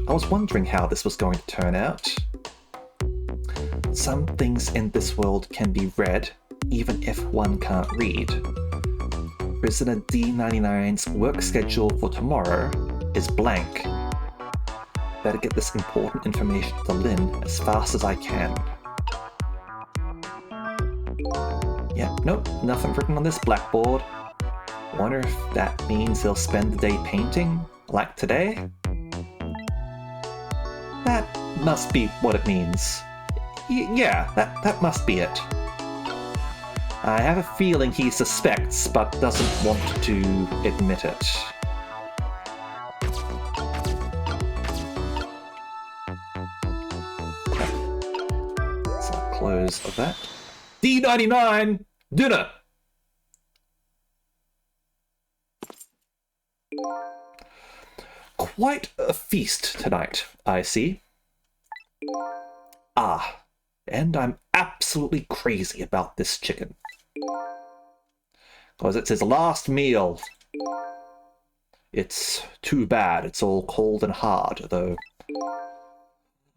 I was wondering how this was going to turn out. Some things in this world can be read, even if one can't read. Prisoner D99's work schedule for tomorrow is blank. Better get this important information to Lynn as fast as I can. Yeah, nope, nothing written on this blackboard. Wonder if that means he'll spend the day painting, like today? That must be what it means. Yeah, that must be it. I have a feeling he suspects, but doesn't want to admit it. So I'll close that. D99! Dinner! Quite a feast tonight, I see. Ah, and I'm absolutely crazy about this chicken. Because it's his last meal. It's too bad it's all cold and hard, though.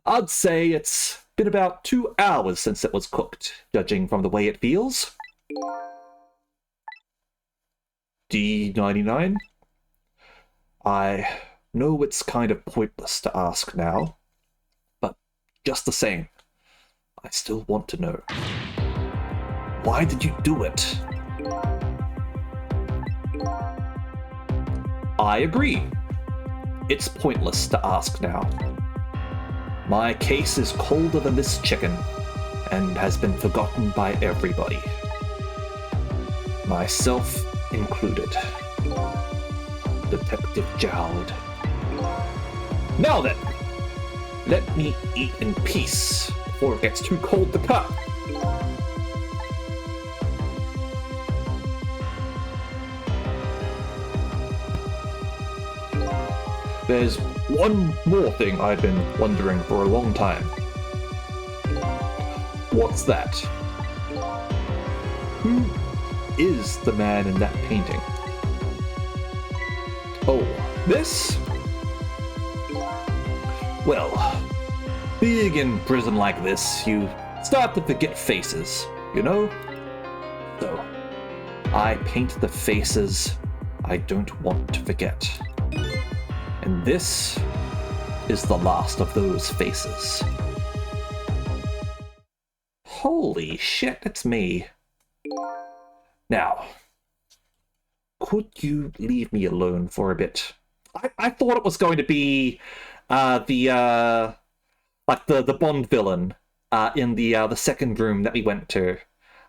I'd say it's been about 2 hours since it was cooked, judging from the way it feels. D99? I know it's kind of pointless to ask now, but just the same, I still want to know. Why did you do it? I agree. It's pointless to ask now. My case is colder than this chicken, and has been forgotten by everybody. Myself included. Detective Jowd. Now then, let me eat in peace before it gets too cold to cut. There's one more thing I've been wondering for a long time. What's that? Who is the man in that painting? Oh, this? Well, being in prison like this, you start to forget faces, you know? So, I paint the faces I don't want to forget. And this is the last of those faces. Holy shit, it's me. Now, could you leave me alone for a bit? I thought it was going to be the Bond villain in the second room that we went to,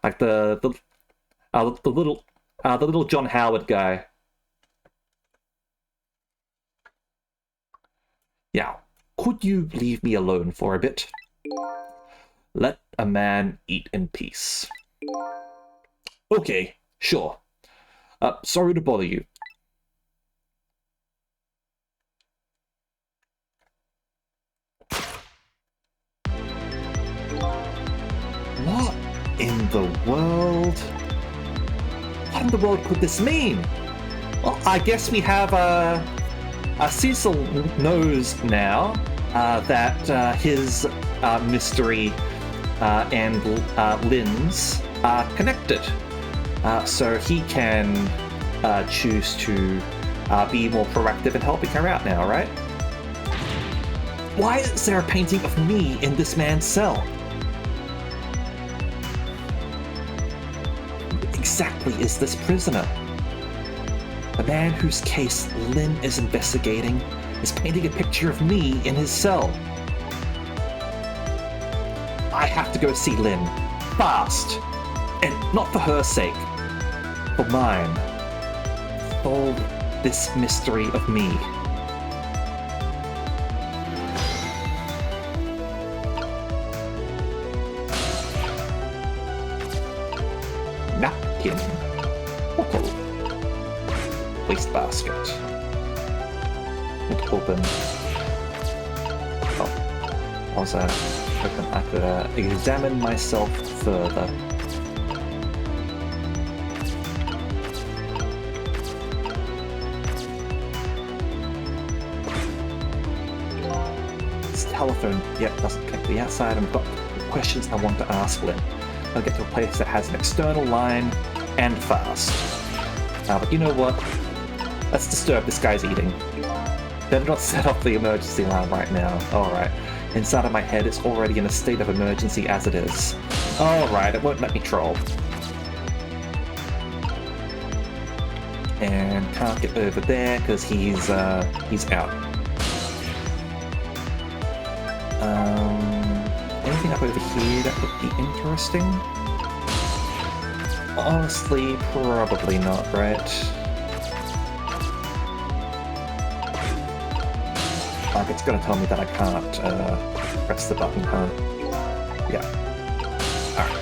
like the little John Howard guy. Now, could you leave me alone for a bit? Let a man eat in peace. Okay, sure. Sorry to bother you. What in the world? What in the world could this mean? Well, I guess we have Cecil knows now that his mystery and Lynn's are connected. So he can choose to be more proactive in helping her out now, right? Why is there a painting of me in this man's cell? Who exactly is this prisoner? The man whose case Lynn is investigating is painting a picture of me in his cell. I have to go see Lynn. Fast! And not for her sake. For mine. Solve this mystery of me. Napkin. Bottle. Wastebasket. And open. Oh. I was hoping I could examine myself further. This telephone yet doesn't connect to the outside. I've got questions I want to ask Lynn. I'll get to a place that has an external line and fast. But you know what? Let's disturb this guy's eating. Better not set off the emergency alarm right now. Alright. Inside of my head, it's already in a state of emergency as it is. Alright, it won't let me troll. And can't get over there because he's out. Anything up over here that would be interesting? Honestly, probably not, right? Like, it's gonna tell me that I can't press the button, huh? Yeah. Alright.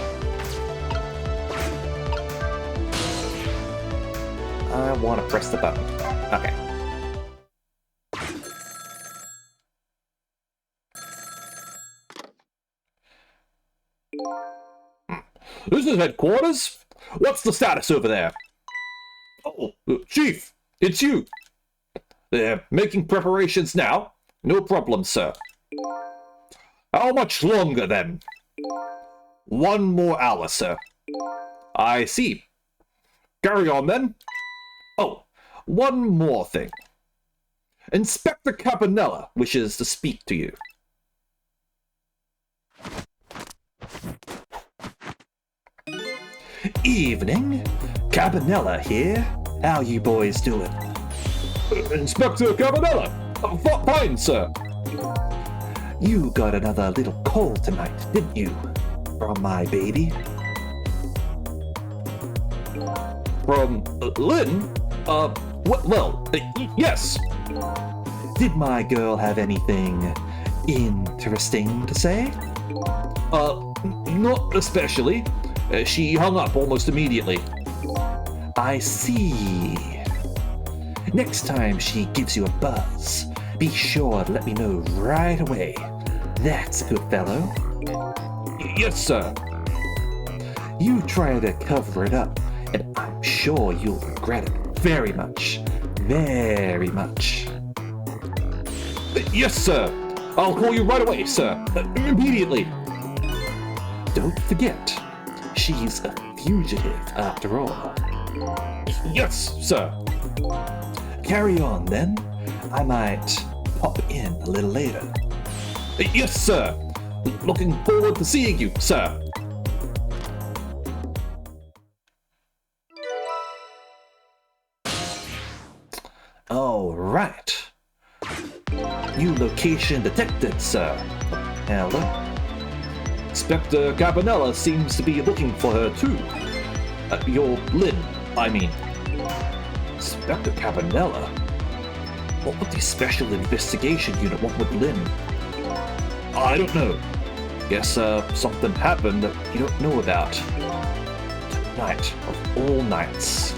I want to press the button. Okay. This is headquarters. What's the status over there? Oh, Chief, it's you. They're making preparations now. No problem, sir. How much longer, then? 1 more hour, sir. I see. Carry on, then. Oh, one more thing. Inspector Cabanella wishes to speak to you. Evening. Cabanella here. How you boys doing? Inspector Cabanella! Fine, sir. You got another little call tonight, didn't you? From my baby? From Lynn? Yes. Did my girl have anything interesting to say? Not especially. She hung up almost immediately. I see. Next time she gives you a buzz, be sure to let me know right away. That's a good fellow. Yes, sir. You try to cover it up, and I'm sure you'll regret it very much. Very much. Yes, sir. I'll call you right away, sir. Immediately. Don't forget, she's a fugitive after all. Yes, sir. Carry on then. I might pop in a little later. Yes, sir. Looking forward to seeing you, sir. All right. You location detected, sir. Hello? Inspector Cabanella seems to be looking for her too. Your Lynn, I mean. Inspector Cabanella? What would the Special Investigation Unit want with Lynn? I don't know. Guess something happened that you don't know about. Tonight of all nights.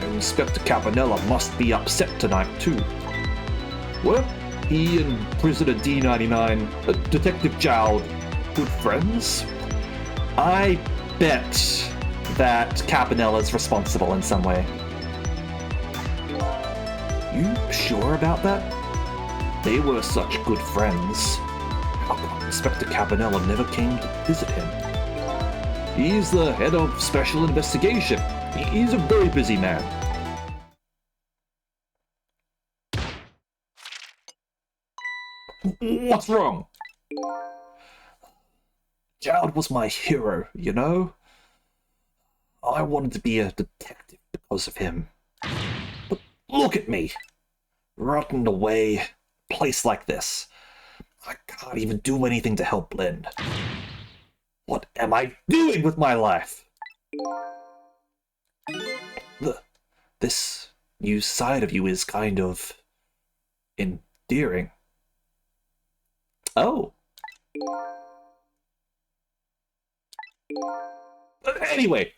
Inspector Cabanella must be upset tonight too. Well, he and Prisoner D99, Detective Jowd, good friends? I bet that Cabanella's responsible in some way. You sure about that? They were such good friends. How come Inspector Cabanella never came to visit him? He's the head of Special Investigation. He's a very busy man. What's wrong? Jowd was my hero, you know? I wanted to be a detective because of him. But look at me, rotting away, a place like this. I can't even do anything to help Lynn. What am I doing with my life? This new side of you is kind of endearing. Oh. Anyway,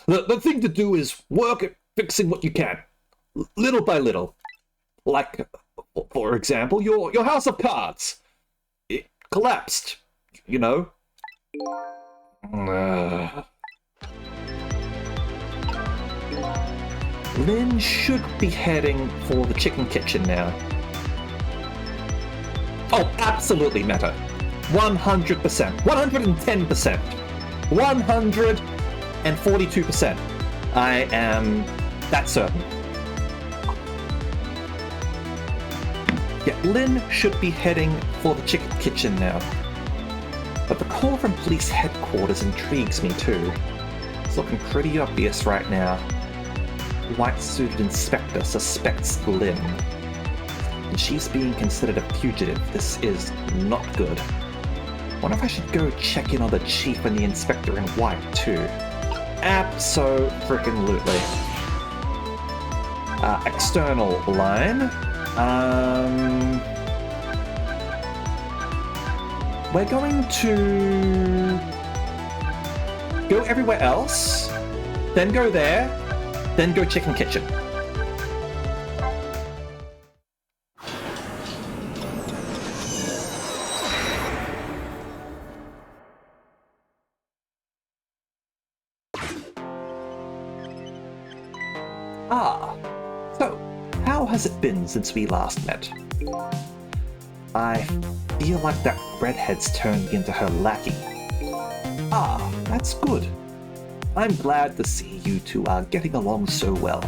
the thing to do is work at fixing what you can, little by little. Like, for example, your house of cards. It collapsed, you know. Lynn should be heading for the chicken kitchen now. Oh, absolutely, Meta. 100%. 110%. 142%. I am that certain. Yeah, Lynn should be heading for the chicken kitchen now. But the call from police headquarters intrigues me too. It's looking pretty obvious right now. White-suited inspector suspects Lynn. And she's being considered a fugitive. This is not good. Wonder if I should go check in on the chief and the inspector in white too. Abso-freaking-lutely. External line. We're going to go everywhere else, then go there, then go chicken kitchen. So, how has it been since we last met? I feel like that redhead's turned into her lackey. That's good. I'm glad to see you two are getting along so well.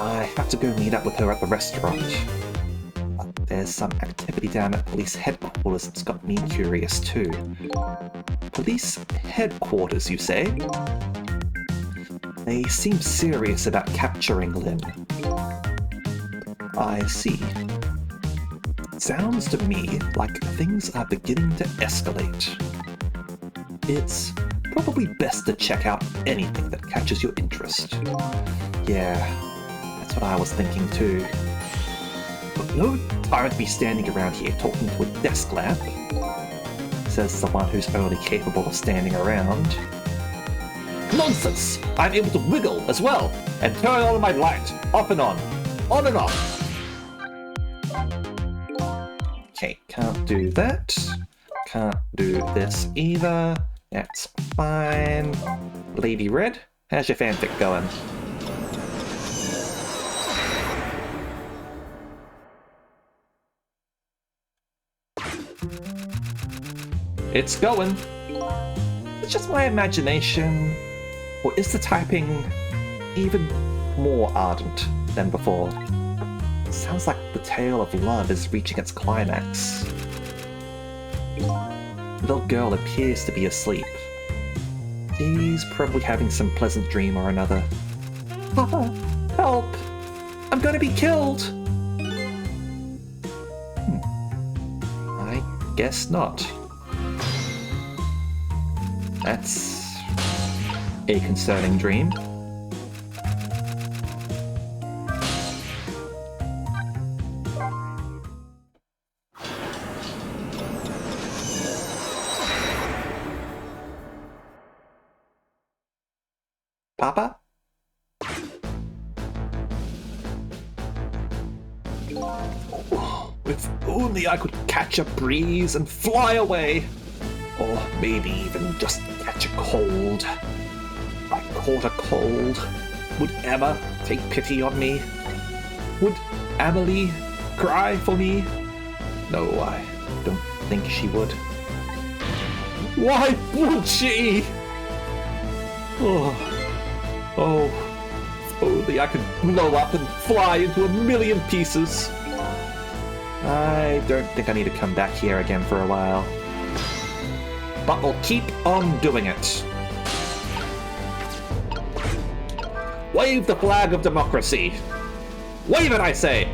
I have to go meet up with her at the restaurant. There's some activity down at police headquarters that's got me curious too. Police headquarters, you say? They seem serious about capturing Lynn. I see. Sounds to me like things are beginning to escalate. It's probably best to check out anything that catches your interest. Yeah, that's what I was thinking too. But no time to be standing around here talking to a desk lamp, says the one who's only capable of standing around. Nonsense! I'm able to wiggle as well, and turn on my light, off and on and off. Okay, can't do that. Can't do this either. That's fine. Lady Red, how's your fanfic going? It's going. It's just my imagination. Or is the typing even more ardent than before? Sounds like the tale of love is reaching its climax. Little girl appears to be asleep. She's probably having some pleasant dream or another. Papa, help! I'm gonna be killed! I guess not. That's a concerning dream. Papa? Oh, if only I could catch a breeze and fly away. Or maybe even just catch a cold. If I caught a cold, would Emma take pity on me? Would Amelie cry for me? No, I don't think she would. Why would she? Oh, if only I could blow up and fly into a million pieces. I don't think I need to come back here again for a while. But we'll keep on doing it. Wave the flag of democracy. Wave it, I say!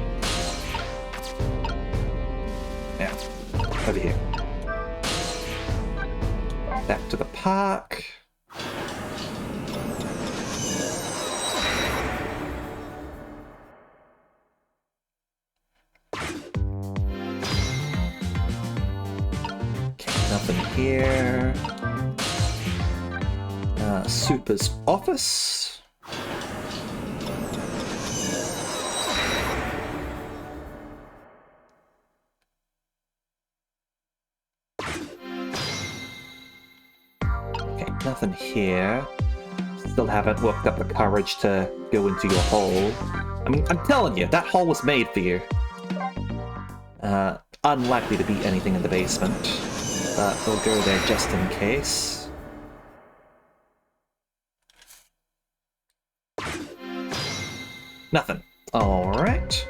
Now, over here. Back to the park. Nothing here. Super's office. Okay, nothing here. Still haven't worked up the courage to go into your hole. I mean, I'm telling you, that hole was made for you. Unlikely to be anything in the basement. But we'll go there just in case. Nothing. Alright.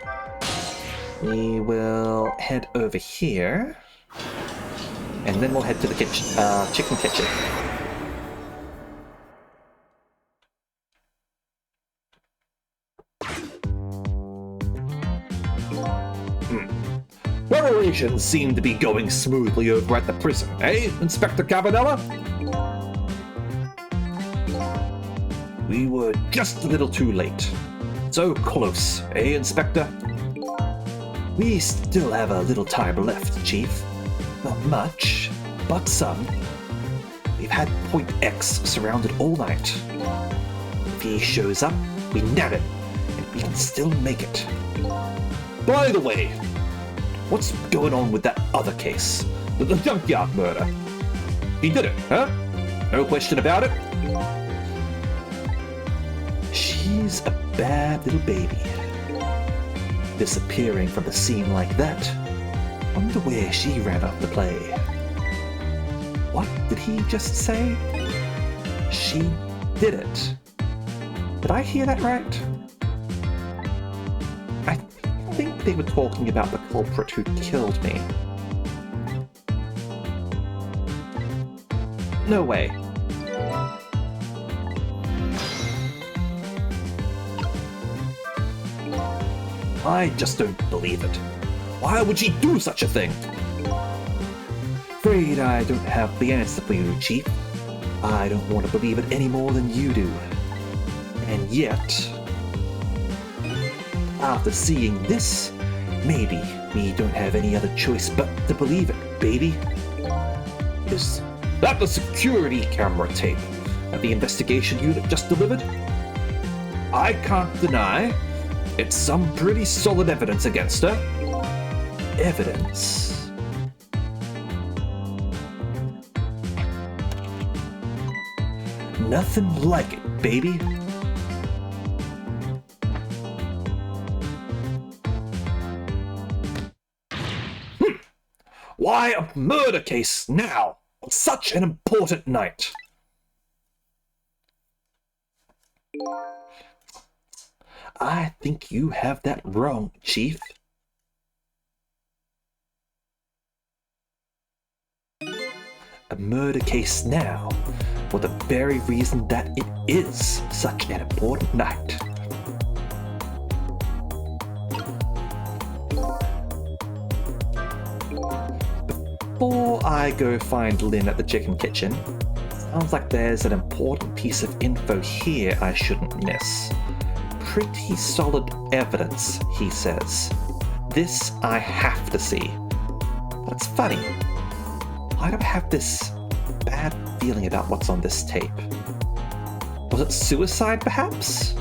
We will head over here. And then we'll head to the kitchen, chicken kitchen. Preparations seem to be going smoothly over at the prison, eh, Inspector Cabanella? We were just a little too late. So close, eh, Inspector? We still have a little time left, Chief. Not much, but some. We've had Point X surrounded all night. If he shows up, we nab him, and we can still make it. By the way, what's going on with that other case? The junkyard murder? He did it, huh? No question about it? She's a bad little baby. Disappearing from a scene like that. Wonder where she ran off to play. What did he just say? She did it. Did I hear that right? I think they were talking about the culprit who killed me. No way. I just don't believe it. Why would she do such a thing? Afraid I don't have the answer for you, Chief. I don't want to believe it any more than you do. And yet, after seeing this, maybe we don't have any other choice but to believe it, baby. Is that the security camera tape that the investigation unit just delivered? I can't deny it's some pretty solid evidence against her. Evidence? Nothing like it, baby. Why a murder case now, on such an important night? I think you have that wrong, Chief. A murder case now, for the very reason that it is such an important night. Before I go find Lynn at the chicken kitchen, sounds like there's an important piece of info here I shouldn't miss. Pretty solid evidence, he says. This I have to see. But it's funny. Why do I have this bad feeling about what's on this tape? Was it suicide, perhaps?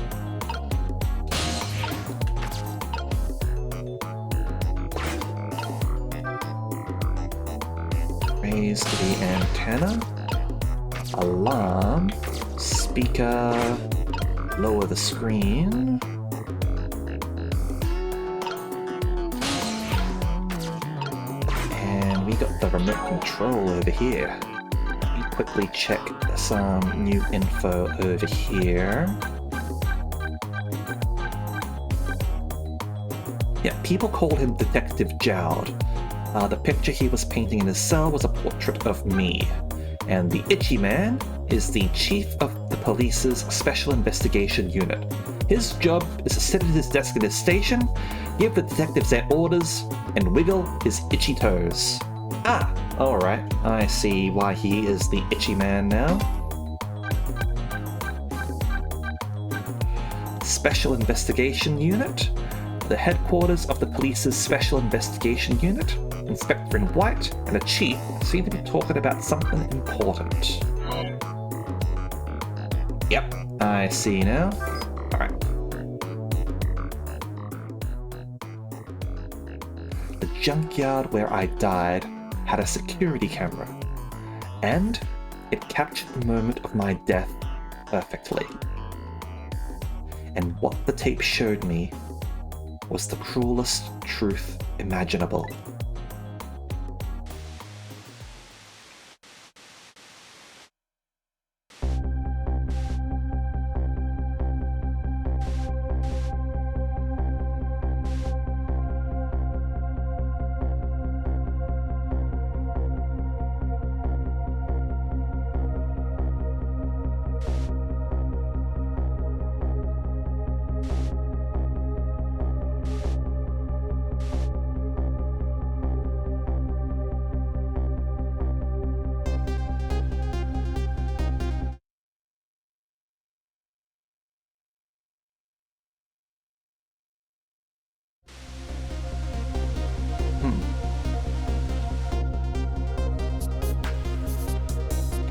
Raise the antenna. Alarm. Speaker. Lower the screen. And we got the remote control over here. Let me quickly check some new info over here. Yeah, people called him Detective Jowd. The picture he was painting in his cell was a portrait of me. And the Itchy Man is the chief of the police's Special Investigation Unit. His job is to sit at his desk at his station, give the detectives their orders, and wiggle his itchy toes. Ah, alright, I see why he is the Itchy Man now. Special Investigation Unit. The headquarters of the police's Special Investigation Unit. Inspector in white and a chief seem to be talking about something important. Yep, I see now. Alright. The junkyard where I died had a security camera, and it captured the moment of my death perfectly. And what the tape showed me was the cruelest truth imaginable.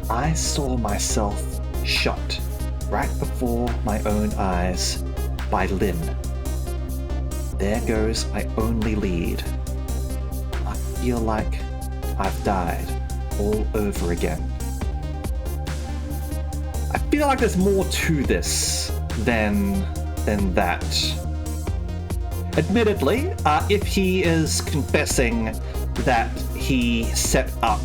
I saw myself shot right before my own eyes by Lynn. There goes my only lead. I feel like I've died all over again. I feel like there's more to this than that. Admittedly, if he is confessing that he set up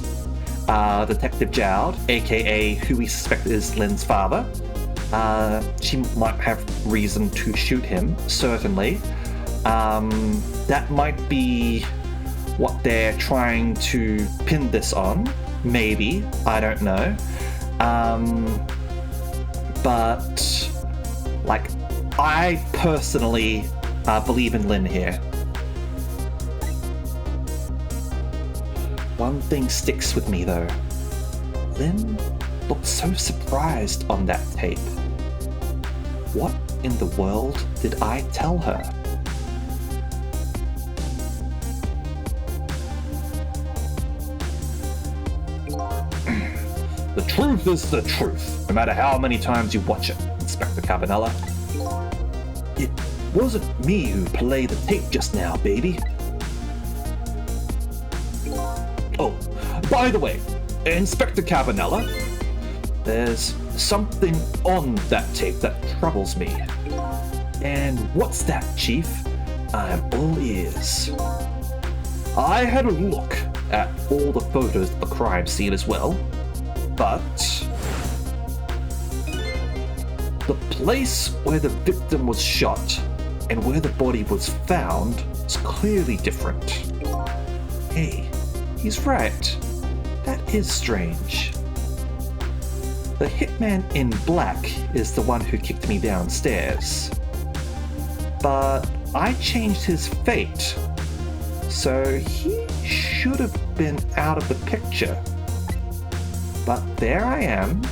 Detective Jowd, aka who we suspect is Lynn's father, she might have reason to shoot him, certainly. That might be what they're trying to pin this on, maybe, I don't know. But, like, I personally believe in Lynn here. One thing sticks with me though. Lynn looked so surprised on that tape. What in the world did I tell her? The truth is the truth, no matter how many times you watch it, Inspector Cabanella. It wasn't me who played the tape just now, baby. Oh, by the way, Inspector Cabanella, there's something on that tape that troubles me. And what's that, Chief? I'm all ears. I had a look at all the photos of the crime scene as well, but the place where the victim was shot and where the body was found is clearly different. Hey, he's right. That is strange. The hitman in black is the one who kicked me downstairs. But I changed his fate, so he should have been out of the picture. But there I am,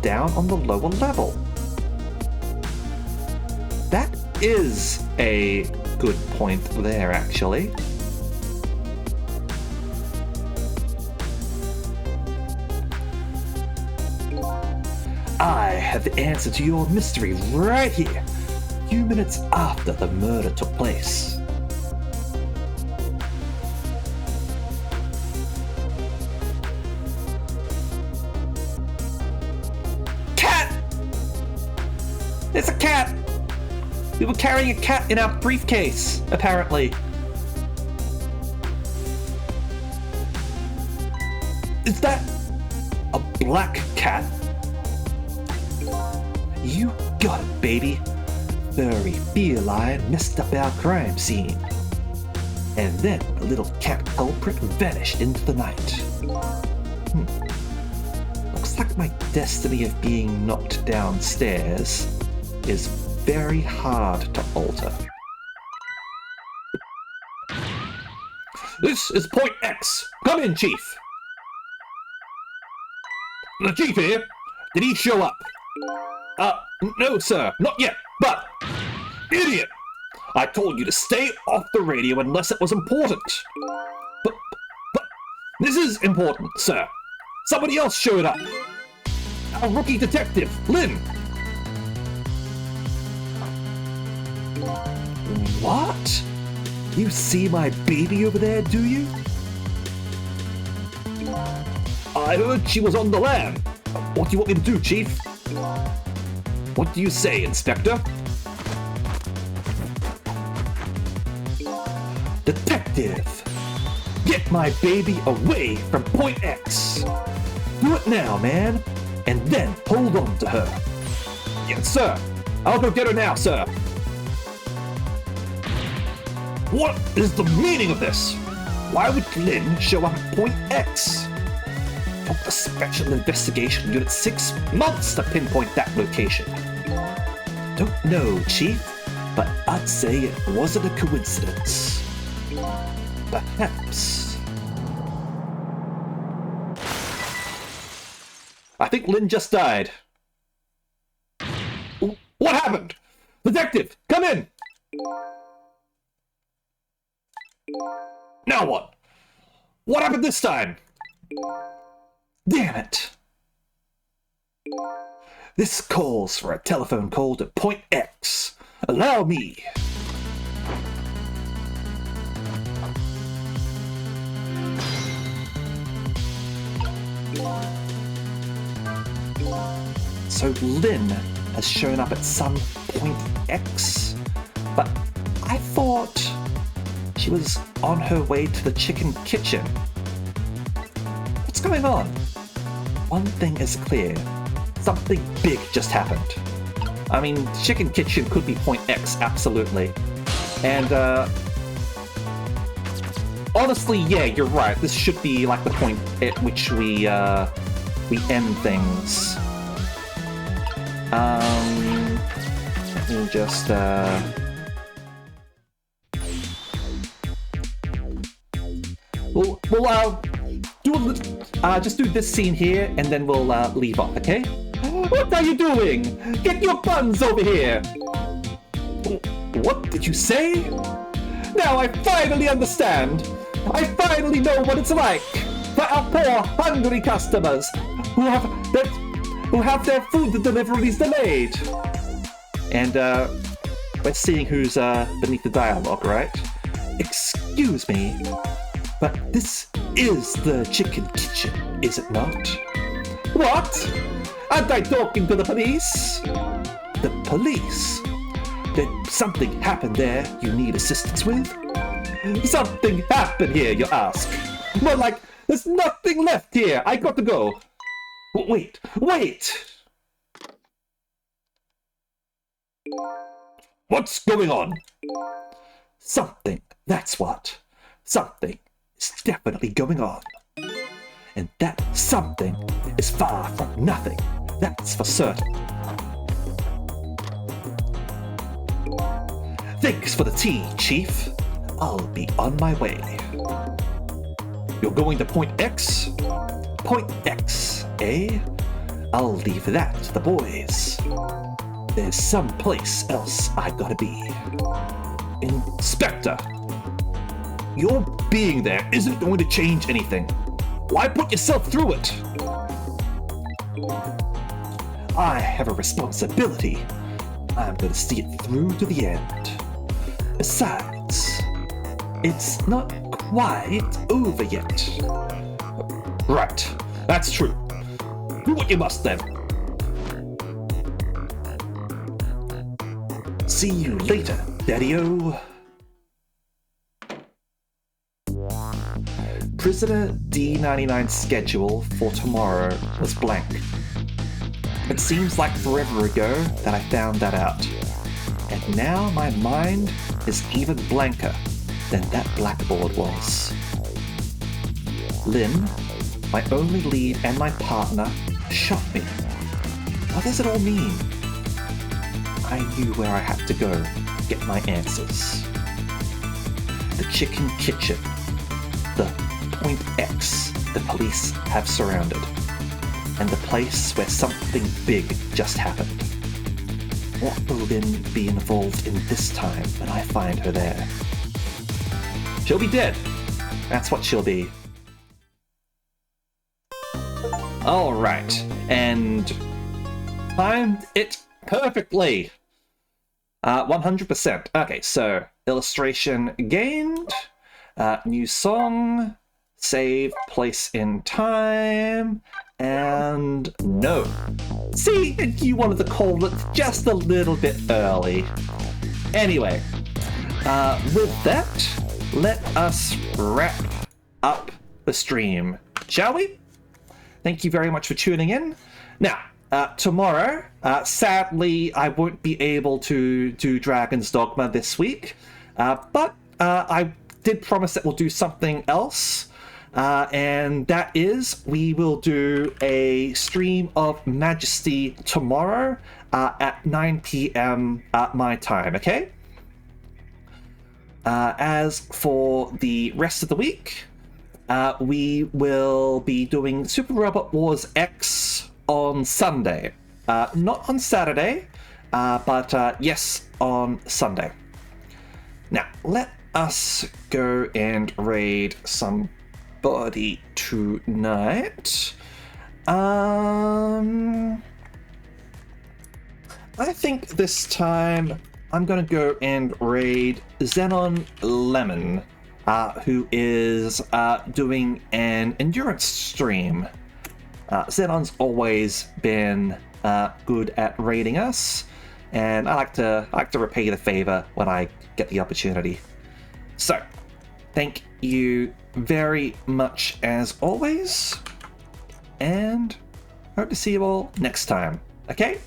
down on the lower level. That is a good point there, actually. I have the answer to your mystery right here, a few minutes after the murder took place. Cat! It's a cat! We were carrying a cat in our briefcase, apparently. Is that a black cat? You got it, baby. Furry feline messed up our crime scene. And then the little cat culprit vanished into the night. Looks like my destiny of being knocked downstairs is very hard to alter. This is Point X. Come in, Chief. The Chief here. Did he show up? No, sir. Not yet. But, idiot! I told you to stay off the radio unless it was important. But, this is important, sir. Somebody else showed up. Our rookie detective, Lynn. What? You see my baby over there, do you? I heard she was on the lam. What do you want me to do, Chief? What do you say, Inspector? Detective! Get my baby away from Point X! Do it now, man! And then hold on to her! Yes, sir. I'll go get her now, sir. What is the meaning of this? Why would Lynn show up at Point X? Took the Special Investigation Unit 6 months to pinpoint that location. Don't know, Chief, but I'd say it wasn't a coincidence. Perhaps. I think Lynn just died. What happened? Detective, come in! Now what? What happened this time? Damn it! This calls for a telephone call to Point X. Allow me. So Lynn has shown up at some Point X, but I thought she was on her way to the chicken kitchen. What's going on? One thing is clear. Something big just happened. I mean, chicken kitchen could be Point X, absolutely. And, honestly, yeah, you're right. This should be like the point at which we end things. Let me just, we'll just do this scene here, and then we'll leave off, okay? What are you doing? Get your buns over here! What did you say? Now I finally understand! I finally know what it's like for our poor, hungry customers who have their food deliveries delayed. And we're seeing who's beneath the dialogue, right? Excuse me, but this is the chicken kitchen, is it not? What? Aren't I talking to the police? The police? Did something happen there you need assistance with? Something happened here, you ask? More like, there's nothing left here, I got to go. Wait! What's going on? Something, that's what. Something is definitely going on. And that something is far from nothing, that's for certain. Thanks for the tea, Chief. I'll be on my way. You're going to Point X? Point X, eh? I'll leave that to the boys. There's someplace else I gotta be. Inspector! Your being there isn't going to change anything. Why put yourself through it? I have a responsibility. I'm gonna see it through to the end. Besides, it's not quite over yet. Right, that's true. Do what you must then. See you later, Daddy-O. Prisoner D99's schedule for tomorrow was blank. It seems like forever ago that I found that out. And now my mind is even blanker than that blackboard was. Lynn, my only lead and my partner, shot me. What does it all mean? I knew where I had to go to get my answers. The chicken kitchen. The Point X the police have surrounded. And the place where something big just happened. What will Lynn be involved in this time when I find her there? She'll be dead. That's what she'll be. Alright, and timed it perfectly. 100%. Okay, so illustration gained, new song, save place in time, and no. See, you wanted to call it just a little bit early. Anyway, with that, let us wrap up the stream, shall we? Thank you very much for tuning in. Now, tomorrow, sadly, I won't be able to do Dragon's Dogma this week, but I did promise that we'll do something else, and that is we will do a stream of Majesty tomorrow at 9 p.m. My time, okay? As for the rest of the week, we will be doing Super Robot Wars X on Sunday. Not on Saturday, but yes, on Sunday. Now, let us go and raid somebody tonight. I think this time I'm gonna go and raid Xenon Lemon, who is doing an endurance stream. Xenon's always been good at raiding us, and I like to repay the favor when I get the opportunity. So, thank you very much as always, and hope to see you all next time. Okay?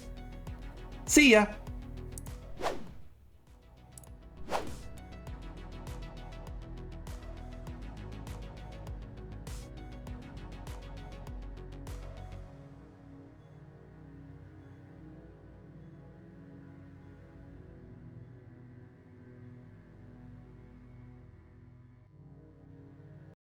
See ya!